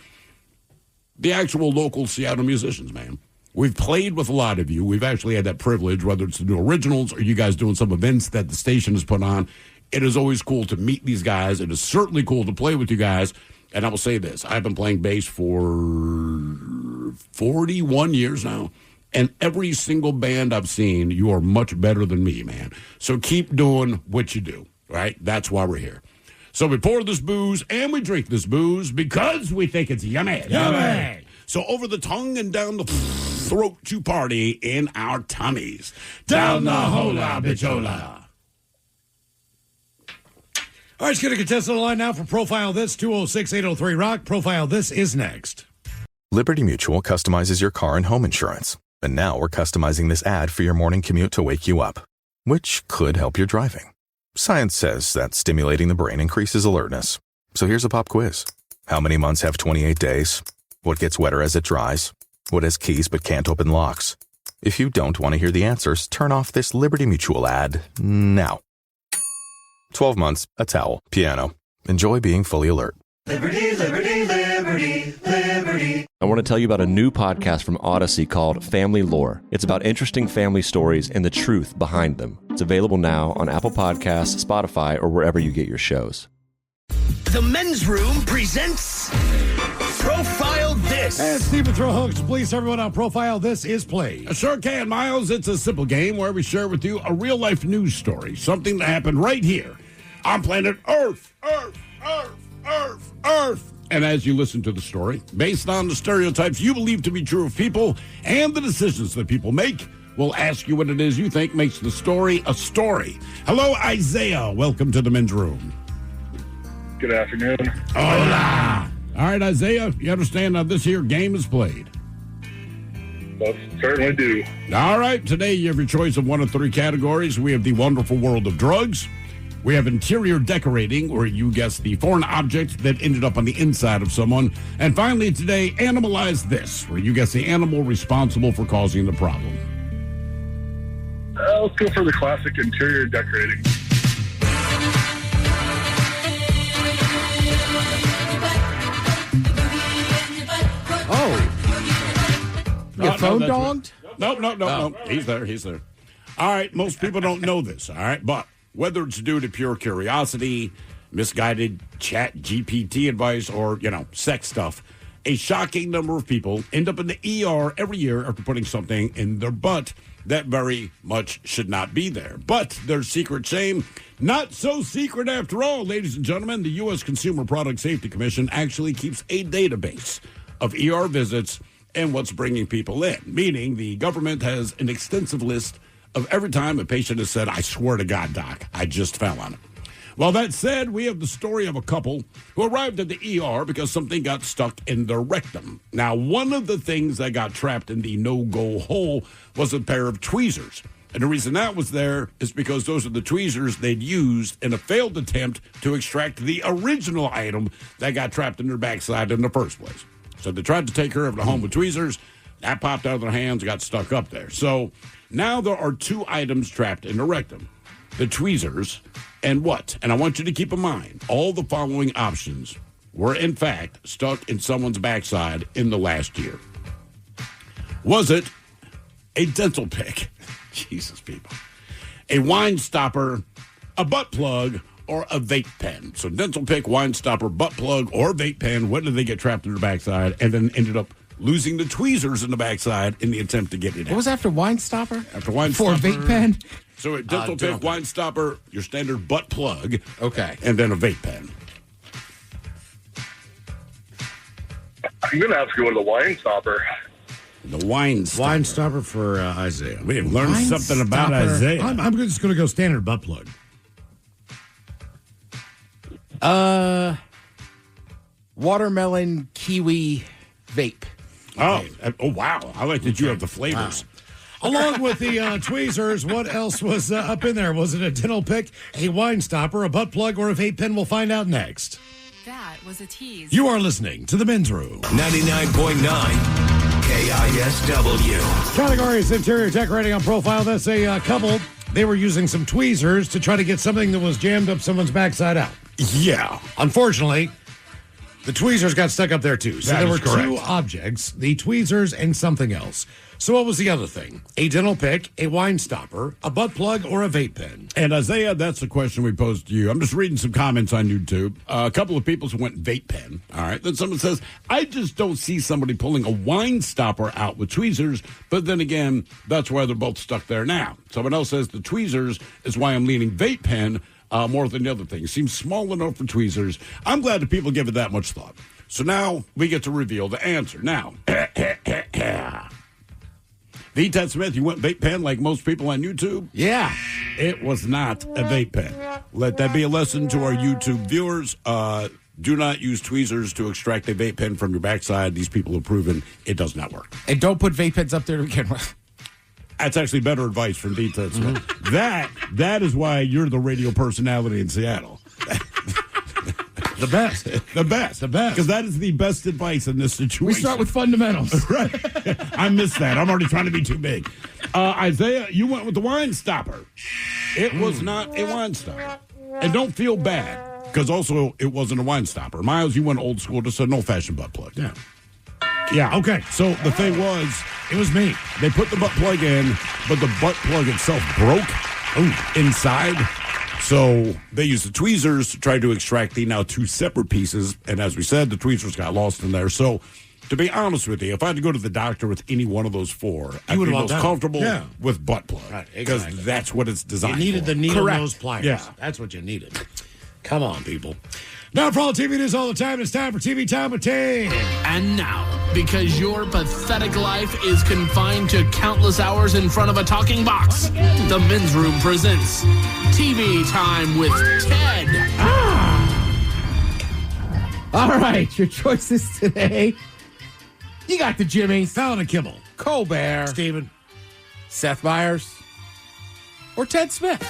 the actual local Seattle musicians, man. We've played with a lot of you. We've actually had that privilege, whether it's to do originals or you guys doing some events that the station has put on. It is always cool to meet these guys. It is certainly cool to play with you guys. And I will say this. I've been playing bass for 41 years now. And every single band I've seen, you are much better than me, man. So keep doing what you do, right? That's why we're here. So we pour this booze and we drink this booze because we think it's yummy. Yummy. So over the tongue and down the throat to party in our tummies. Down the hola, bichola. All right, let's get a contestant on the line now for Profile This, 206-803-ROCK. Profile This is next. Liberty Mutual customizes your car and home insurance. And now we're customizing this ad for your morning commute to wake you up, which could help your driving. Science says that stimulating the brain increases alertness. So here's a pop quiz. How many months have 28 days? What gets wetter as it dries? What has keys but can't open locks? If you don't want to hear the answers, turn off this Liberty Mutual ad now. 12 months, a towel, piano. Enjoy being fully alert. Liberty, liberty, liberty, liberty. I want to tell you about a new podcast from Odyssey called Family Lore. It's about interesting family stories and the truth behind them. It's available now on Apple Podcasts, Spotify, or wherever you get your shows. The Men's Room presents Profile This. And Stephen throw hooks. Please, everyone on Profile This is played. I sure can, Miles. It's a simple game where we share with you a real-life news story, something that happened right here on planet Earth. Earth. And as you listen to the story, based on the stereotypes you believe to be true of people and the decisions that people make, we'll ask you what it is you think makes the story a story. Hello, Isaiah. Welcome to the Men's Room. Good afternoon. Hola. All right, Isaiah, you understand how this here game is played? Well, certainly do. All right, today you have your choice of one of three categories. We have the wonderful world of drugs. We have interior decorating, where you guess the foreign object that ended up on the inside of someone. And finally today, Animalize This, where you guess the animal responsible for causing the problem. Let's go for the classic interior decorating. Your phone donged? No. He's there. All right, most people don't know this, all right? But whether it's due to pure curiosity, misguided chat GPT advice, or, sex stuff, a shocking number of people end up in the ER every year after putting something in their butt that very much should not be there. But their secret shame, not so secret after all, ladies and gentlemen. The U.S. Consumer Product Safety Commission actually keeps a database of ER visits and what's bringing people in, meaning the government has an extensive list of every time a patient has said, I swear to God, doc, I just fell on it. Well, that said, we have the story of a couple who arrived at the ER because something got stuck in their rectum. Now, one of the things that got trapped in the no-go hole was a pair of tweezers. And the reason that was there is because those are the tweezers they'd used in a failed attempt to extract the original item that got trapped in their backside in the first place. So they tried to take care of it at home with tweezers. That popped out of their hands, got stuck up there. So now there are two items trapped in the rectum. The tweezers and what? And I want you to keep in mind, all the following options were, in fact, stuck in someone's backside in the last year. Was it a dental pick? Jesus, people. A wine stopper, a butt plug, or a vape pen. So dental pick, wine stopper, butt plug, or vape pen. When did they get trapped in their backside and then ended up losing the tweezers in the backside in the attempt to get it out? What was after wine stopper? After wine For stopper. a vape pen? So a dental pick, wine stopper, your standard butt plug. Okay. And then a vape pen. I'm going to have to go with the wine stopper. The wine stopper. Wine stopper for Isaiah. We have learned something about Isaiah. I'm just going to go standard butt plug. Watermelon kiwi vape. Oh, wow. I like that you have the flavors. Wow. Along with the tweezers, what else was up in there? Was it a dental pick, a wine stopper, a butt plug, or a vape pen? We'll find out next. That was a tease. You are listening to The Men's Room. 99.9 KISW. Category is interior decorating on profile. That's a couple. They were using some tweezers to try to get something that was jammed up someone's backside out. Yeah. Unfortunately, the tweezers got stuck up there too. So there were correct. two objects, the tweezers and something else. So what was the other thing? A dental pick, a wine stopper, a butt plug, or a vape pen? And Isaiah, that's the question we posed to you. I'm just reading some comments on YouTube. A couple of people went vape pen. All right. Then someone says, I just don't see somebody pulling a wine stopper out with tweezers. But then again, that's why they're both stuck there now. Someone else says the tweezers is why I'm leaning vape pen more than the other thing. It seems small enough for tweezers. I'm glad that people give it that much thought. So now we get to reveal the answer. Now, V. Ted Smith, you went vape pen like most people on YouTube? Yeah. It was not a vape pen. Let that be a lesson to our YouTube viewers. Do not use tweezers to extract a vape pen from your backside. These people have proven it does not work. And don't put vape pens up there to begin with. That's actually better advice from V. Ted Smith. Mm-hmm. That is why you're the radio personality in Seattle. The best. The best. Because that is the best advice in this situation. We start with fundamentals. Right. I missed that. I'm already trying to be too big. Isaiah, you went with the wine stopper. It was not a wine stopper. And don't feel bad, because also it wasn't a wine stopper. Miles, you went old school, just an old-fashioned butt plug. Yeah. Yeah. Okay. So the thing was, it was me. They put the butt plug in, but the butt plug itself broke inside. So they used the tweezers to try to extract the now two separate pieces. And as we said, the tweezers got lost in there. So to be honest with you, if I had to go to the doctor with any one of those four, I'd be most comfortable with butt plug. Right, exactly. Because that's what it's designed You needed for. the needle Correct. nose pliers. Yeah. That's what you needed. Come on, people. Now for all TV news all the time, it's time for TV Time with Tate. And now, because your pathetic life is confined to countless hours in front of a talking box, the Men's Room presents TV Time with Ted. All right, your choices today. You got the Jimmys, Fallon and Kimmel, Colbert, Steven, Seth Meyers, or Ted Smith.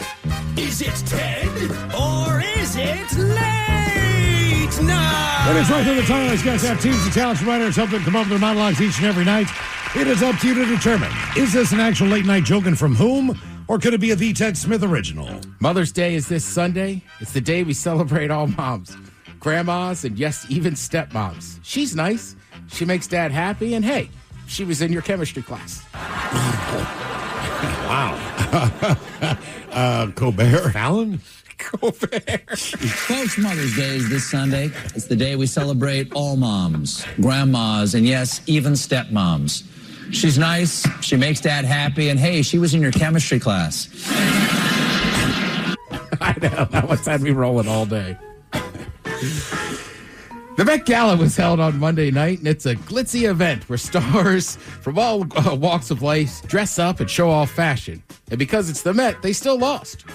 Is it Ted or is it late night? That is right through the tunnel. These guys have teams of talent writers help them come up with their monologues each and every night. It is up to you to determine, is this an actual late night joke and from whom, or could it be a V. Ted Smith original? Mother's Day is this Sunday. It's the day we celebrate all moms, grandmas, and yes, even stepmoms. She's nice. She makes Dad happy, and hey, she was in your chemistry class. Wow. Colbert. Fallon? Colbert. Folks, Mother's Day is this Sunday. It's the day we celebrate all moms, grandmas, and yes, even stepmoms. She's nice, she makes Dad happy, and hey, she was in your chemistry class. I know. That was had me rolling all day. The Met Gala was held on Monday night, and it's a glitzy event where stars from all walks of life dress up and show off fashion. And because it's the Met, they still lost.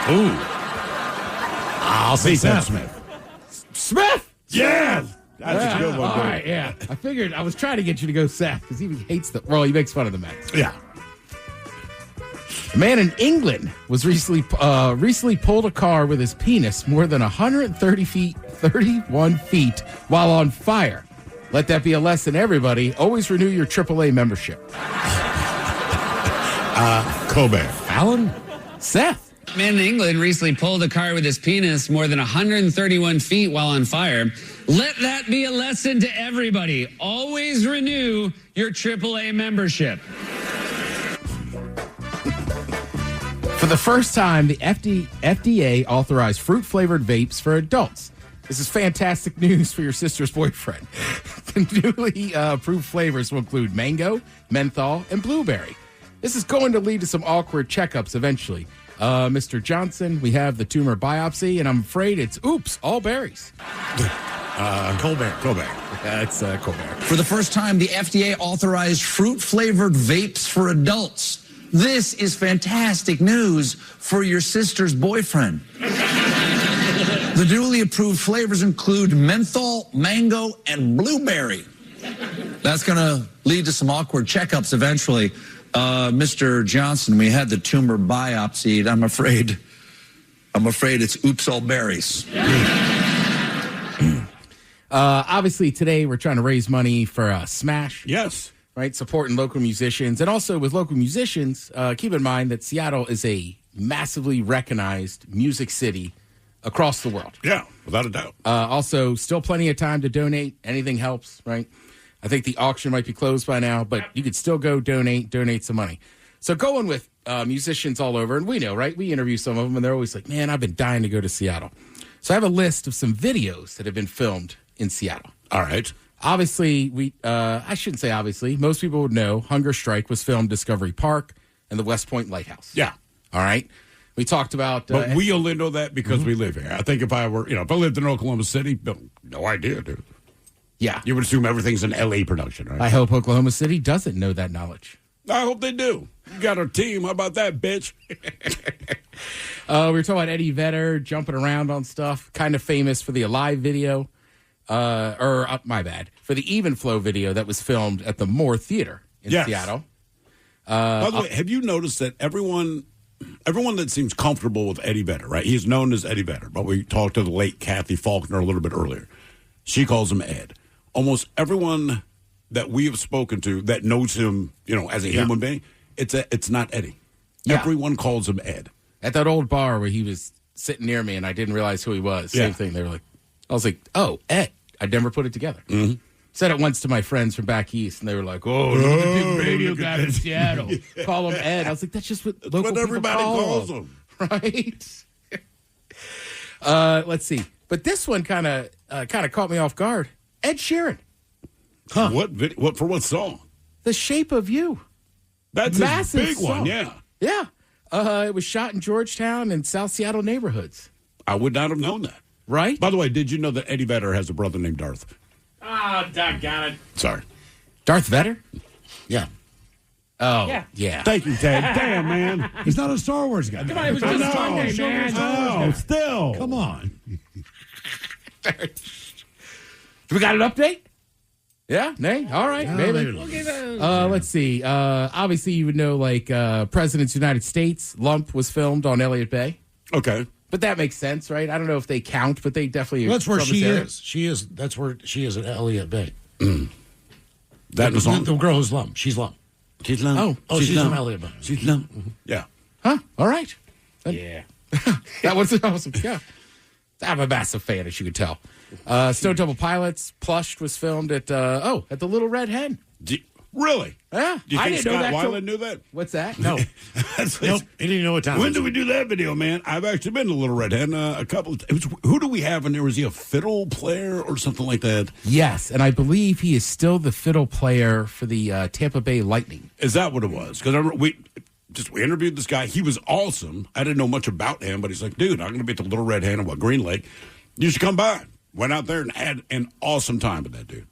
Ooh. I'll say Seth Smith. Smith? Yes! That's a good one. All right, yeah. I figured I was trying to get you to go Seth because he hates the. Well, he makes fun of the Mets. Yeah. A man in England was recently pulled a car with his penis more than 31 feet while on fire. Let that be a lesson, everybody. Always renew your AAA membership. Colbert. Fallon? Seth. A man in England recently pulled a car with his penis more than 131 feet while on fire. Let that be a lesson to everybody. Always renew your AAA membership. For For the first time, the FDA authorized fruit-flavored vapes for adults. This is fantastic news for your sister's boyfriend. The newly approved flavors will include mango, menthol, and blueberry. This is going to lead to some awkward checkups eventually. Mr. Johnson, we have the tumor biopsy, and I'm afraid it's, all berries. Colbert. That's Colbert. For the first time, the FDA authorized fruit-flavored vapes for adults. This is fantastic news for your sister's boyfriend. The newly approved flavors include menthol, mango, and blueberry. That's going to lead to some awkward checkups eventually. Mr. Johnson, we had the tumor biopsied. I'm afraid it's oops all berries. Obviously, today we're trying to raise money for Smash. Yes. Right, supporting local musicians. And also with local musicians, keep in mind that Seattle is a massively recognized music city across the world. Yeah, without a doubt. Also, still plenty of time to donate. Anything helps, right? I think the auction might be closed by now, but you could still go donate some money. So going with musicians all over, and we know, right? We interview some of them, and they're always like, man, I've been dying to go to Seattle. So I have a list of some videos that have been filmed in Seattle. All right. Obviously, I shouldn't say obviously. Most people would know Hunger Strike was filmed Discovery Park and the West Point Lighthouse. Yeah. All right. We talked about... but we only know that because we live here. I think if I were, if I lived in Oklahoma City, no idea, dude. Yeah. You would assume everything's an L.A. production, right? I hope Oklahoma City doesn't know that knowledge. I hope they do. You got our team. How about that, bitch? We were talking about Eddie Vedder jumping around on stuff. Kind of famous for the Alive video. My bad. For the Even Flow video that was filmed at the Moore Theater in Seattle. By the way, have you noticed that everyone that seems comfortable with Eddie Vedder, right? He's known as Eddie Vedder, but we talked to the late Kathy Faulkner a little bit earlier. She calls him Ed. Almost everyone that we have spoken to that knows him, as a human being, it's not Eddie. Yeah. Everyone calls him Ed. At that old bar where he was sitting near me and I didn't realize who he was. Same thing. They were like, I was like, oh, Ed. I never put it together. Mm-hmm. Said it once to my friends from back east, and they were like, oh, look at the big radio guy in Seattle. Yeah. Call him Ed. I was like, that's just what local people everybody calls him. Right? Let's see. But this one kind of caught me off guard. Ed Sheeran. Huh. What for what song? The Shape of You. That's massive a big song. one, yeah. Yeah. It was shot in Georgetown and South Seattle neighborhoods. I would not have known that. Right? By the way, did you know that Eddie Vedder has a brother named Darth? Oh, doggone it. Sorry. Darth Vedder? Yeah. Oh, yeah. Thank you, Ted. Damn, man. He's not a Star Wars guy. Come on, it was just Sunday, man. Oh, still. Come on. We got an update? Yeah? Nay? All right. Maybe. Let's see. Obviously, you would know, Presidents of the United States, Lump was filmed on Elliott Bay. Okay. But that makes sense, right? I don't know if they count, but they definitely... Well, that's where she is. That's where she is at Elliott Bay. That was on... The girl who's Lump. She's Lump. She's Lump. Oh, she's from Elliott Bay. She's Lump. Mm-hmm. Yeah. Huh? All right. Yeah. That was awesome. Yeah. I'm a massive fan, as you could tell. Stone Temple Pilots, Plushed was filmed at the Little Red Hen. Really? Yeah. Do you think Scott Weiland knew that? What's that? No. Nope. He didn't know what time. When did we do that video, man? I've actually been to Little Red Hen a couple of times. Who do we have in there? Was he a fiddle player or something like that? Yes, and I believe he is still the fiddle player for the Tampa Bay Lightning. Is that what it was? Because we interviewed this guy. He was awesome. I didn't know much about him, but he's like, dude, I'm going to be at the Little Red Hen in Green Lake. You should come by. Went out there and had an awesome time with that dude.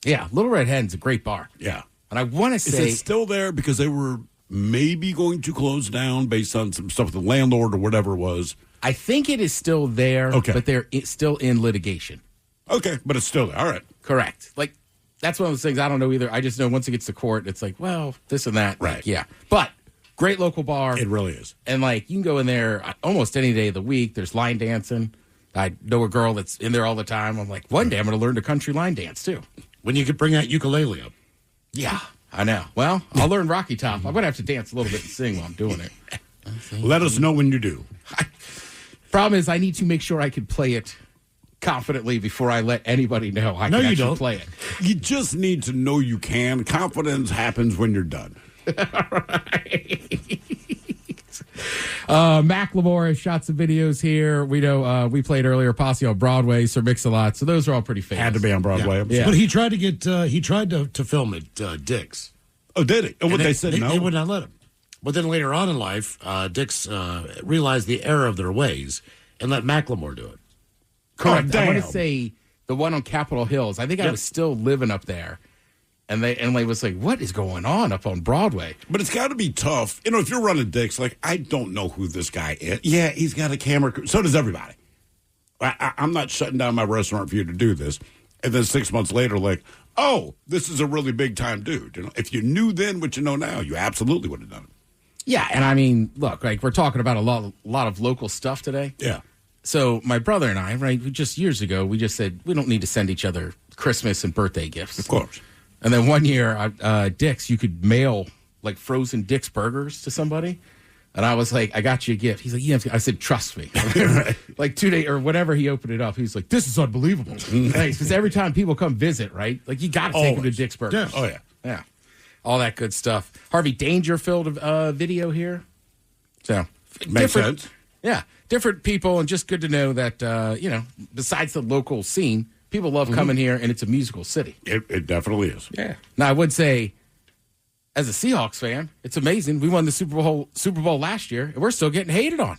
Yeah, Little Red Hen's a great bar. Yeah. And I want to say... Is it still there? Because they were maybe going to close down based on some stuff with the landlord or whatever it was. I think it is still there, but they're still in litigation. Okay, but it's still there. All right. Correct. That's one of those things I don't know either. I just know once it gets to court, it's like, well, this and that. Right. Yeah. But great local bar. It really is. And, you can go in there almost any day of the week. There's line dancing. I know a girl that's in there all the time. I'm like, one day I'm going to learn to country line dance, too. When you could bring that ukulele up. Yeah, I know. Well, I'll learn Rocky Top. I'm going to have to dance a little bit and sing while I'm doing it. Let us know when you do. Problem is, I need to make sure I can play it confidently before I let anybody know I can actually play it. You just need to know you can. Confidence happens when you're done. Macklemore has shot some videos here. We know we played earlier Posse on Broadway, Sir Mix-a-Lot. So those are all pretty famous. Had to be on Broadway. Yeah. But he tried to get to film at Dick's. Oh, did he? And they said no? They would not let him. But then later on in life, Dick's realized the error of their ways and let Macklemore do it. Correct. I want to say the one on Capitol Hills. I think I was still living up there. And they was like, what is going on up on Broadway? But it's got to be tough. You know, if you're running Dick's, like, I don't know who this guy is. Yeah, he's got a camera. So does everybody. I'm not shutting down my restaurant for you to do this. And then 6 months later, like, oh, this is a really big-time dude. You know, if you knew then what you know now, you absolutely would have done it. Yeah, and I mean, look, like, we're talking about a lot of local stuff today. Yeah. So my brother and I, right, years ago, we just said, we don't need to send each other Christmas and birthday gifts. Of course. And then one year, Dick's, you could mail like frozen Dick's burgers to somebody. And I was like, I got you a gift. He's like, yeah. I said, trust me. Like 2 days or whatever, he opened it up. He was like, this is unbelievable. Because every time people come visit, right? Like, you got to take them to Dick's Burgers. Yeah. Oh, yeah. Yeah. All that good stuff. Harvey Dangerfield video here. So, makes sense. Yeah. Different people, and just good to know that, besides the local scene, people love coming here, and it's a musical city. It definitely is. Yeah. Now, I would say, as a Seahawks fan, it's amazing. We won the Super Bowl last year, and we're still getting hated on.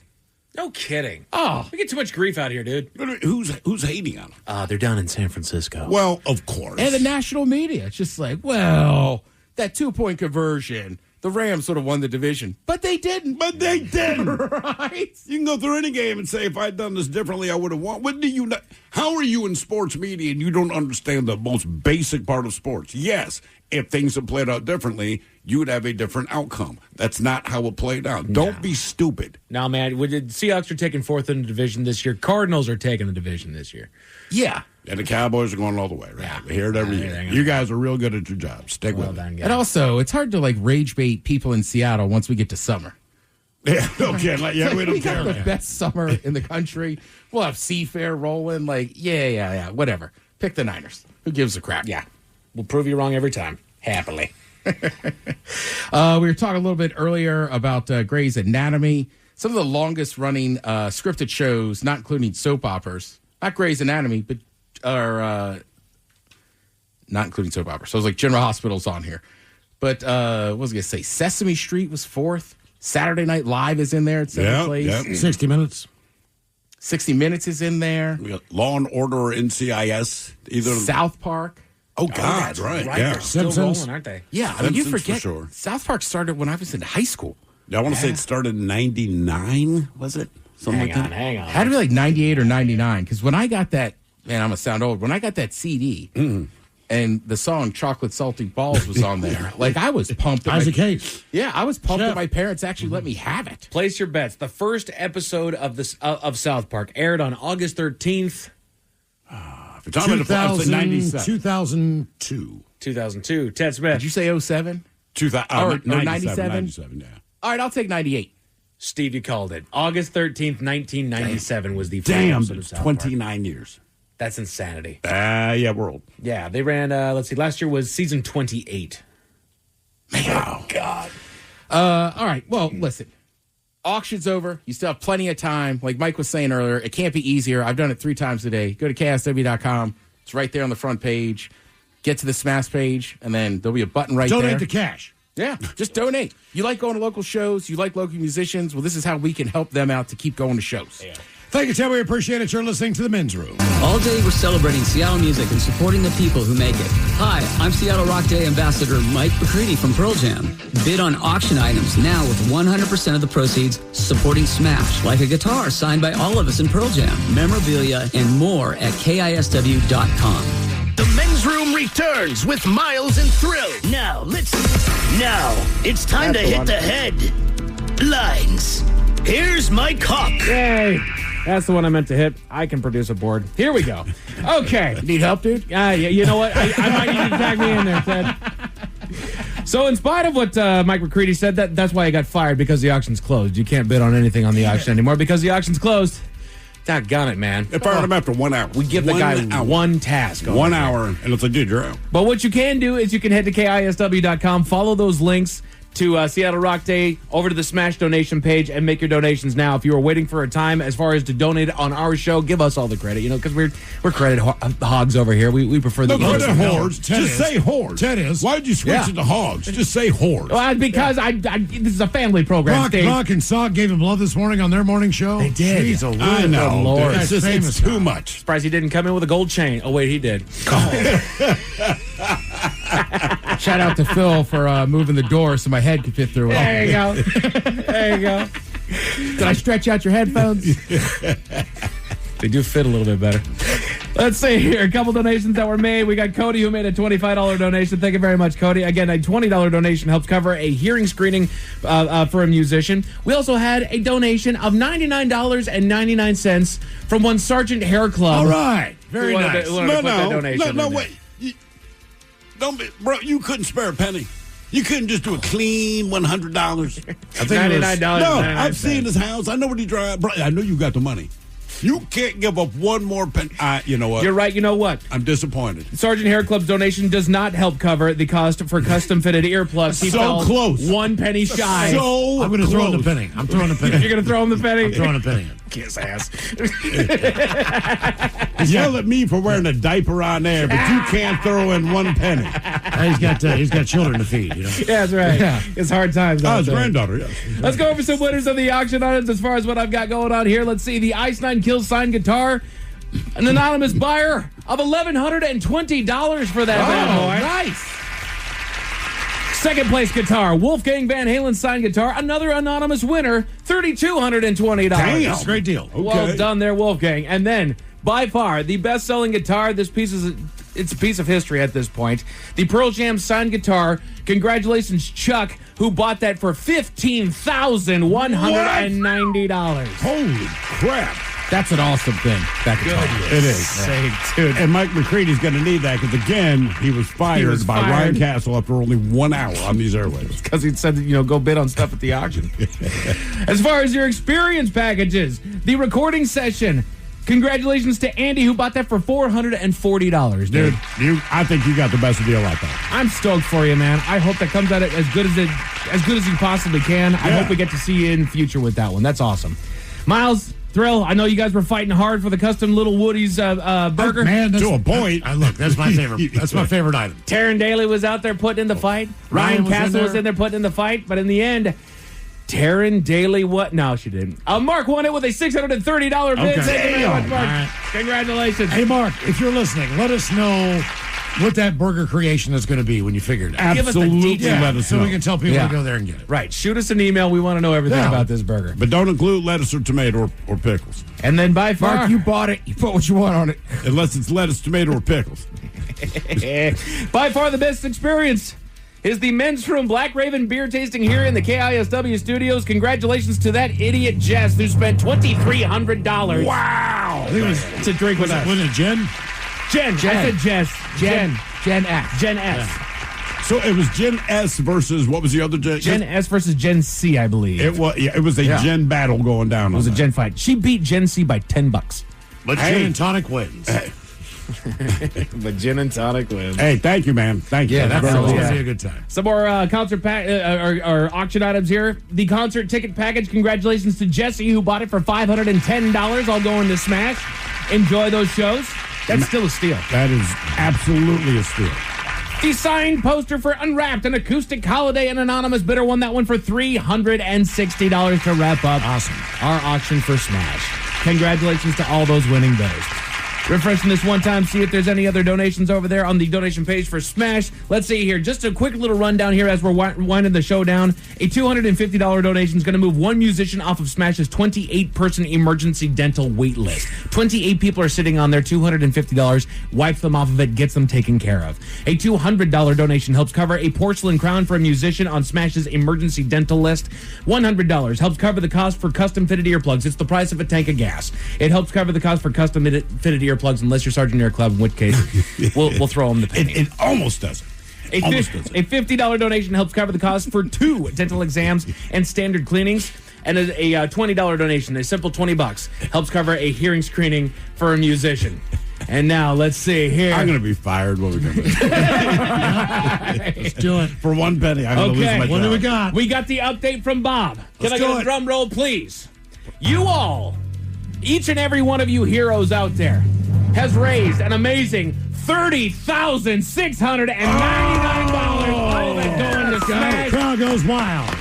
No kidding. Oh. We get too much grief out here, dude. Who's hating on them? They're down in San Francisco. Well, of course. And the national media. It's just like, well, that 2-point conversion, the Rams sort of won the division. But they didn't. Right? You can go through any game and say, if I'd done this differently, I would have won. What do you not? How are you in sports media and you don't understand the most basic part of sports? Yes, if things had played out differently, you would have a different outcome. That's not how it played out. Don't be stupid. No, man. The Seahawks are taking fourth in the division this year. Cardinals are taking the division this year. Yeah. And the Cowboys are going all the way, right? Yeah. We hear it every year. You guys are real good at your job. Stick with it. And also, it's hard to, like, rage bait people in Seattle once we get to summer. Yeah, okay. We don't care. Got the best summer in the country. We'll have Seafair rolling. Like, yeah, whatever. Pick the Niners. Who gives a crap? Yeah. We'll prove you wrong every time. Happily. We were talking a little bit earlier about Grey's Anatomy. Some of the longest running scripted shows, not including soap operas. Not Grey's Anatomy, but not including soap operas. So it was like General Hospital's on here. But what was I going to say? Sesame Street was fourth. Saturday Night Live is in there at seventh place. Yep. 60 Minutes. 60 Minutes is in there. We got Law and Order or NCIS. Either South Park. Oh, God, right. Yeah. They're still rolling, aren't they? Yeah, I mean, you Simpsons, forget. for sure. South Park started when I was in high school. Yeah, I want to say it started in 99, was it? Something like that. Hang on. Had to be like 98 or 99, because when I got that, man, I'm going to sound old. When I got that CD and the song Chocolate Salty Balls was on there, like, I was pumped. Isaac Hayes. Yeah, I was pumped that my parents actually let me have it. Place your bets. The first episode of South Park aired on August 13th. 2002. 2002. Ted Smith. Did you say 07? 97? Yeah. All right, I'll take 98. Steve, you called it. August 13th, 1997 was the first Damn, episode of South Park. 29 years. That's insanity. Yeah, we're old. Yeah, they ran, let's see, last year was season 28. Wow. God. All right, well, listen. Auction's over. You still have plenty of time. Like Mike was saying earlier, it can't be easier. I've done it 3 times a day. Go to KISW.com. It's right there on the front page. Get to the Smash page, and then there'll be a button right there. Donate the cash. Yeah, just donate. You like going to local shows. You like local musicians. Well, this is how we can help them out to keep going to shows. Yeah. Thank you, Ted. We appreciate it. You're listening to The Men's Room. All day we're celebrating Seattle music and supporting the people who make it. Hi, I'm Seattle Rock Day Ambassador Mike McCready from Pearl Jam. Bid on auction items now with 100% of the proceeds supporting Smash, like a guitar signed by all of us in Pearl Jam, memorabilia, and more at KISW.com. The Men's Room returns with Miles and Thrill. Now, it's time to hit the headlines. Here's Mike Hawk. Yay. That's the one I meant to hit. I can produce a board. Here we go. Okay. Need help, dude? Yeah, you know what? I might need you to tag me in there, Ted. So in spite of what Mike McCready said, that's why he got fired, because the auction's closed. You can't bid on anything on the auction anymore because the auction's closed. Doggone it, man. They fired him after 1 hour. We give the guy one task. 1 hour, and it's like, dude, you're out. But what you can do is you can head to KISW.com, follow those links, to Seattle Rock Day over to the Smash donation page and make your donations now. If you are waiting for a time as far as to donate on our show, give us all the credit, because we're credit hogs over here. We prefer the credit whores. Just say whores. Ted is. Why'd you switch it to hogs? Just say whores. Well, because this is a family program. Rock and Sock gave him love this morning on their morning show. They did. Jeez, I know. Lord. It's too much. Surprised he didn't come in with a gold chain. Oh, wait, he did. Shout out to Phil for moving the door so my head could fit through it. There you go. There you go. Did I stretch out your headphones? They do fit a little bit better. Let's see here. A couple donations that were made. We got Cody, who made a $25 donation. Thank you very much, Cody. Again, a $20 donation helps cover a hearing screening for a musician. We also had a donation of $99.99 from one Sergeant Hair Club. All right. Very nice. No, wait. Don't be, bro, you couldn't spare a penny. You couldn't just do a clean $100. I think $99. No, I've seen his house. I know what he drives. Bro, I know you got the money. You can't give up one more penny. You know what? You're right. You know what? I'm disappointed. Sergeant Hair Club's donation does not help cover the cost for custom-fitted earplugs. He fell close. 1 penny shy. I'm going to throw in the penny. I'm throwing the penny. You're going to throw him the penny? I'm throwing a penny in. Kiss ass. Yell at me for wearing a diaper on there, but you can't throw in 1 penny. He's got children to feed, Yeah, that's right. Yeah. It's hard times. His granddaughter, yes. Let's go over some winners of the auction items as far as what I've got going on here. Let's see. The Ice Nine Kills signed guitar. An anonymous buyer of $1,120 for that bad boy. Nice. Second place guitar, Wolfgang Van Halen signed guitar. Another anonymous winner, $3,220. Damn, that's a great deal. Okay. Well done there, Wolfgang. And then, by far, the best-selling guitar. It's a piece of history at this point. The Pearl Jam signed guitar. Congratulations, Chuck, who bought that for $15,190. Holy crap. That's an awesome thing. That guitar. It is. Dude. And Mike McCready's going to need that because, again, he was fired by Ryan Castle after only 1 hour on these airwaves. Because he said, go bid on stuff at the auction. As far as your experience packages, the recording session, congratulations to Andy, who bought that for $440. Dude, I think you got the best deal out there. I'm stoked for you, man. I hope that comes out as good as you possibly can. I hope we get to see you in the future with that one. That's awesome. Miles, Thrill, I know you guys were fighting hard for the custom Little Woody's burger. Man, to a point. Look, that's my favorite. That's my favorite item. Taryn Daly was out there putting in the fight. Ryan Castle was in there putting in the fight. But in the end, Taryn Daly, what? No, she didn't. Mark won it with a $630 bid. Okay. Thank you very much, Mark. Right. Congratulations. Hey, Mark, if you're listening, let us know what that burger creation is going to be when you figure it out. Absolutely, let us know. So we can tell people to go there and get it. Right. Shoot us an email. We want to know everything about this burger. But don't include lettuce or tomato or pickles. And then by far... Mark, you bought it. You put what you want on it. Unless it's lettuce, tomato, or pickles. By far the best experience is the Men's Room Black Raven beer tasting here in the KISW studios. Congratulations to that idiot Jess who spent $2,300. Wow. To drink with us. Was it Jen? Jen. I said Jess. Jen S. Jen S. Yeah. So it was Gen S versus, what was the other Gen? Gen S versus Gen C, I believe. It was a Gen battle going down. It was a Gen fight. She beat Gen C by $10. But Gin and Tonic wins. But Gin and Tonic wins. Hey, thank you, man. Thank you. Yeah, that's going to be a good time. Some more concert or auction items here. The concert ticket package. Congratulations to Jesse, who bought it for $510. All going to Smash. Enjoy those shows. That's still a steal. That is absolutely a steal. The signed poster for Unwrapped, an acoustic holiday, an anonymous bidder won that one for $360 to wrap up our auction for Smash. Congratulations to all those winning bidders. Refreshing this one time, see if there's any other donations over there on the donation page for Smash. Let's see here. Just a quick little rundown here as we're winding the show down. A $250 donation is going to move one musician off of Smash's 28-person emergency dental wait list. 28 people are sitting on there. $250 wipes them off of it, gets them taken care of. A $200 donation helps cover a porcelain crown for a musician on Smash's emergency dental list. $100 helps cover the cost for custom-fitted earplugs. It's the price of a tank of gas. It helps cover the cost for custom-fitted earplugs, unless you're Sergeant Air Club, in which case we'll throw them the penny. It almost does it. A $50 donation helps cover the cost for 2 dental exams and standard cleanings. And a $20 donation, a simple $20, helps cover a hearing screening for a musician. And now, let's see here. I'm going to be fired when we come back. Let's do it. For one penny, I'm going to lose my job. What do we got? We got the update from Bob. Can I get a drum roll, please? You all, each and every one of you heroes out there, has raised an amazing $30,699. All of it going to Smash. Crowd goes wild.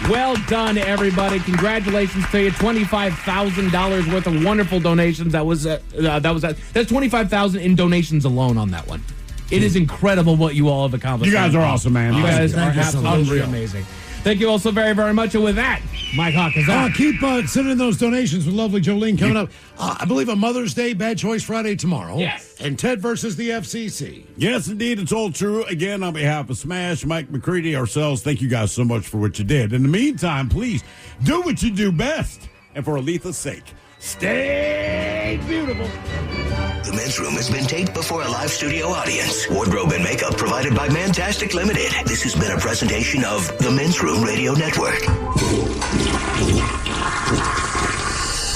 Well done, everybody. Congratulations to you. $25,000 worth of wonderful donations. That's $25,000 in donations alone on that one. It is incredible what you all have accomplished. You guys are awesome, man. You guys are so absolutely much. amazing. Thank you all so very, very much. And with that, Mike Hawkins. Keep sending those donations with lovely Jolene coming up. I believe a Mother's Day Bad Choice Friday tomorrow. Yes. And Ted versus the FCC. Yes, indeed. It's all true. Again, on behalf of Smash, Mike McCready, ourselves, thank you guys so much for what you did. In the meantime, please do what you do best. And for Aletha's sake, stay beautiful. The Men's Room has been taped before a live studio audience. Wardrobe and makeup provided by Mantastic Limited. This has been a presentation of the Men's Room Radio Network.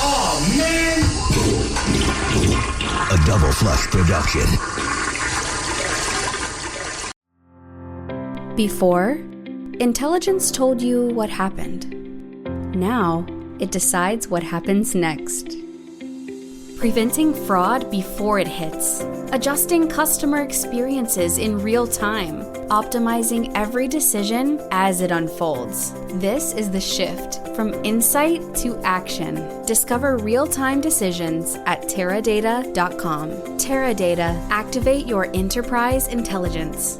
Oh, man! A Double Flush production. Before, intelligence told you what happened. Now, it decides what happens next. Preventing fraud before it hits. Adjusting customer experiences in real time. Optimizing every decision as it unfolds. This is the shift from insight to action. Discover real-time decisions at Teradata.com. Teradata, activate your enterprise intelligence.